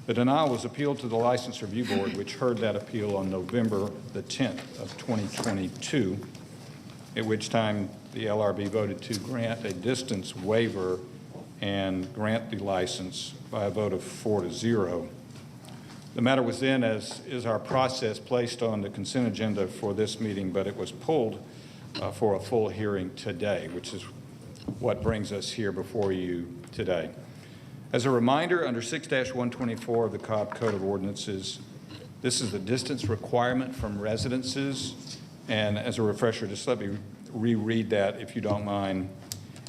The denial was appealed to the License Review Board, which heard that appeal on November the 10th of 2022. at which time the LRB voted to grant a distance waiver and grant the license by a vote of 4-0. The matter was then, as is our process, placed on the consent agenda for this meeting, but it was pulled for a full hearing today, which is what brings us here before you today. As a reminder, under 6-124 of the Cobb Code of Ordinances, this is the distance requirement from residences. And as a refresher, just let me reread that if you don't mind.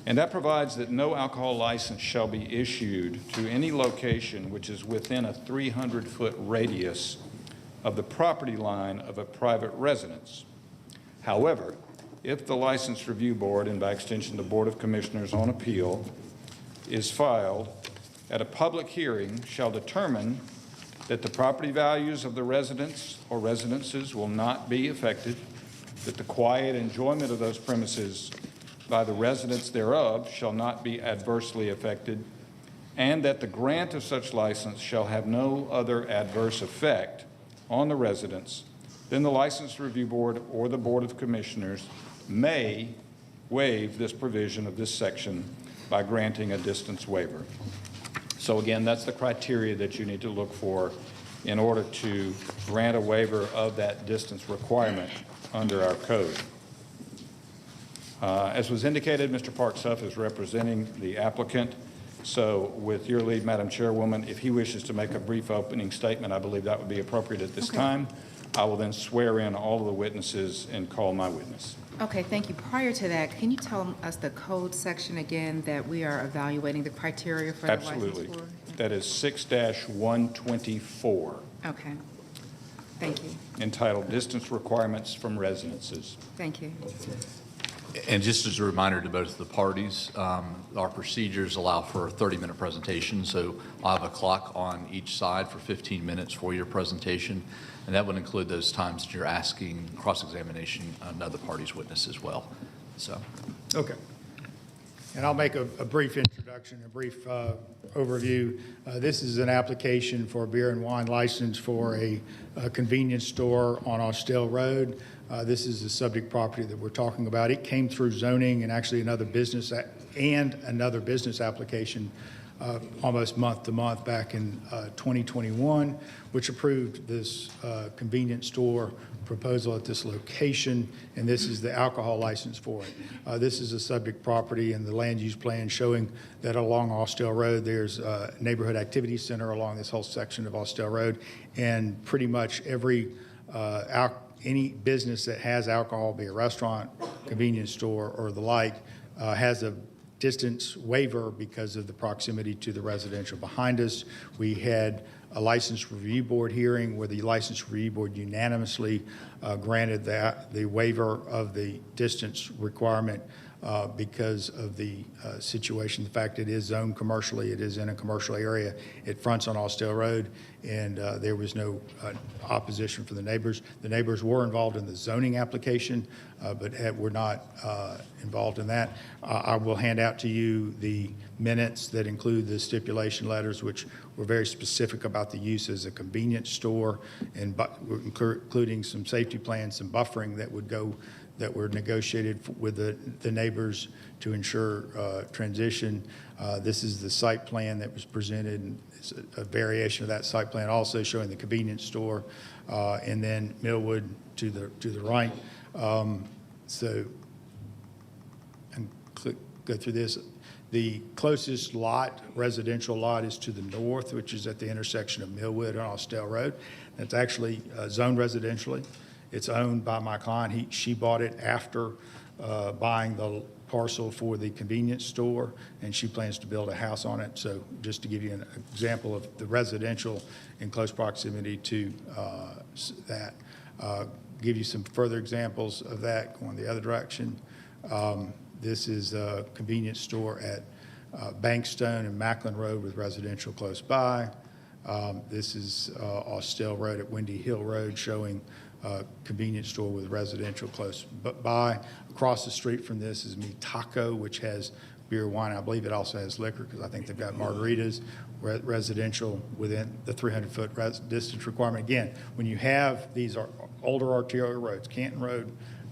And that provides that no alcohol license shall be issued to any location which is within a 300-foot radius of the property line of a private residence. However, if the License Review Board, and by extension the Board of Commissioners on Appeal, is filed, at a public hearing shall determine that the property values of the residents or residences will not be affected, that the quiet enjoyment of those premises by the residents thereof shall not be adversely affected, and that the grant of such license shall have no other adverse effect on the residents, then the License Review Board or the Board of Commissioners may waive this provision of this section by granting a distance waiver. So again, that's the criteria that you need to look for in order to grant a waiver of that distance requirement under our code. As was indicated, Mr. Parks-Huff is representing the applicant. So with your leave, Madam Chairwoman, if he wishes to make a brief opening statement, I believe that would be appropriate at this time. I will then swear in all of the witnesses and call my witness. Okay, thank you. Prior to that, can you tell us the code section again that we are evaluating the criteria for the license Absolutely. for? That is 6-124. Okay, thank you. Entitled Distance Requirements from Residences. Thank you. And just as a reminder to both the parties, our procedures allow for a 30-minute presentation, so I'll have a clock on each side for 15 minutes for your presentation, and that would include those times that you're asking cross-examination on other parties' witness as well. So. Okay. And I'll make a brief introduction, a brief overview. This is an application for a beer and wine license for a convenience store on Austell Road. This is the subject property that we're talking about. It came through zoning and actually another business application almost month to month back in 2021, which approved this convenience store proposal at this location, and this is the alcohol license for it. This is a subject property in the land use plan showing that along Austell Road, there's a neighborhood activity center along this whole section of Austell Road, and pretty much every any business that has alcohol, be a restaurant, convenience store, or the like, has a distance waiver because of the proximity to the residential behind us. We had a License Review Board hearing where the License Review Board unanimously granted the waiver of the distance requirement because of the situation. The fact it is zoned commercially, it is in a commercial area. It fronts on Austell Road, and there was no opposition from the neighbors. The neighbors were involved in the zoning application, but were not involved in that. I will hand out to you the minutes that include the stipulation letters, which were very specific about the use as a convenience store, and including some safety plans, some buffering that would go that were negotiated with the neighbors to ensure transition. This is the site plan that was presented, and it's a variation of that site plan also showing the convenience store, and then Millwood to the right. So, and go through this. The closest lot, residential lot, is to the north, which is at the intersection of Millwood and Austell Road. It's actually zoned residentially. It's owned by my client. She bought it after buying the parcel for the convenience store, and she plans to build a house on it. So just to give you an example of the residential in close proximity to that. Give you some further examples of that going the other direction. This is a convenience store at Bankstone and Macklin Road with residential close by. This is Austell Road at Windy Hill Road showing convenience store with residential close by. Across the street from this is Me Taco, which has beer, wine. I believe it also has liquor because I think they've got margaritas, residential within the 300-foot distance requirement. Again, when you have these older arterial roads, Canton Road,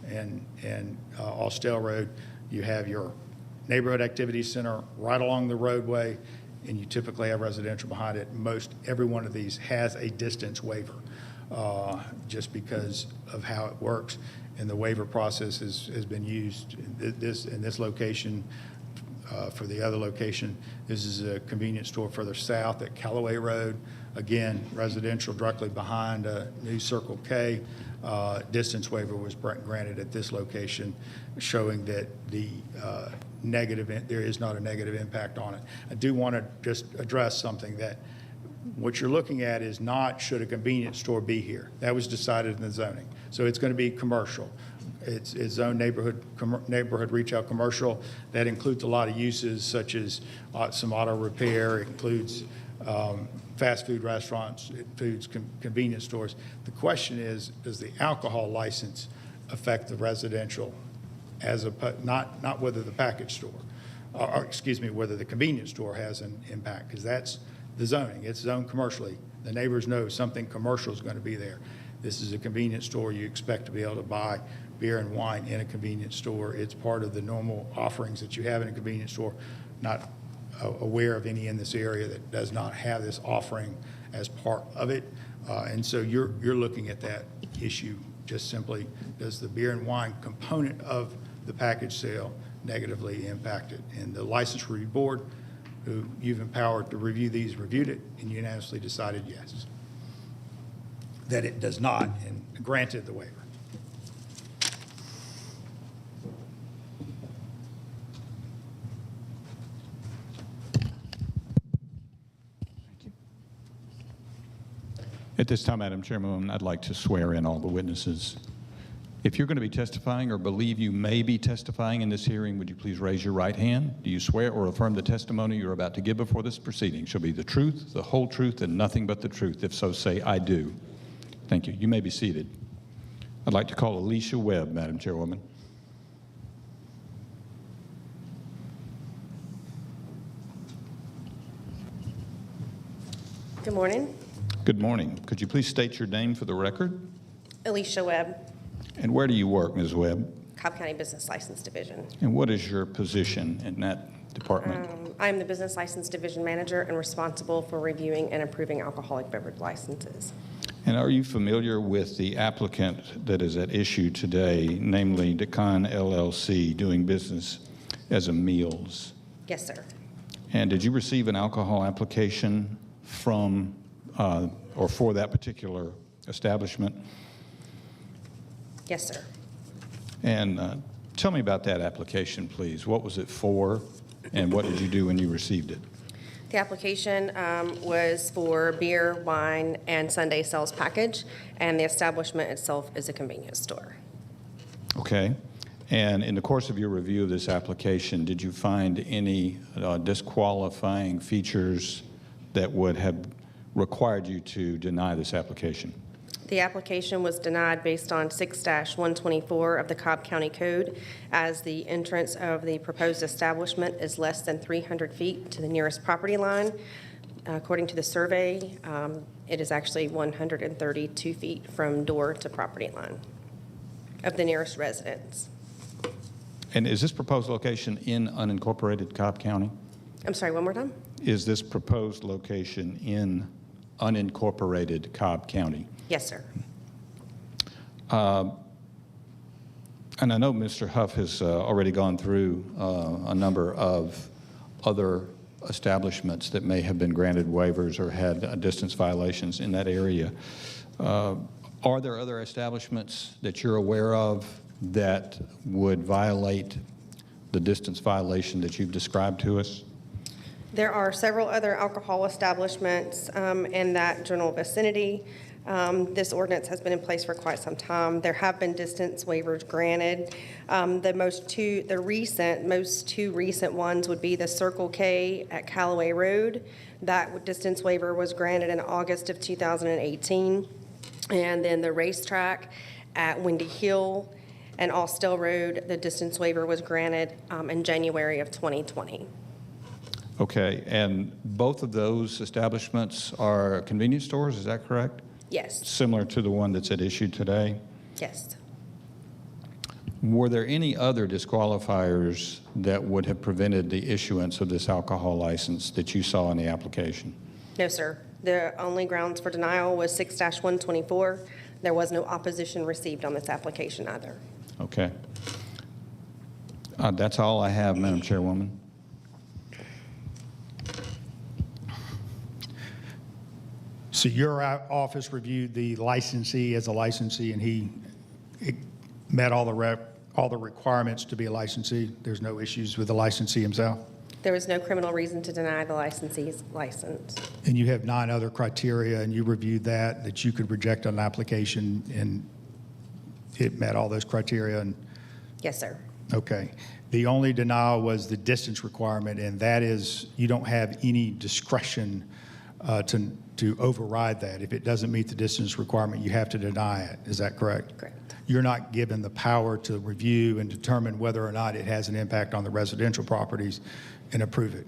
and Austell Road, you have your neighborhood activity center right along the roadway, and you typically have residential behind it. Most every one of these has a distance waiver, just because of how it works. And the waiver process has been used in this location. For the other location, this is a convenience store further south at Callaway Road. Again, residential directly behind new Circle K. Distance waiver was granted at this location, showing that the there is not a negative impact on it. I do want to just address something, that what you're looking at is not should a convenience store be here. That was decided in the zoning. So it's going to be commercial. It's zoned neighborhood retail commercial. That includes a lot of uses such as some auto repair. It includes fast food restaurants. It includes convenience stores. The question is, does the alcohol license affect the residential not whether the package store, or excuse me, whether the convenience store has an impact, because that's the zoning. It's zoned commercially. The neighbors know something commercial is going to be there. This is a convenience store. You expect to be able to buy beer and wine in a convenience store. It's part of the normal offerings that you have in a convenience store. Not aware of any in this area that does not have this offering as part of it. And so you're looking at that issue just simply, does the beer and wine component of the package sale negatively impact it? And the License Review Board, who you've empowered to review these, reviewed it and unanimously decided yes, that it does not, and granted the waiver. At this time, Madam Chairwoman, I'd like to swear in all the witnesses. If you're going to be testifying or believe you may be testifying in this hearing, would you please raise your right hand? Do you swear or affirm the testimony you're about to give before this proceeding shall be the truth, the whole truth, and nothing but the truth? If so, say, I do. Thank you. You may be seated. I'd like to call Alicia Webb, Madam Chairwoman. Good morning. Good morning. Could you please state your name for the record? Alicia Webb, And where do you work, Ms. Webb? Cobb County Business License Division. And what is your position in that department? I am the Business License Division Manager and responsible for reviewing and approving alcoholic beverage licenses. And are you familiar with the applicant that is at issue today, namely Decon LLC, doing business as a Meals? Yes, sir. And did you receive an alcohol application from or for that particular establishment? Yes, sir. And tell me about that application, please. What was it for, and what did you do when you received it? The application was for beer, wine, and Sunday sales package, and the establishment itself is a convenience store. Okay. And in the course of your review of this application, did you find any disqualifying features that would have required you to deny this application? The application was denied based on 6-124 of the Cobb County Code, as the entrance of the proposed establishment is less than 300 feet to the nearest property line. According to the survey, it is actually 132 feet from door to property line of the nearest residence. And is this proposed location in unincorporated Cobb County? I'm sorry, one more time? Is this proposed location in unincorporated Cobb County? Yes, sir. And I know Mr. Huff has already gone through a number of other establishments that may have been granted waivers or had distance violations in that area. Are there other establishments that you're aware of that would violate the distance violation that you've described to us? There are several other alcohol establishments in that general vicinity. This ordinance has been in place for quite some time. There have been distance waivers granted. The most two recent ones would be the Circle K at Callaway Road. That distance waiver was granted in August of 2018. And then the racetrack at Windy Hill and Austell Road, the distance waiver was granted in January of 2020. Okay, and both of those establishments are convenience stores, is that correct? Yes. Similar to the one that's at issue today? Yes. Were there any other disqualifiers that would have prevented the issuance of this alcohol license that you saw in the application? No, sir. The only grounds for denial was 6-124. There was no opposition received on this application either. Okay. That's all I have, Madam Chairwoman. So your office reviewed the licensee as a licensee, and he met all the requirements to be a licensee? There's no issues with the licensee himself? There was no criminal reason to deny the licensee's license. And you have 9 other criteria, and you reviewed that you could reject on an application, and it met all those criteria? And Yes, sir. okay. The only denial was the distance requirement, and that is, you don't have any discretion to override that. If it doesn't meet the distance requirement, you have to deny it. Is that correct? Correct. You're not given the power to review and determine whether or not it has an impact on the residential properties and approve it.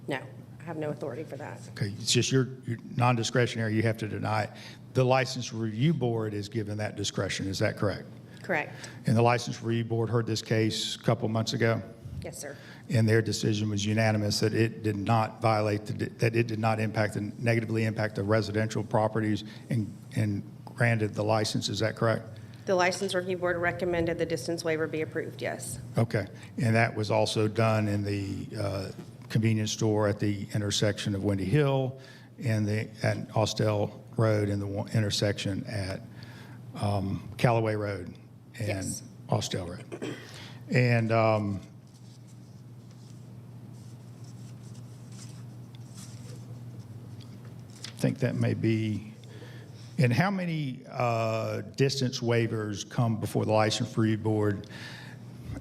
No, I have no authority for that. Okay, it's just you're non-discretionary, you have to deny it. The License Review Board is given that discretion, is that correct? Correct. And the License Review Board heard this case a couple months ago, Yes, sir. and their decision was unanimous that it did not violate, that it did not impact and negatively impact the residential properties and granted the license, is that correct? The License Review Board recommended the distance waiver be approved, yes. Okay, and that was also done in the convenience store at the intersection of Windy Hill and at Austell Road and the intersection at Callaway Road and Yes. Austell Road. And I think that may be. And how many distance waivers come before the License Review Board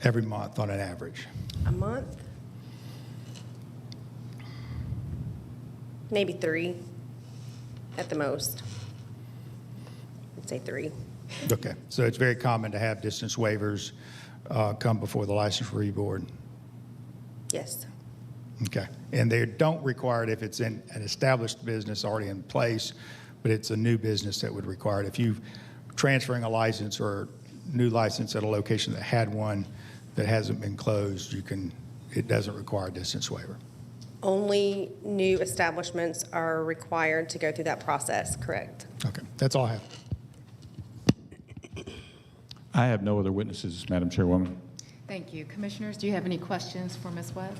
every month on an average? A month? Maybe 3 at the most. I'd say 3. Okay, so it's very common to have distance waivers come before the License Review Board. Yes. Okay, and they don't require it if it's in an established business already in place, but it's a new business that would require it. If you're transferring a license or new license at a location that had one that hasn't been closed, it doesn't require a distance waiver. Only new establishments are required to go through that process, correct? Okay, that's all I have. I have no other witnesses, Madam Chairwoman. Thank you. Commissioners, do you have any questions for Ms. Webb?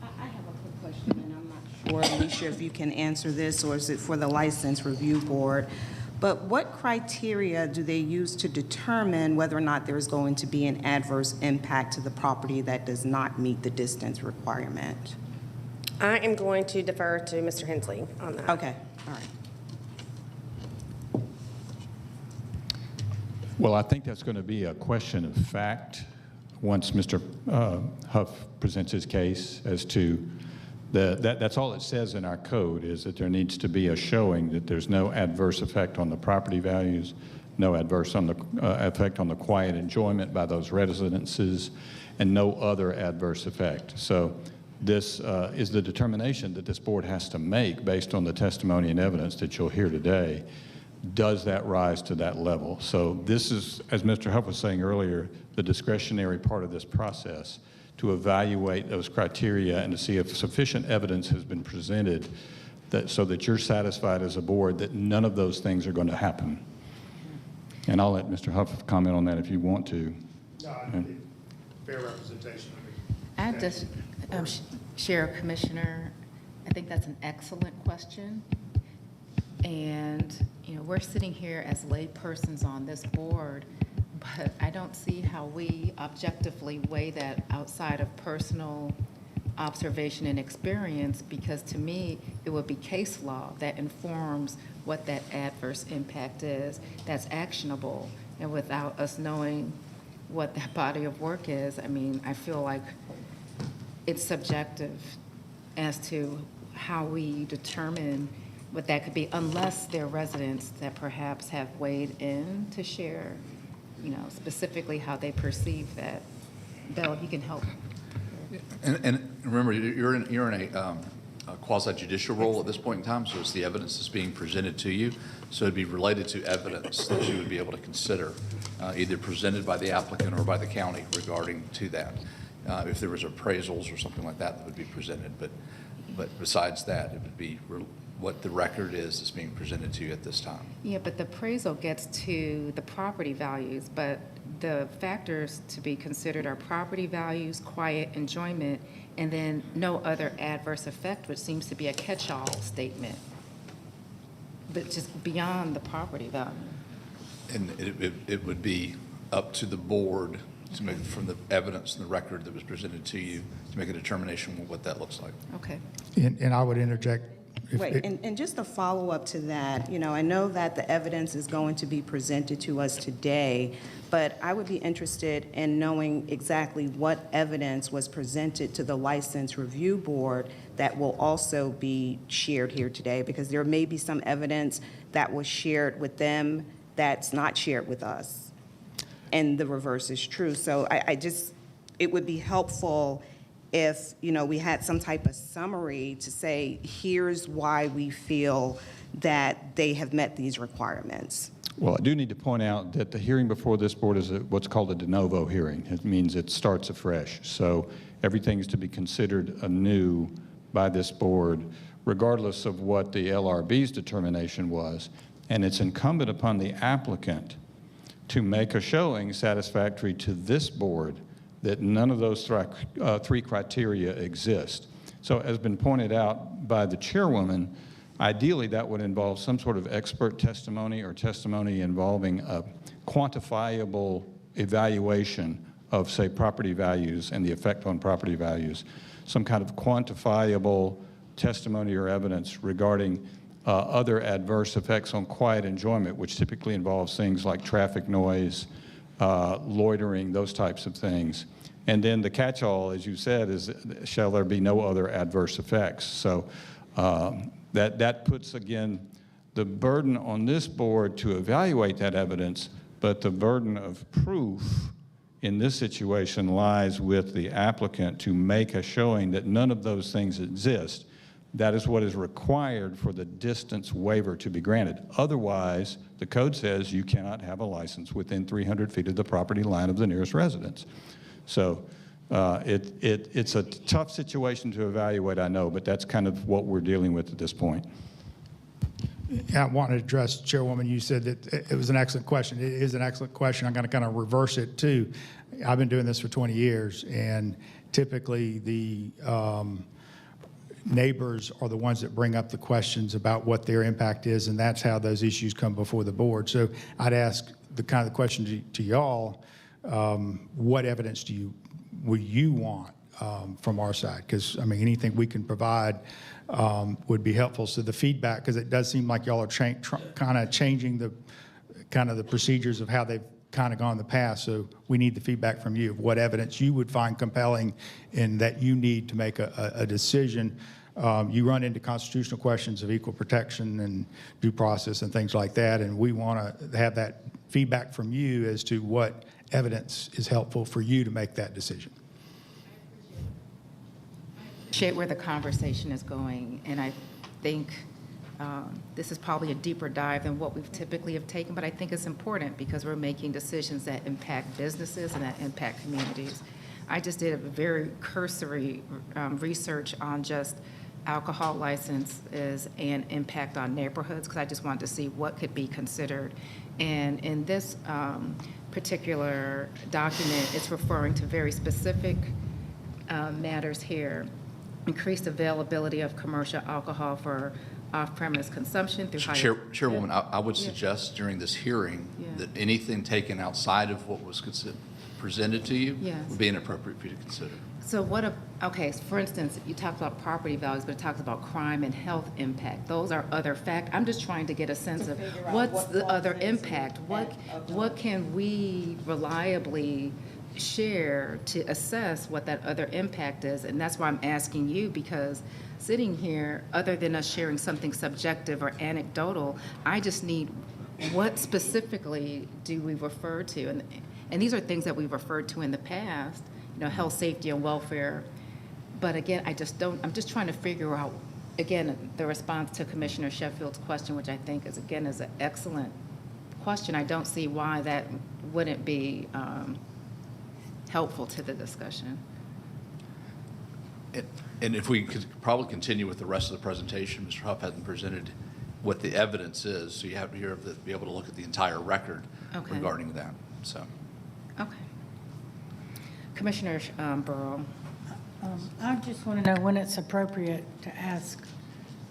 I have a quick question, and I'm not sure, Alicia, if you can answer this, or is it for the License Review Board? But what criteria do they use to determine whether or not there's going to be an adverse impact to the property that does not meet the distance requirement? I am going to defer to Mr. Hensley on that. Okay, all right. Well, I think that's going to be a question of fact once Mr. Huff presents his case as to that's all it says in our code, is that there needs to be a showing that there's no adverse effect on the property values, no adverse effect on the quiet enjoyment by those residences, and no other adverse effect. So this is the determination that this board has to make based on the testimony and evidence that you'll hear today. Does that rise to that level? So this is, as Mr. Huff was saying earlier, the discretionary part of this process to evaluate those criteria and to see if sufficient evidence has been presented so that you're satisfied as a board that none of those things are going to happen. And I'll let Mr. Huff comment on that if you want to. No, I think fair representation. I just share, Commissioner, I think that's an excellent question. And, we're sitting here as laypersons on this board, but I don't see how we objectively weigh that outside of personal observation and experience, because to me, it would be case law that informs what that adverse impact is, that's actionable. And without us knowing what that body of work is, I feel like it's subjective as to how we determine what that could be, unless they're residents that perhaps have weighed in to share, specifically how they perceive that. Bill, if you can help. And remember, you're in a quasi-judicial role at this point in time, so it's the evidence that's being presented to you. So it'd be related to evidence that you would be able to consider, either presented by the applicant or by the county regarding to that. If there was appraisals or something like that that would be presented, but besides that, it would be what the record is that's being presented to you at this time. Yeah, but the appraisal gets to the property values, but the factors to be considered are property values, quiet enjoyment, and then no other adverse effect, which seems to be a catch-all statement, but just beyond the property value. And it would be up to the board to make, from the evidence and the record that was presented to you, to make a determination of what that looks like. Okay. And I would interject. Wait, and just a follow-up to that, you know, I know that the evidence is going to be presented to us today, but I would be interested in knowing exactly what evidence was presented to the License Review Board that will also be shared here today, because there may be some evidence that was shared with them that's not shared with us, and the reverse is true. So I just, it would be helpful if, you know, we had some type of summary to say, here's why we feel that they have met these requirements. Well, I do need to point out that the hearing before this board is what's called a de novo hearing. It means it starts afresh. So everything's to be considered anew by this board, regardless of what the LRB's determination was. And it's incumbent upon the applicant to make a showing satisfactory to this board that none of those three criteria exist. So as been pointed out by the chairwoman, ideally that would involve some sort of expert testimony or testimony involving a quantifiable evaluation of, say, property values and the effect on property values, some kind of quantifiable testimony or evidence regarding other adverse effects on quiet enjoyment, which typically involves things like traffic noise, loitering, those types of things. And then the catch-all, as you said, is shall there be no other adverse effects? So that puts, again, the burden on this board to evaluate that evidence, but the burden of proof in this situation lies with the applicant to make a showing that none of those things exist. That is what is required for the distance waiver to be granted. Otherwise, the code says you cannot have a license within 300 feet of the property line of the nearest residence. So it's a tough situation to evaluate, I know, but that's kind of what we're dealing with at this point. I want to address, Chairwoman, you said that it was an excellent question. It is an excellent question. I'm going to kind of reverse it, too. I've been doing this for 20 years, and typically the neighbors are the ones that bring up the questions about what their impact is, and that's how those issues come before the board. So I'd ask the kind of question to y'all, what evidence would you want from our side? Because, I mean, anything we can provide would be helpful. So the feedback, because it does seem like y'all are kind of changing the procedures of how they've kind of gone in the past. So we need the feedback from you of what evidence you would find compelling and that you need to make a decision. You run into constitutional questions of equal protection and due process and things like that, and we want to have that feedback from you as to what evidence is helpful for you to make that decision. Appreciate where the conversation is going, and I think this is probably a deeper dive than what we've typically have taken, but I think it's important because we're making decisions that impact businesses and that impact communities. I just did a very cursory research on just alcohol licenses and impact on neighborhoods, because I just wanted to see what could be considered. And in this particular document, it's referring to very specific matters here. Increased availability of commercial alcohol for off-premise consumption through higher... Chairwoman, I would suggest during this hearing that anything taken outside of what was presented to you would be inappropriate for you to consider. So okay, so for instance, you talked about property values, but it talks about crime and health impact. Those are other factors. I'm just trying to get a sense of what's the other impact. What can we reliably share to assess what that other impact is? And that's why I'm asking you, because sitting here, other than us sharing something subjective or anecdotal, I just need what specifically do we refer to? And these are things that we've referred to in the past, you know, health, safety, and welfare. But again, I'm just trying to figure out again, the response to Commissioner Sheffield's question, which I think is, again, is an excellent question. I don't see why that wouldn't be helpful to the discussion. And if we could probably continue with the rest of the presentation, Mr. Huff hasn't presented what the evidence is, so you have to be able to look at the entire record regarding that. So, okay. Commissioner Burrow. I just want to know when it's appropriate to ask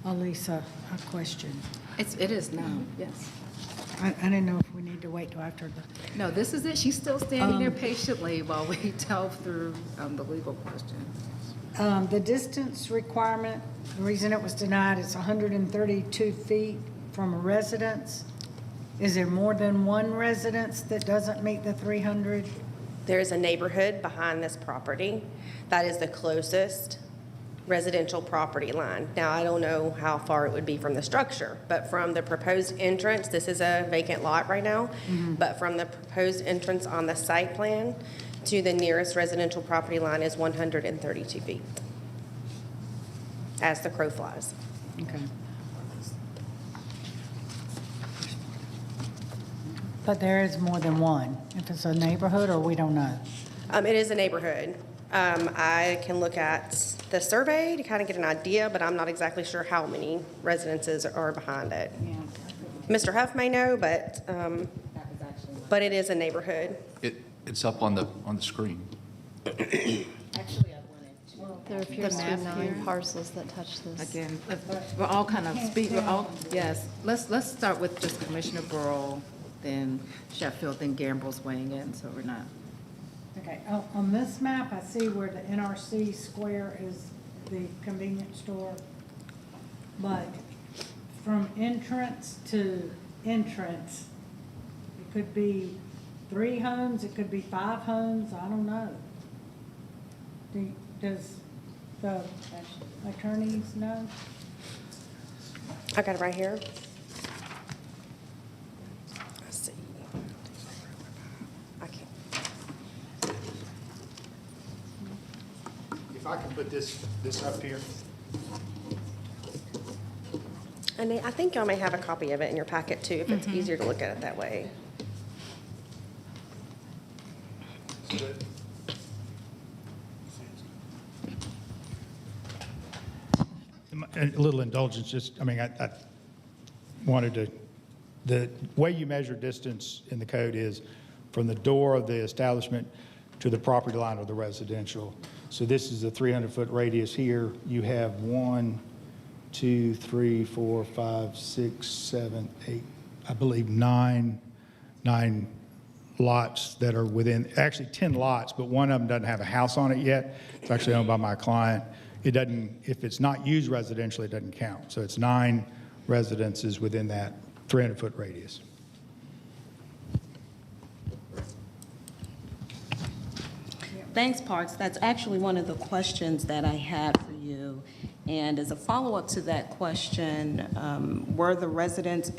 Elisa a question. It is now, yes. I didn't know if we need to wait till after the... No, this is it. She's still standing there patiently while we delve through the legal question. The distance requirement, the reason it was denied is 132 feet from a residence. Is there more than one residence that doesn't meet the 300? There is a neighborhood behind this property that is the closest residential property line. Now, I don't know how far it would be from the structure, but from the proposed entrance, this is a vacant lot right now, but from the proposed entrance on the site plan to the nearest residential property line is 132 feet, as the crow flies. Okay. But there is more than one. If it's a neighborhood, or we don't know? It is a neighborhood. I can look at the survey to kind of get an idea, but I'm not exactly sure how many residences are behind it. Mr. Huff may know, but it is a neighborhood. It's up on the screen. There appears to be 9 parcels that touch this. Again, we're all kind of yes. Let's start with just Commissioner Burrow, then Sheffield, then Gamble's weighing in, so we're not. Okay, on this map, I see where the NRC square is the convenience store. But from entrance to entrance, it could be 3 homes, it could be 5 homes, I don't know. Does the attorneys know? I got it right here. Let's see. I can't. If I can put this up here. And I think y'all may have a copy of it in your packet too, if it's easier to look at it that way. A little indulgence, just, I mean, I wanted to, the way you measure distance in the code is from the door of the establishment to the property line of the residential. So this is a 300-foot radius here. You have 1, 2, 3, 4, 5, 6, 7, 8, I believe 9 lots that are within, actually 10 lots, but one of them doesn't have a house on it yet. It's actually owned by my client. It doesn't, if it's not used residentially, it doesn't count. So it's 9 residences within that 300-foot radius. Thanks, Parks. That's actually one of the questions that I had for you. And as a follow-up to that question, were the residents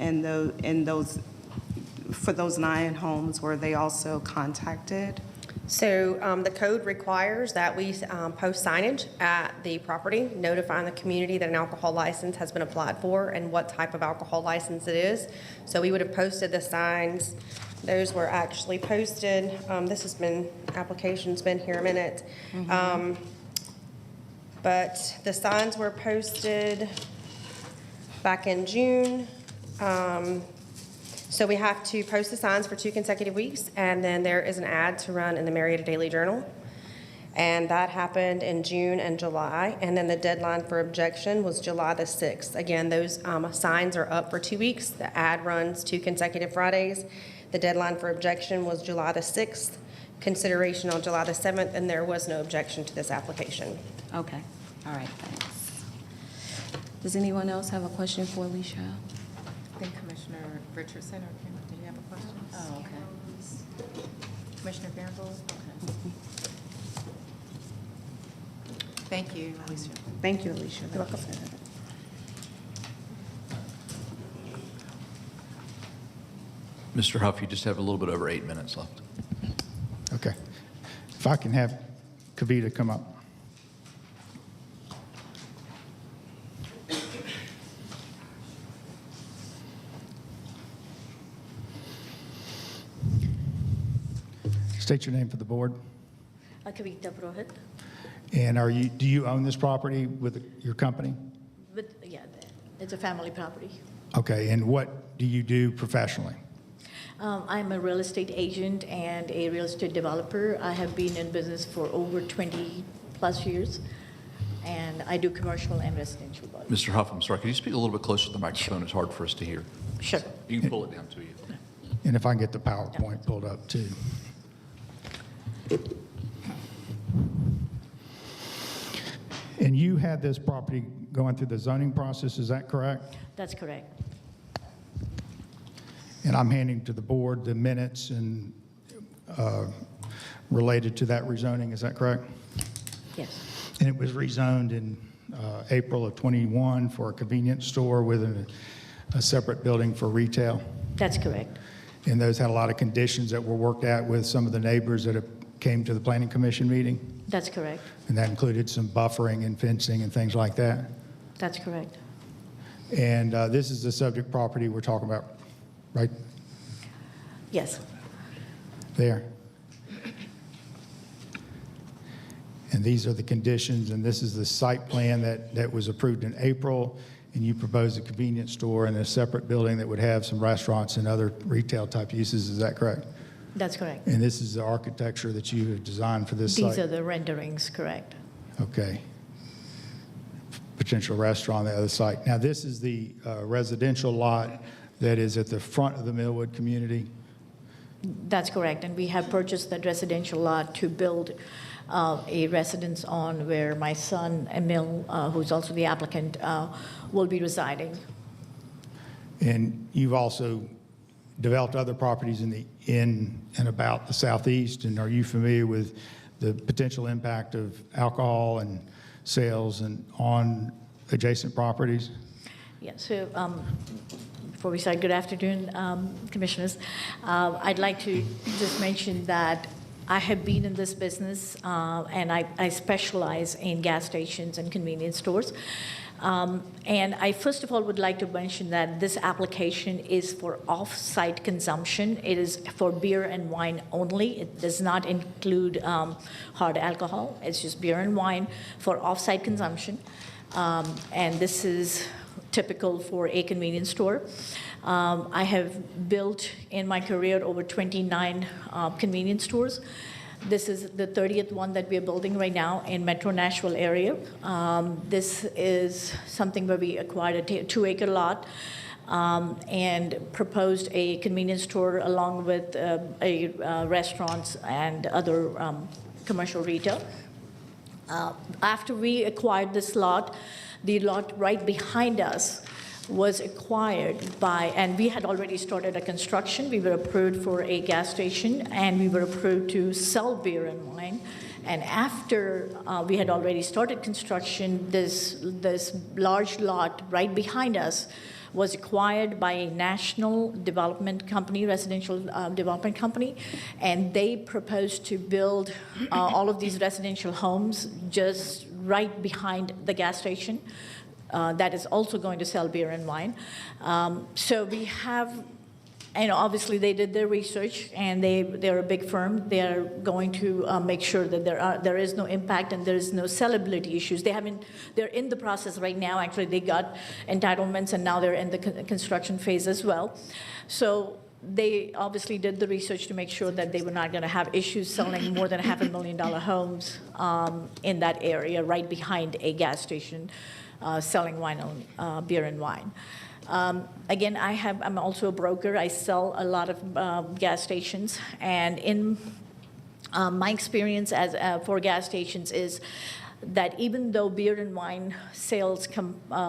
for those 9 homes, were they also contacted? So the code requires that we post signage at the property, notifying the community that an alcohol license has been applied for and what type of alcohol license it is. So we would have posted the signs. Those were actually posted. This has been, application's been here a minute. But the signs were posted back in June. So we have to post the signs for 2 consecutive weeks, and then there is an ad to run in the Marietta Daily Journal. And that happened in June and July. And then the deadline for objection was July the 6th. Again, those signs are up for 2 weeks. The ad runs 2 consecutive Fridays. The deadline for objection was July the 6th, consideration on July the 7th, and there was no objection to this application. Okay. All right, thanks. Does anyone else have a question for Alicia? I think Commissioner Richardson, or did you have a question? Oh, okay. Commissioner Berenville? Okay. Thank you, Alicia. Thank you, Alicia. You're welcome. Mr. Huff, you just have a little bit over 8 minutes left. Okay. If I can have Kavita come up. State your name for the board. Kavita Purohit. And do you own this property with your company? Yeah, it's a family property. Okay, and what do you do professionally? I'm a real estate agent and a real estate developer. I have been in business for over 20 plus years, and I do commercial and residential bodies. Mr. Huff, I'm sorry, could you speak a little bit closer to the microphone? It's hard for us to hear. Sure. You can pull it down to you. And if I can get the PowerPoint pulled up too. And you had this property going through the zoning process, is that correct? That's correct. And I'm handing to the board the minutes and related to that rezoning, is that correct? Yes. And it was rezoned in April of '21 for a convenience store with a separate building for retail. That's correct. And those had a lot of conditions that were worked out with some of the neighbors that came to the planning commission meeting. That's correct. And that included some buffering and fencing and things like that. That's correct. And this is the subject property we're talking about, right Yes. there. And these are the conditions, and this is the site plan that was approved in April, and you proposed a convenience store and a separate building that would have some restaurants and other retail type uses, is that correct? That's correct. And this is the architecture that you have designed for this site? These are the renderings, correct. Okay. Potential restaurant on the other site. Now, this is the residential lot that is at the front of the Millwood community? That's correct. And we have purchased that residential lot to build a residence on where my son, Emil, who's also the applicant, will be residing. And you've also developed other properties in and about the southeast, and are you familiar with the potential impact of alcohol and sales and on adjacent properties? Yeah, so before we start, good afternoon, commissioners. I'd like to just mention that I have been in this business and I specialize in gas stations and convenience stores. And I first of all would like to mention that this application is for off-site consumption. It is for beer and wine only. It does not include hard alcohol. It's just beer and wine for off-site consumption. And this is typical for a convenience store. I have built in my career over 29 convenience stores. This is the 30th one that we are building right now in Metro Nashville area. This is something where we acquired a 2-acre lot and proposed a convenience store along with restaurants and other commercial retail. After we acquired this lot, the lot right behind us was acquired by, and we had already started a construction. We were approved for a gas station, and we were approved to sell beer and wine. And after we had already started construction, this large lot right behind us was acquired by a national development company, residential development company, and they proposed to build all of these residential homes just right behind the gas station. That is also going to sell beer and wine. So we have, and obviously they did their research, and they're a big firm. They're going to make sure that there is no impact and there is no sellability issues. They're in the process right now. Actually, they got entitlements, and now they're in the construction phase as well. So they obviously did the research to make sure that they were not going to have issues selling more than $500,000 homes in that area right behind a gas station. Selling beer and wine. Again, I'm also a broker. I sell a lot of gas stations, and in my experience for gas stations is that even though beer and wine sales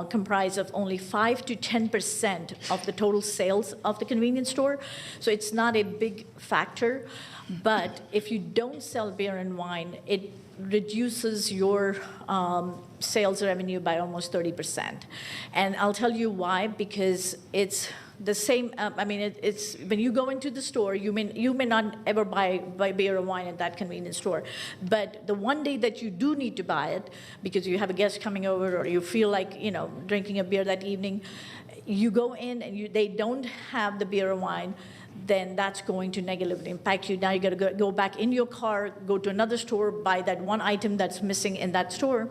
comprise of only 5 to 10% of the total sales of the convenience store, so it's not a big factor. But if you don't sell beer and wine, it reduces your sales revenue by almost 30%. And I'll tell you why, because it's the same, it's when you go into the store, you may not ever buy beer or wine at that convenience store, but the one day that you do need to buy it because you have a guest coming over or you feel like, drinking a beer that evening, you go in and they don't have the beer or wine. then that's going to negatively impact you. Now you got to go back in your car, go to another store, buy that one item that's missing in that store,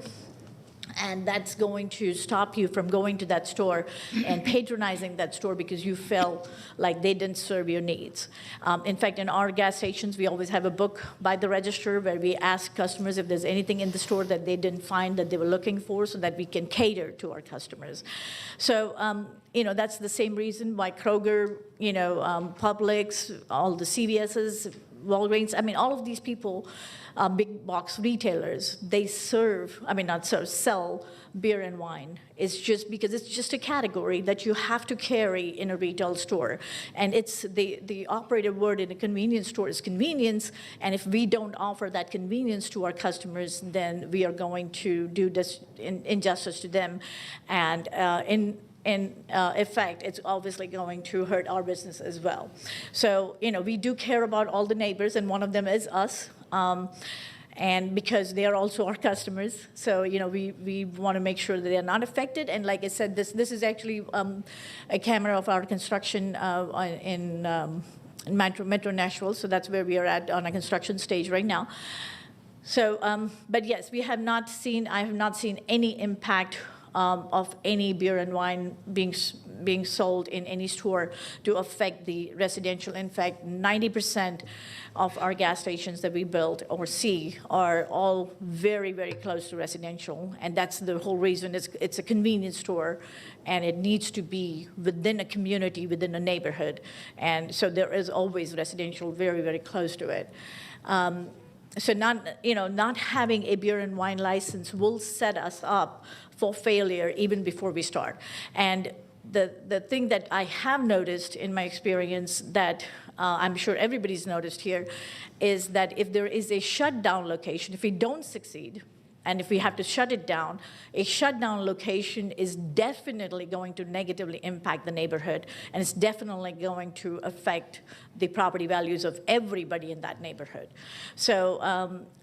and that's going to stop you from going to that store and patronizing that store because you felt like they didn't serve your needs. In fact, in our gas stations, we always have a book by the register where we ask customers if there's anything in the store that they didn't find that they were looking for so that we can cater to our customers. So, that's the same reason why Kroger, Publix, all the CVS's, Walgreens, all of these people, big box retailers, they sell beer and wine. It's just because it's just a category that you have to carry in a retail store. And it's the operative word in a convenience store is convenience. And if we don't offer that convenience to our customers, then we are going to do this injustice to them. And in effect, it's obviously going to hurt our business as well. So, we do care about all the neighbors, and one of them is us. And because they are also our customers, so we want to make sure that they are not affected. And like I said, this is actually a camera of our construction in Metro Nashville. So that's where we are at on a construction stage right now. So, but yes, I have not seen any impact of any beer and wine being sold in any store to affect the residential. In fact, 90% of our gas stations that we build or see are all very, very close to residential, and that's the whole reason. It's a convenience store, and it needs to be within a community, within a neighborhood, and so there is always residential very, very close to it. So not having a beer and wine license will set us up for failure even before we start. And the thing that I have noticed in my experience that I'm sure everybody's noticed here is that if there is a shutdown location, if we don't succeed, and if we have to shut it down, a shutdown location is definitely going to negatively impact the neighborhood, and it's definitely going to affect the property values of everybody in that neighborhood. So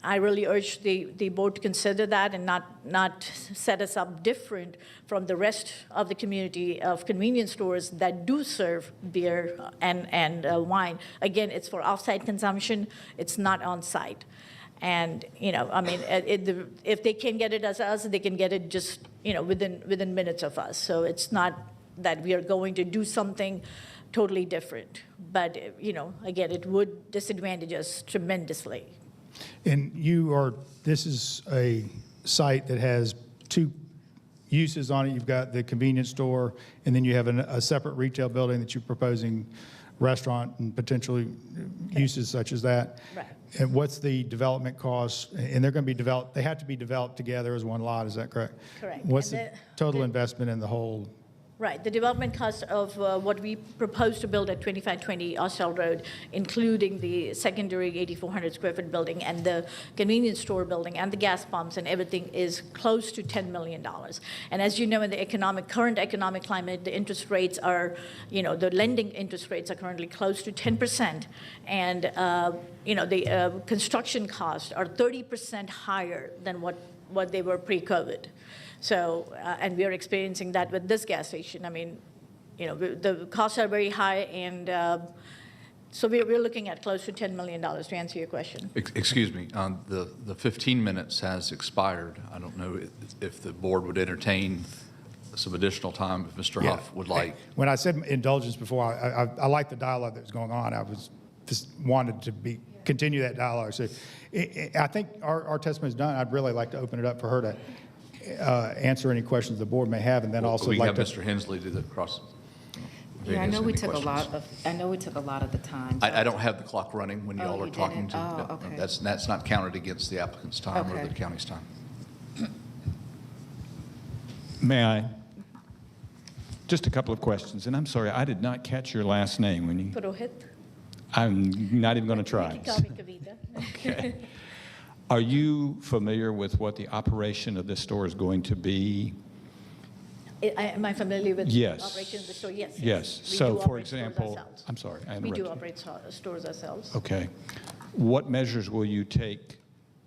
I really urge the board to consider that and not set us up different from the rest of the community of convenience stores that do serve beer and wine. Again, it's for off-site consumption. It's not on-site. And, if they can get it as us, they can get it just, within minutes of us. So it's not that we are going to do something totally different. But, again, it would disadvantage us tremendously. And this is a site that has two uses on it. You've got the convenience store, and then you have a separate retail building that you're proposing restaurant and potentially uses such as that. Right. And what's the development cost? And they're going to be developed, they have to be developed together as one lot, is that correct? Correct. What's the total investment in the whole? Right. The development cost of what we propose to build at 2520 Austell Road, including the secondary 8,400 square foot building and the convenience store building and the gas pumps and everything, is close to $10 million. And as you know, in the current economic climate, the interest rates are, the lending interest rates are currently close to 10%. And, the construction costs are 30% higher than what they were pre-COVID. So, and we are experiencing that with this gas station. The costs are very high, and so we're looking at close to $10 million, to answer your question. Excuse me, the 15 minutes has expired. I don't know if the board would entertain some additional time if Mr. Huff would like. When I said indulgence before, I like the dialogue that was going on. I was just wanted to continue that dialogue. So I think our testimony is done. I'd really like to open it up for her to answer any questions the board may have, and then also we have Mr. Hensley do the cross. Yeah, I know we took a lot of the time. I don't have the clock running when you all are talking to. Oh, okay. That's not counted against the applicant's time or Okay. the county's time. May I? Just a couple of questions, and I'm sorry, I did not catch your last name when you. Purohit. I'm not even going to try. Kavita. Okay. Are you familiar with what the operation of this store is going to be? Am I familiar with Yes. the operation of the store? Yes. Yes. We So, do for operate stores example, ourselves. I'm sorry, I We interrupted do you. operate stores ourselves. Okay. What measures will you take,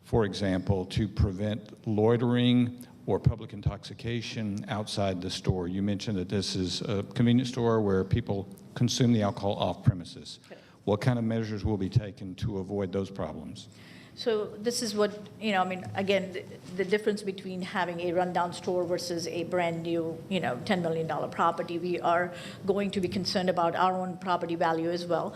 for example, to prevent loitering or public intoxication outside the store. You mentioned that this is a convenience store where people consume the alcohol off premises. What kind of measures will be taken to avoid those problems? So this is what, I mean, again, the difference between having a rundown store versus a brand-new, $10 million property, we are going to be concerned about our own property value as well,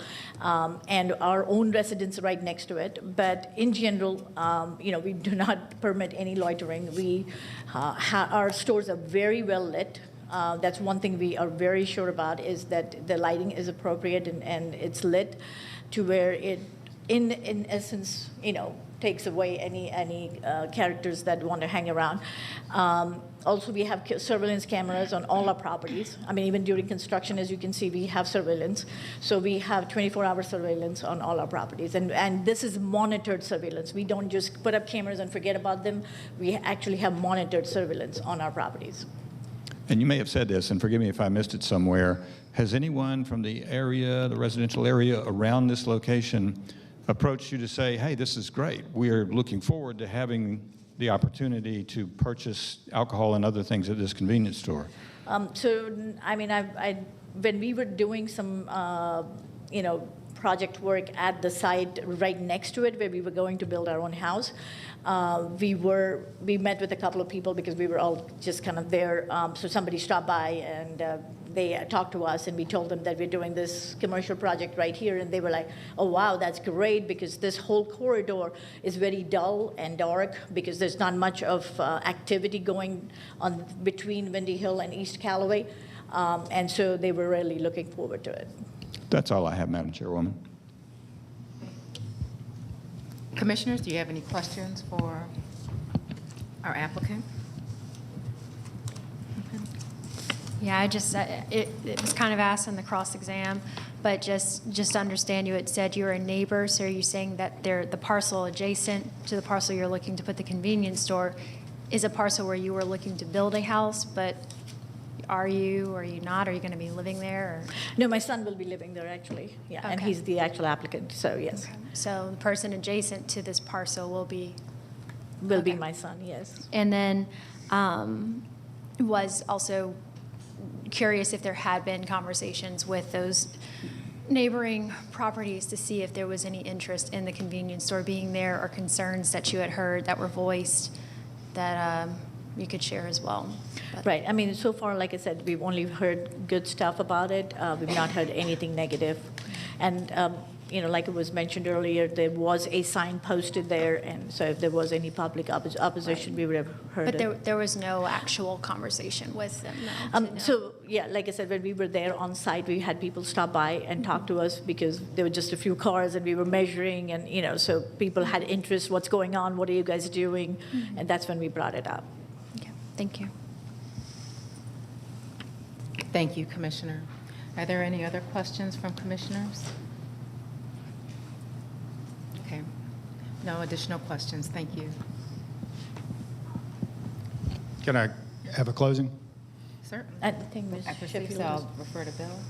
and our own residents right next to it. But in general, we do not permit any loitering. Our stores are very well lit. That's one thing we are very sure about, is that the lighting is appropriate and it's lit to where it, in essence, takes away any characters that want to hang around. Also, we have surveillance cameras on all our properties. I mean, even during construction, as you can see, we have surveillance. So we have 24-hour surveillance on all our properties. And this is monitored surveillance. We don't just put up cameras and forget about them. We actually have monitored surveillance on our properties. And you may have said this, and forgive me if I missed it somewhere. Has anyone from the area, the residential area around this location, approached you to say, hey, this is great. We are looking forward to having the opportunity to purchase alcohol and other things at this convenience store? So, I mean, when we were doing some, project work at the site right next to it, where we were going to build our own house, we met with a couple of people because we were all just kind of there. So somebody stopped by and they talked to us, and we told them that we're doing this commercial project right here, and they were like, oh wow, that's great, because this whole corridor is very dull and dark because there's not much of activity going on between Windy Hill and East Callaway, and so they were really looking forward to it. That's all I have, Madam Chairwoman. Commissioners, do you have any questions for our applicant? Yeah, it was kind of asked in the cross-exam, but just to understand, you had said you were a neighbor, so are you saying that the parcel adjacent to the parcel you're looking to put the convenience store is a parcel where you were looking to build a house, but are you or are you not? Are you going to be living there? Or? No, my son will be living there, actually. Yeah, okay. And he's the actual applicant, so yes. Okay. So the person adjacent to this parcel will be my son, yes. And then was also curious if there had been conversations with those neighboring properties to see if there was any interest in the convenience store being there, or concerns that you had heard that were voiced that you could share as well. But. Right. I mean, so far, like I said, we've only heard good stuff about it. We've not heard anything negative. And, like it was mentioned earlier, there was a sign posted there, and so if there was any public opposition, we would have heard it. But there was no actual conversation with them, no? So, yeah, like I said, when we were there on site, we had people stop by and talk to us because there were just a few cars and we were measuring, and, so people had interest, what's going on, what are you guys doing? Mm-hmm. And that's when we brought it up. Okay, thank you. Thank you, Commissioner. Are there any other questions from commissioners? Okay. No additional questions. Thank you. Can I have a closing? Certainly. I think Ms. After Sheffield six, I'll refer to Bill.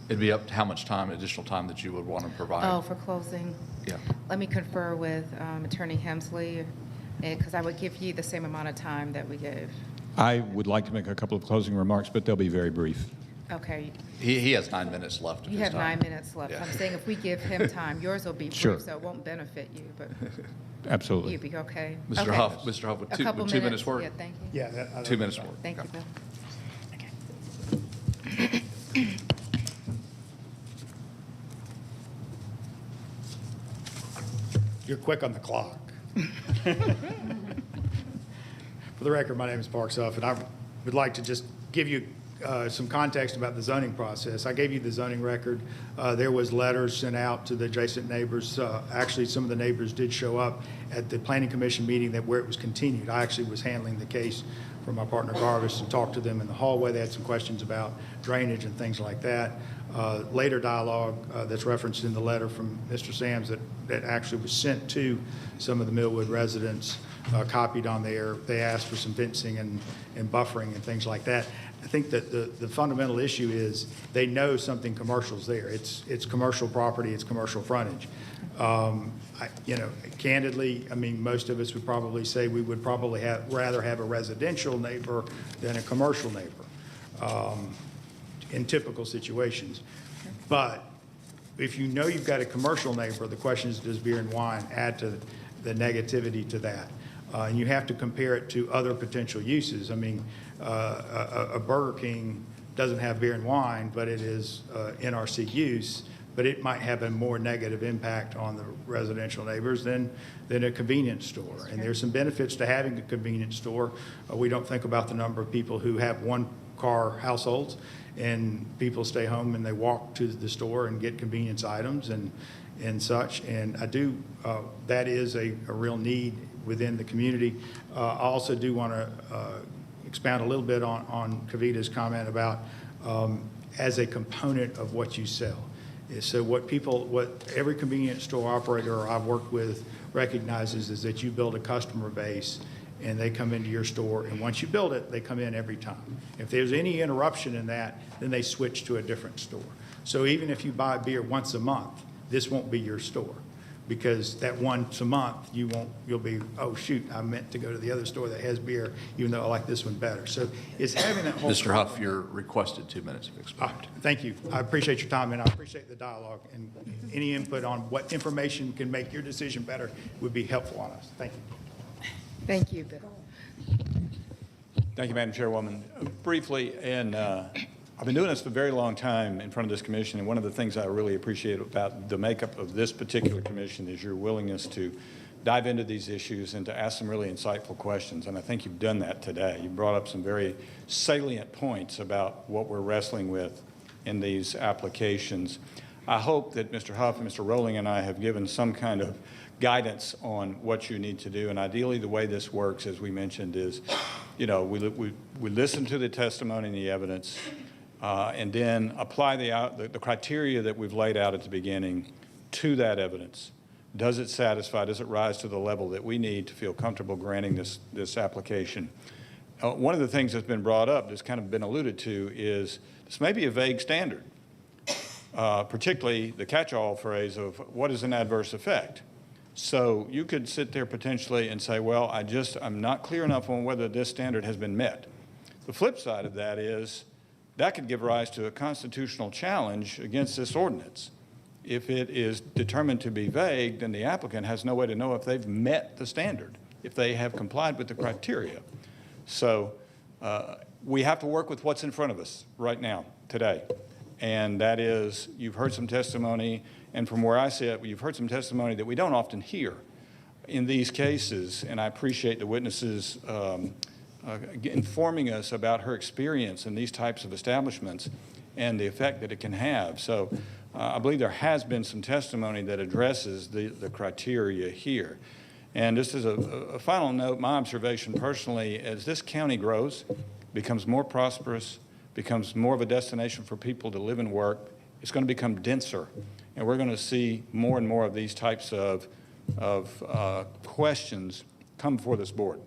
It'd be up to how much time, additional time, that you would want to provide. Oh, for closing? Yeah. Let me confer with Attorney Hemsley, because I would give you the same amount of time that we gave. I would like to make a couple of closing remarks, but they'll be very brief. Okay. He has 9 minutes left. You have 9 minutes left. Yeah. I'm saying if we give him time, yours will be Sure. brief, so it won't benefit you, but Absolutely. you'd be okay. Mr. Okay. Huff, with A 2 couple minutes work? Yeah, thank you. Yeah. 2 minutes work. Thank you, Okay. Bill. Okay. You're quick on the clock. For the record, my name is Parks Huff, and I would like to just give you some context about the zoning process. I gave you the zoning record. There was letters sent out to the adjacent neighbors. Actually, some of the neighbors did show up at the Planning Commission meeting where it was continued. I actually was handling the case for my partner Garvis and talked to them in the hallway. They had some questions about drainage and things like that. Later dialogue that's referenced in the letter from Mr. Sams that actually was sent to some of the Millwood residents, copied on there. They asked for some fencing and buffering and things like that. I think that the fundamental issue is they know something commercial's there. It's commercial property, it's commercial frontage. Candidly, I mean, most of us would probably say we would probably rather have a residential neighbor than a commercial neighbor in typical situations. But if you know you've got a commercial neighbor, the question is, does beer and wine add to the negativity to that? And you have to compare it to other potential uses. I mean, a Burger King doesn't have beer and wine, but it is NRC use, but it might have a more negative impact on the residential neighbors than a convenience store. And there's some benefits to having a convenience store. We don't think about the number of people who have one-car households, and people stay home and they walk to the store and get convenience items and such. And I do, that is a real need within the community. I also do want to expound a little bit on Kavita's comment about as a component of what you sell. So what every convenience store operator I've worked with recognizes is that you build a customer base and they come into your store, and once you build it, they come in every time. If there's any interruption in that, then they switch to a different store. So even if you buy beer once a month, this won't be your store, because that once a month, you'll be, oh shoot, I meant to go to the other store that has beer, even though I like this one better. So it's having that whole. Mr. Huff, you're requested 2 minutes of exposure. Thank you. I appreciate your time, and I appreciate the dialogue, and any input on what information can make your decision better would be helpful on us. Thank you. Thank you, Bill. Thank you, Madam Chairwoman. Briefly, and I've been doing this for a very long time in front of this commission, and one of the things I really appreciate about the makeup of this particular commission is your willingness to dive into these issues and to ask some really insightful questions, and I think you've done that today. You brought up some very salient points about what we're wrestling with in these applications. I hope that Mr. Huff and Mr. Rowling and I have given some kind of guidance on what you need to do, and ideally the way this works, as we mentioned, is, we listen to the testimony and the evidence, and then apply the criteria that we've laid out at the beginning to that evidence. Does it satisfy? Does it rise to the level that we need to feel comfortable granting this application? One of the things that's been brought up, that's kind of been alluded to, is this may be a vague standard, particularly the catch-all phrase of what is an adverse effect. So you could sit there potentially and say, well, I'm not clear enough on whether this standard has been met. The flip side of that is that could give rise to a constitutional challenge against this ordinance. If it is determined to be vague, then the applicant has no way to know if they've met the standard, if they have complied with the criteria. So we have to work with what's in front of us right now, today. And that is, you've heard some testimony, and from where I sit, you've heard some testimony that we don't often hear in these cases, and I appreciate the witnesses informing us about her experience in these types of establishments and the effect that it can have. So I believe there has been some testimony that addresses the criteria here. And just as a final note, my observation personally, as this county grows, becomes more prosperous, becomes more of a destination for people to live and work, it's going to become denser. And we're going to see more and more of these types of questions come before this board.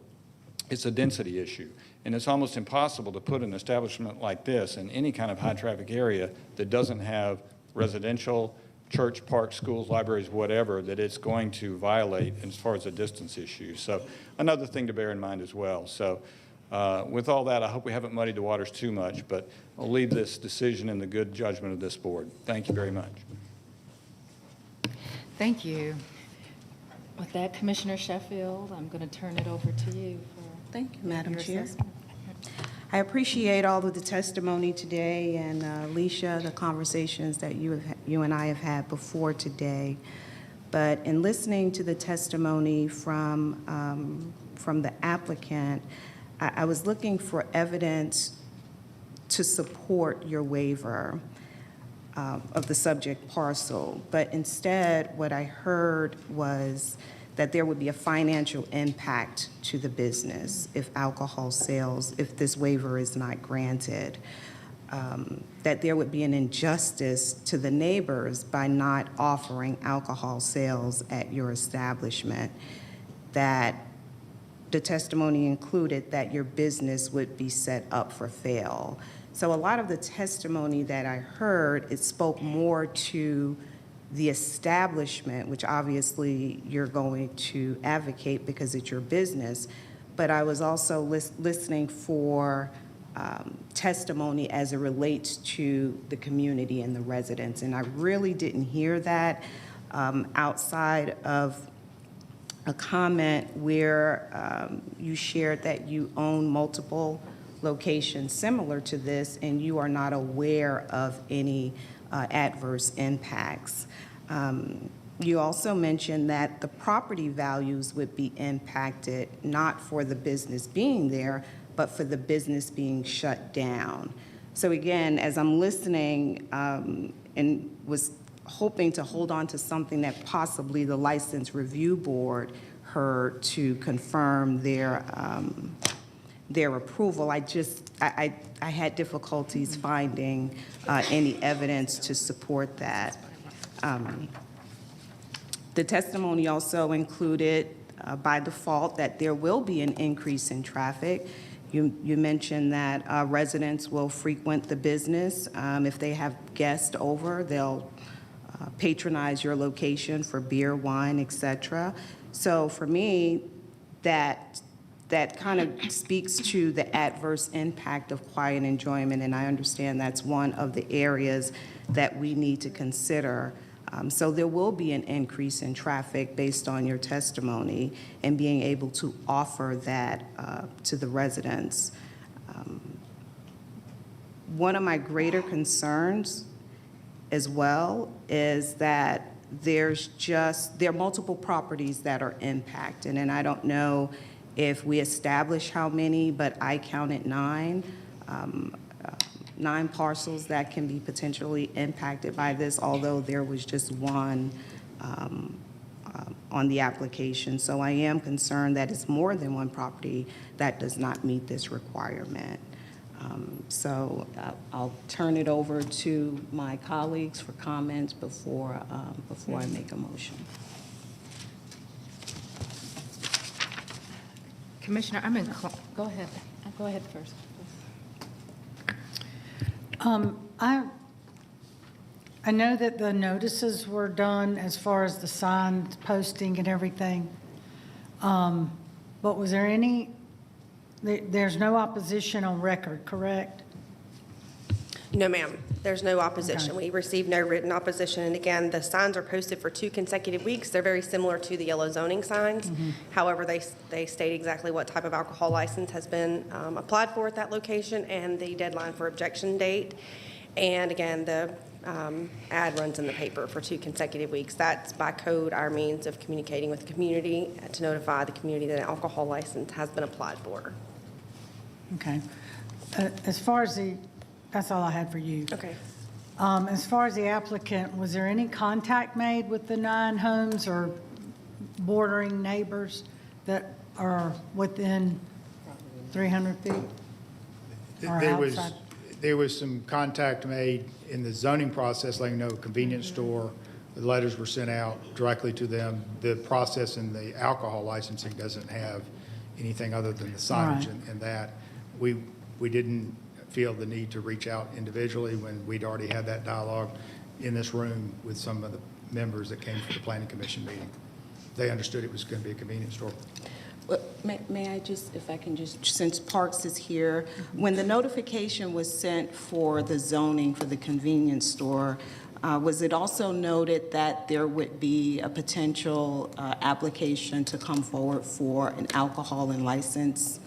It's a density issue. And it's almost impossible to put an establishment like this in any kind of high-traffic area that doesn't have residential, church, parks, schools, libraries, whatever, that it's going to violate as far as a distance issue. So another thing to bear in mind as well. So with all that, I hope we haven't muddied the waters too much, but I'll leave this decision in the good judgment of this board. Thank you very much. Thank you. With that, Commissioner Sheffield, I'm going to turn it over to you. Thank you, Madam your Chair. assessment. I appreciate all of the testimony today, and Alicia, the conversations that you and I have had before today. But in listening to the testimony from the applicant, I was looking for evidence to support your waiver of the subject parcel, but instead what I heard was that there would be a financial impact to the business if alcohol sales, if this waiver is not granted, that there would be an injustice to the neighbors by not offering alcohol sales at your establishment, that the testimony included that your business would be set up for fail. So a lot of the testimony that I heard, it spoke more to the establishment, which obviously you're going to advocate because it's your business, but I was also listening for testimony as it relates to the community and the residents, and I really didn't hear that outside of a comment where you shared that you own multiple locations similar to this and you are not aware of any adverse impacts. You also mentioned that the property values would be impacted, not for the business being there, but for the business being shut down. So again, as I'm listening and was hoping to hold on to something that possibly the License Review Board heard to confirm their approval, I had difficulties finding any evidence to support that. The testimony also included by default that there will be an increase in traffic. You mentioned that residents will frequent the business. If they have guests over, they'll patronize your location for beer, wine, et cetera. So for me, that kind of speaks to the adverse impact of quiet enjoyment, and I understand that's one of the areas that we need to consider. So there will be an increase in traffic based on your testimony and being able to offer that to the residents. One of my greater concerns as well is that there are multiple properties that are impacted, and I don't know if we establish how many, but I counted 9 parcels that can be potentially impacted by this, although there was just one on the application. So I am concerned that it's more than one property that does not meet this requirement. So I'll turn it over to my colleagues for comments before I make a motion. Commissioner, go ahead. Go ahead first. I know that the notices were done as far as the signs, posting and everything. But was there there's no opposition on record, correct? No, ma'am. There's no opposition. Okay. We received no written opposition. And again, the signs are posted for 2 consecutive weeks. They're very similar to the yellow zoning signs. Mm-hmm. However, they state exactly what type of alcohol license has been applied for at that location and the deadline for objection date. And again, the ad runs in the paper for 2 consecutive weeks. That's by code our means of communicating with the community to notify the community that an alcohol license has been applied for. Okay. As far as that's all I had for you. Okay. As far as the applicant, was there any contact made with the 9 homes or bordering neighbors that are within 300 feet? Or outside? There was some contact made in the zoning process, letting know convenience store. The letters were sent out directly to them. The process in the alcohol licensing doesn't have anything other than the signage and that. We didn't feel the need to reach out individually when we'd already had that dialogue in this room with some of the members that came to the Planning Commission meeting. They understood it was going to be a convenience store. Well, may I just, if I can just, since Parks is here, when the notification was sent for the zoning for the convenience store, was it also noted that there would be a potential application to come forward for an alcohol and license?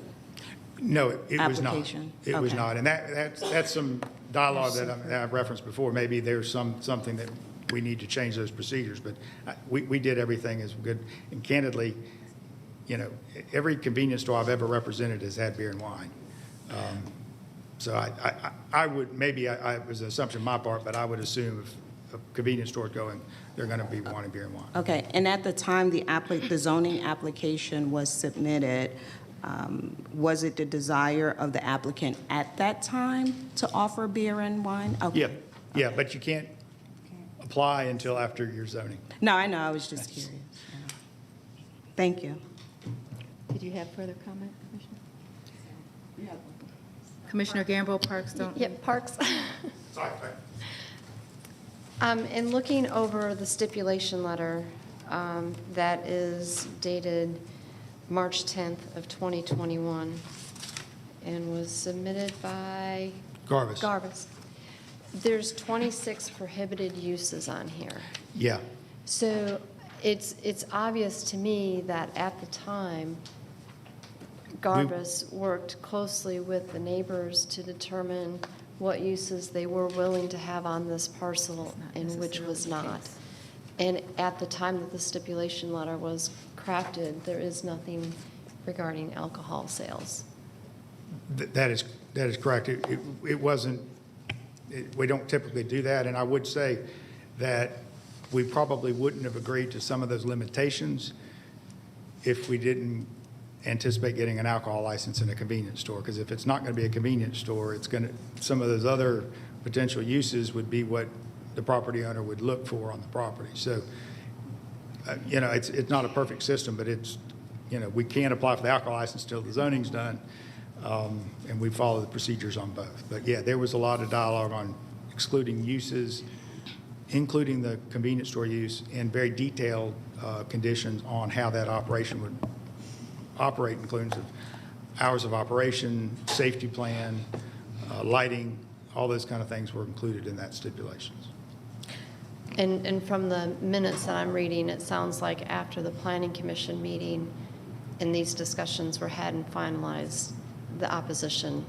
No, it was not. Application? It was Okay. not. And that's some dialogue that I've referenced before. Maybe there's something that we need to change those procedures, but we did everything as good. And candidly, you know, every convenience store I've ever represented has had beer and wine. So I would, maybe it was an assumption on my part, but I would assume if a convenience store is going, they're going to be wanting beer and wine. Okay, and at the time the zoning application was submitted, was it the desire of the applicant at that time to offer beer and wine? Okay. Yeah, but you can't apply until after your zoning. No, I know, I was just curious. Thank you. Did Did you have further comment, Commissioner? Commissioner Gamble, Parks, don't. Yep, Parks. In looking over the stipulation letter that is dated March 10th of 2021 and was submitted by Garvis. There's 26 prohibited uses on here. Yeah. So it's obvious to me that at the time, Garvis worked closely with the neighbors to determine what uses they were willing to have on this parcel and which was not. And at the time that the stipulation letter was crafted, there is nothing regarding alcohol sales. That is correct. It wasn't, we don't typically do that, and I would say that we probably wouldn't have agreed to some of those limitations if we didn't anticipate getting an alcohol license in a convenience store, because if it's not going to be a convenience store, it's going to, some of those other potential uses would be what the property owner would look for on the property. So, it's not a perfect system, but it's, we can't apply for the alcohol license until the zoning's done, and we follow the procedures on both. But yeah, there was a lot of dialogue on excluding uses, including the convenience store use, and very detailed conditions on how that operation would operate, including hours of operation, safety plan, lighting, all those kind of things were included in that stipulations. And from the minutes that I'm reading, it sounds like after the Planning Commission meeting and these discussions were had and finalized, the opposition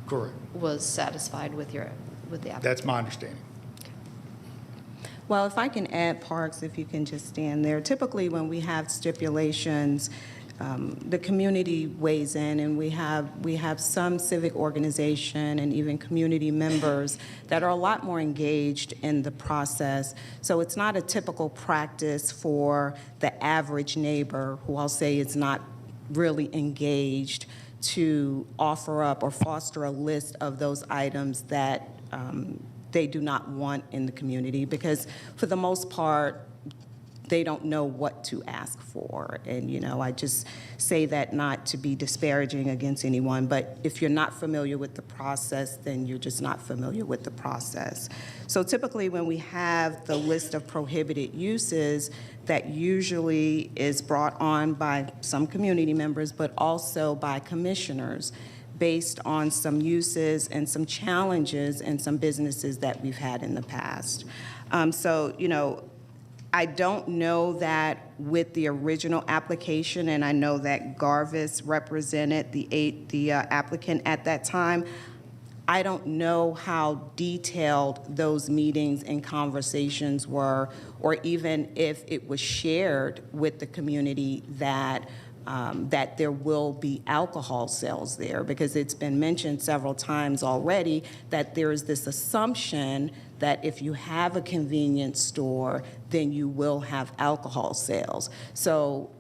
Correct. was satisfied with the applicant. That's my understanding. Well, if I can add, Parks, if you can just stand there. Typically, when we have stipulations, the community weighs in, and we have some civic organization and even community members that are a lot more engaged in the process. So it's not a typical practice for the average neighbor, who I'll say is not really engaged, to offer up or foster a list of those items that they do not want in the community, because for the most part, they don't know what to ask for. And, I just say that not to be disparaging against anyone, but if you're not familiar with the process, then you're just not familiar with the process. So typically when we have the list of prohibited uses, that usually is brought on by some community members, but also by commissioners, based on some uses and some challenges and some businesses that we've had in the past. I don't know that with the original application, and I know that Garvis represented the applicant at that time. I don't know how detailed those meetings and conversations were, or even if it was shared with the community that there will be alcohol sales there, because it's been mentioned several times already that there is this assumption that if you have a convenience store, then you will have alcohol sales. So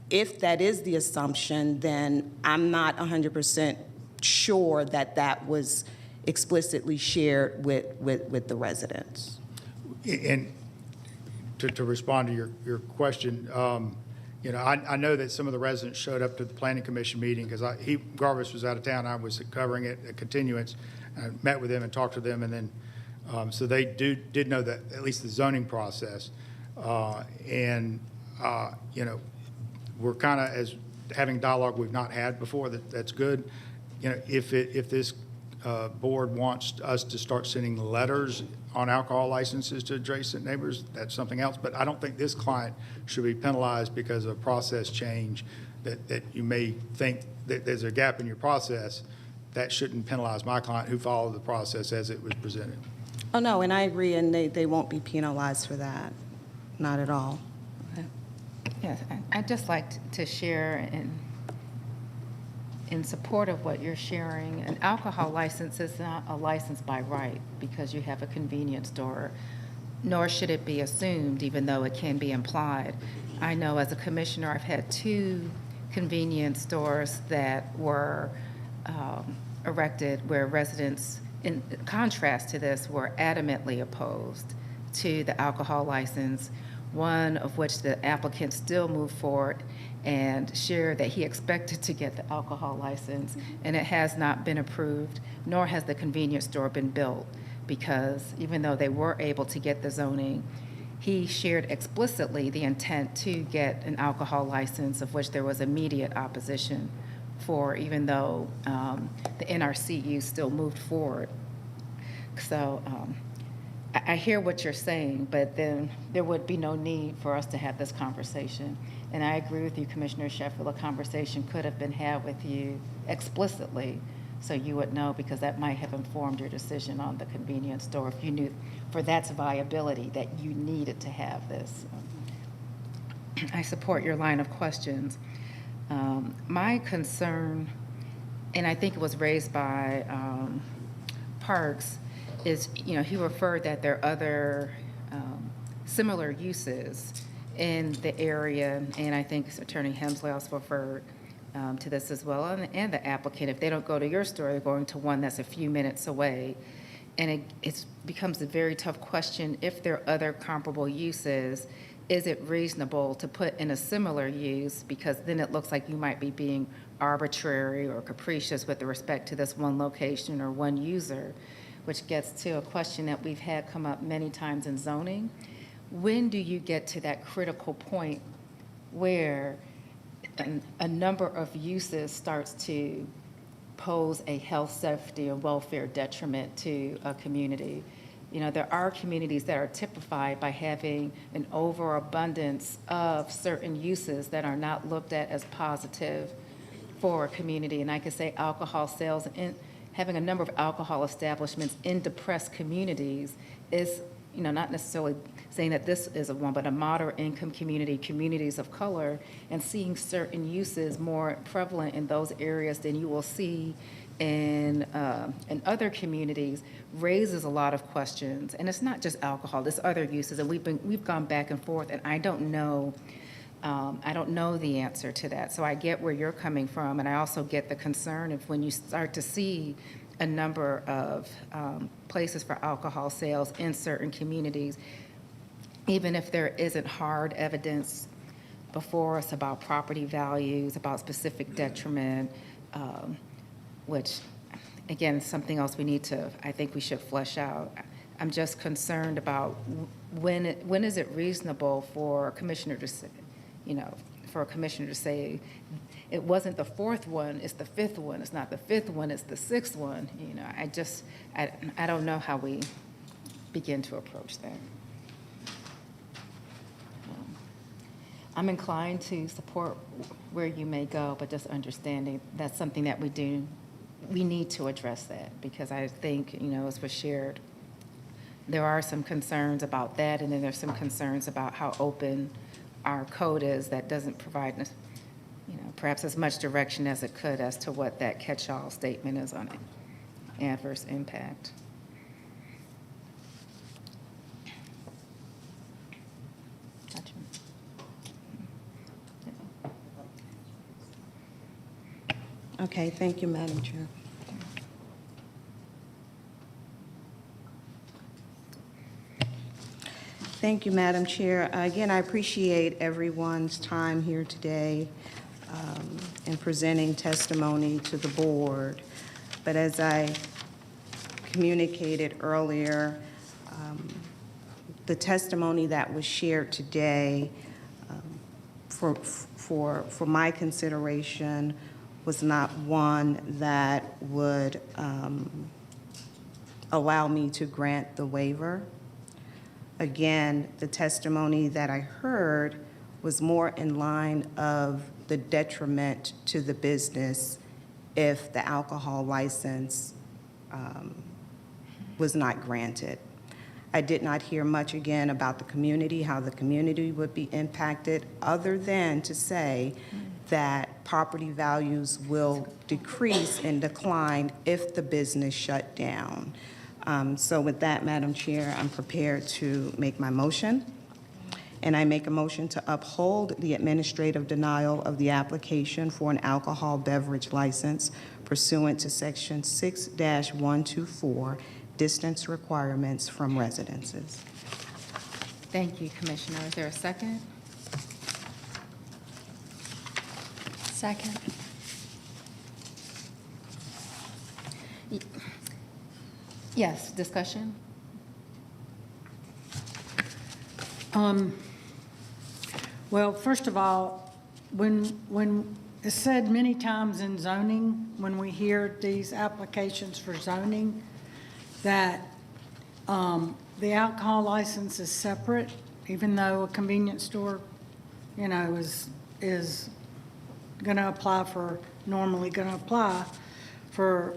if that is the assumption, then I'm not 100% sure that that was explicitly shared with the residents. And to respond to your question, I know that some of the residents showed up to the Planning Commission meeting because Garvis was out of town. I was covering it, a continuance. I met with them and talked to them, and then so they did know that at least the zoning process, and we're kind of as having dialogue we've not had before. That's good. If this board wants us to start sending letters on alcohol licenses to adjacent neighbors, that's something else. But I don't think this client should be penalized because of a process change that you may think that there's a gap in your process. That shouldn't penalize my client who followed the process as it was presented. Oh, no, and I agree, and they won't be penalized for that, not at all. Okay. Yes, I'd just like to share in support of what you're sharing. An alcohol license is not a license by right because you have a convenience store, nor should it be assumed, even though it can be implied. I know as a commissioner, I've had 2 convenience stores that were erected where residents, in contrast to this, were adamantly opposed to the alcohol license, one of which the applicant still moved forward. and shared that he expected to get the alcohol license, and it has not been approved, nor has the convenience store been built, because even though they were able to get the zoning, he shared explicitly the intent to get an alcohol license, of which there was immediate opposition for, even though the NRCU still moved forward. So I hear what you're saying, but then there would be no need for us to have this conversation. And I agree with you, Commissioner Sheffield, a conversation could have been had with you explicitly, so you would know, because that might have informed your decision on the convenience store if you knew for that's viability that you needed to have this. I support your line of questions. My concern, and I think it was raised by Parks, is, he referred that there are other similar uses in the area, and I think Attorney Hemsley also referred to this as well, and the applicant. If they don't go to your store, they're going to one that's a few minutes away. And it becomes a very tough question. If there are other comparable uses, is it reasonable to put in a similar use? Because then it looks like you might be being arbitrary or capricious with respect to this one location or one user, which gets to a question that we've had come up many times in zoning. When do you get to that critical point where a number of uses starts to pose a health, safety, and welfare detriment to a community? There are communities that are typified by having an overabundance of certain uses that are not looked at as positive for a community. And I could say alcohol sales, and having a number of alcohol establishments in depressed communities is, not necessarily saying that this is one, but a moderate income community, communities of color, and seeing certain uses more prevalent in those areas than you will see in other communities raises a lot of questions. And it's not just alcohol, there's other uses, and we've gone back and forth, and I don't know the answer to that. So I get where you're coming from, and I also get the concern of when you start to see a number of places for alcohol sales in certain communities, even if there isn't hard evidence before us about property values, about specific detriment, which, again, is something else I think we should flesh out. I'm just concerned about when is it reasonable for a commissioner to say, it wasn't the fourth one, it's the fifth one. It's not the fifth one, it's the sixth one. I don't know how we begin to approach that. I'm inclined to support where you may go, but just understanding that's something that we need to address that, because I think, as was shared, there are some concerns about that, and then there's some concerns about how open our code is that doesn't provide us, perhaps as much direction as it could as to what that catch-all statement is on adverse impact. Okay, thank you, Madam Chair. Thank you, Madam Chair. Again, I appreciate everyone's time here today in presenting testimony to the board. But as I communicated earlier, the testimony that was shared today for my consideration was not one that would allow me to grant the waiver. Again, the testimony that I heard was more in line of the detriment to the business if the alcohol license was not granted. I did not hear much again about the community, how the community would be impacted, other than to say that property values will decrease and decline if the business shut down. So with that, Madam Chair, I'm prepared to make my motion. And I make a motion to uphold the administrative denial of the application for an alcohol beverage license pursuant to Section 6-124, distance requirements from residences. Thank you, Commissioner. Is there a second? Second. Yes, discussion? Well, first of all, when it's said many times in zoning, when we hear these applications for zoning, that the alcohol license is separate, even though a convenience store, you know, is going to apply for, normally going to apply for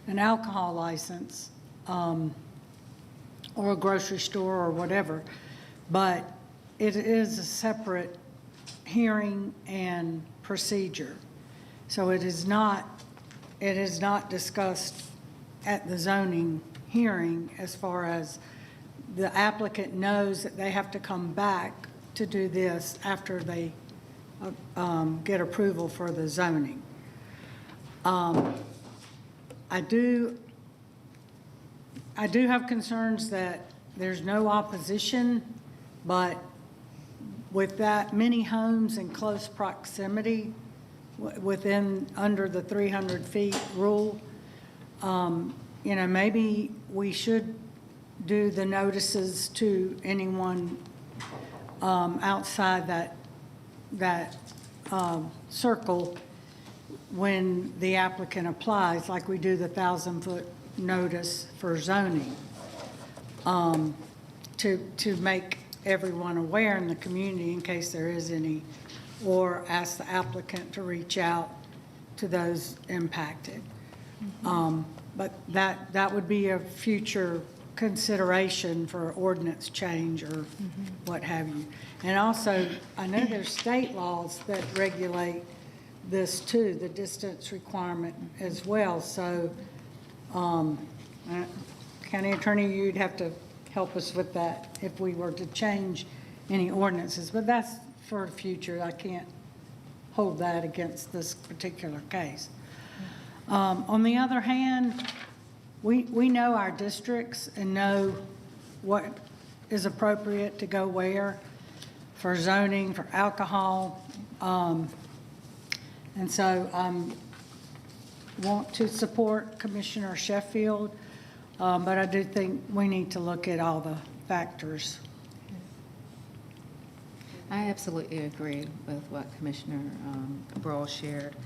an alcohol license, or a grocery store or whatever, but it is a separate hearing and procedure. So it is not discussed at the zoning hearing as far as the applicant knows that they have to come back to do this after they get approval for the zoning. I do have concerns that there's no opposition, but with that many homes in close proximity under the 300 feet rule, you know, maybe we should do the notices to anyone outside that circle when the applicant applies, like we do the 1,000-foot notice for zoning, to make everyone aware in the community in case there is any, or ask the applicant to reach out to those impacted. But that would be a future consideration for ordinance change or what have you. And also, I know there's state laws that regulate this too, the distance requirement as well. So, County Attorney, you'd have to help us with that if we were to change any ordinances. But that's for the future. I can't hold that against this particular case. On the other hand, we know our districts and know what is appropriate to go where for zoning, for alcohol. And so I want to support Commissioner Sheffield, but I do think we need to look at all the factors. I absolutely agree with what Commissioner Brohl shared.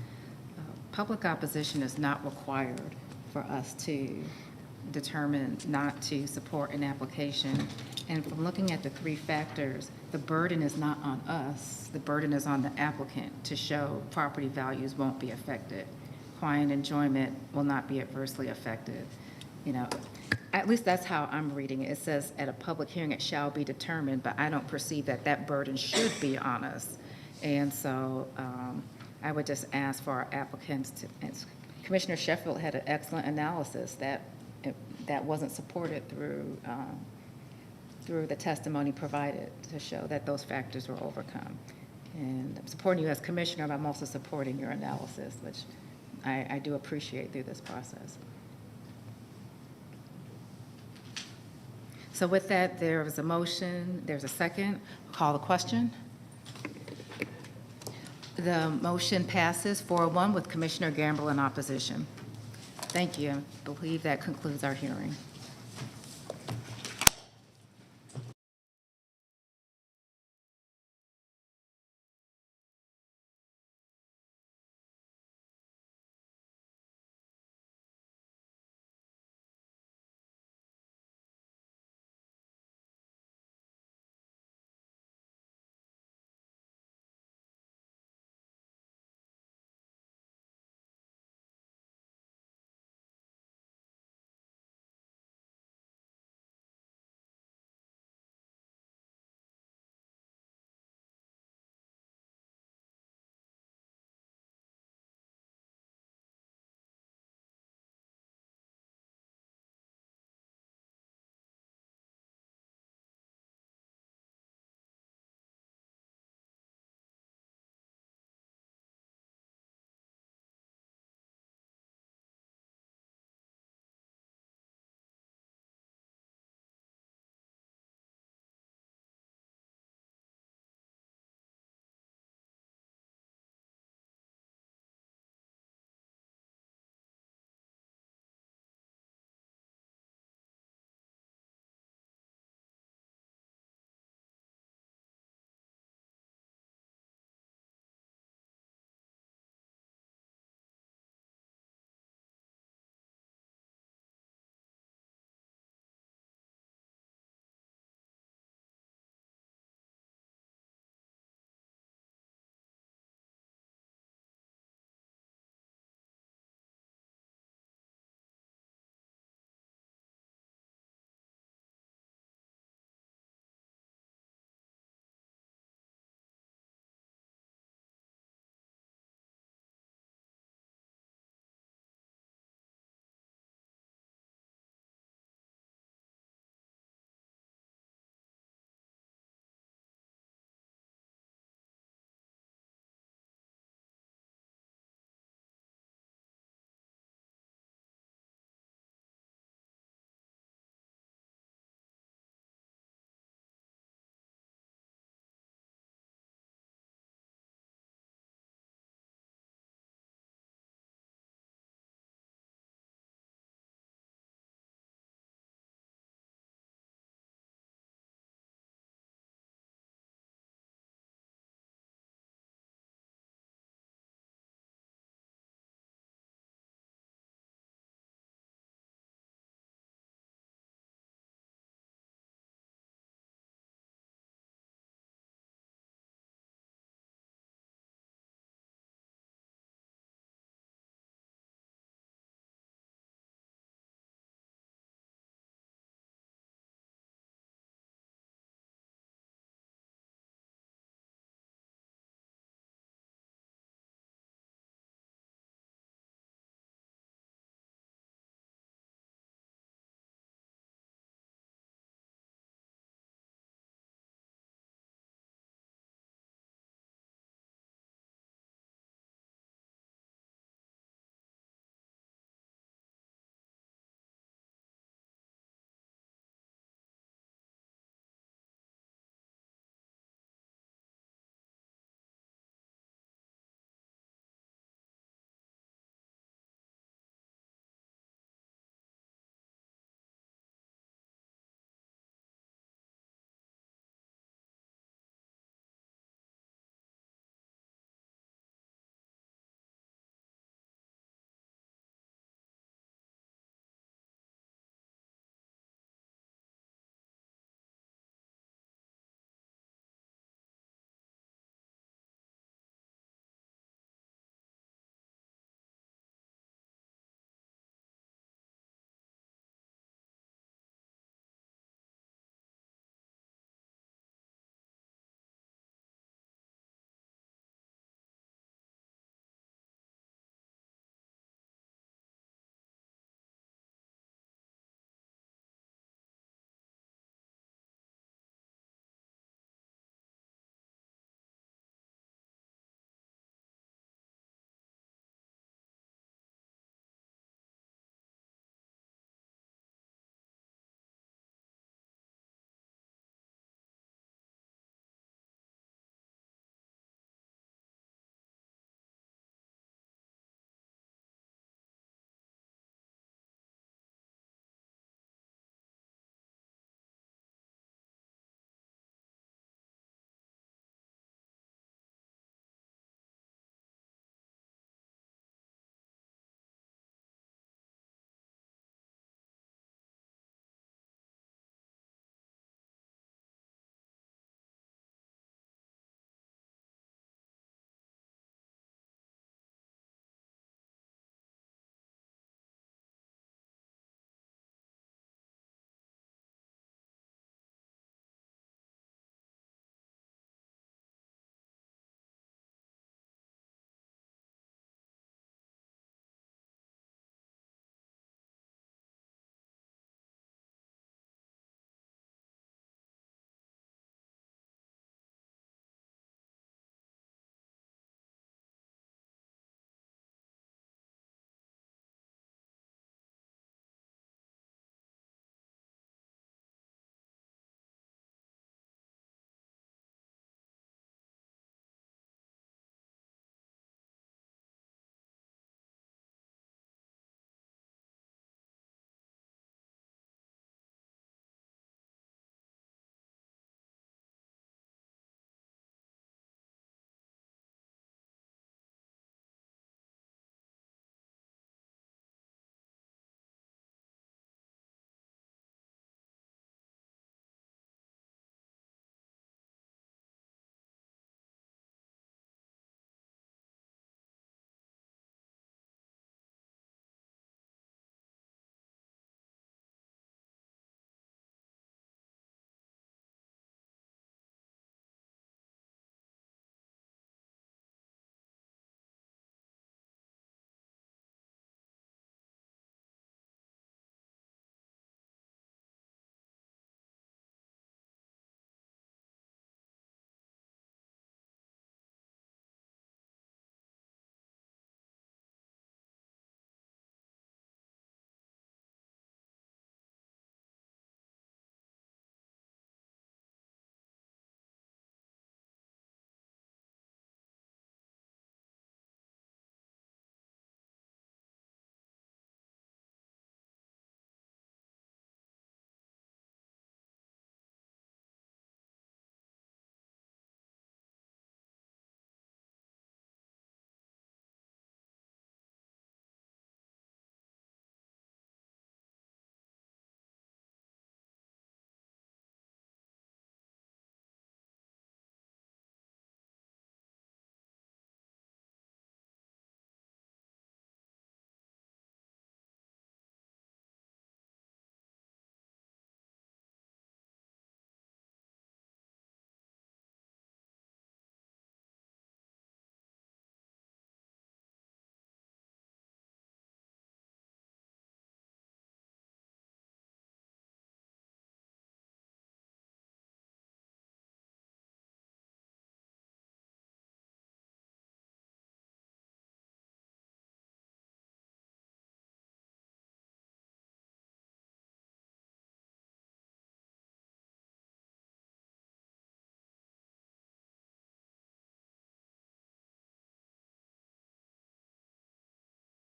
Public opposition is not required for us to determine not to support an application. And from looking at the three factors, the burden is not on us. The burden is on the applicant to show property values won't be affected. Client enjoyment will not be adversely affected. You know, at least that's how I'm reading it. It says at a public hearing it shall be determined, but I don't perceive that that burden should be on us. And so I would just ask for our applicants to, Commissioner Sheffield had an excellent analysis that wasn't supported through the testimony provided to show that those factors were overcome. And I'm supporting you as commissioner, but I'm also supporting your analysis, which I do appreciate through this process. So with that, there is a motion, there's a second. Call the question. The motion passes 4-1 with Commissioner Gamble in opposition. Thank you. I believe that concludes our hearing.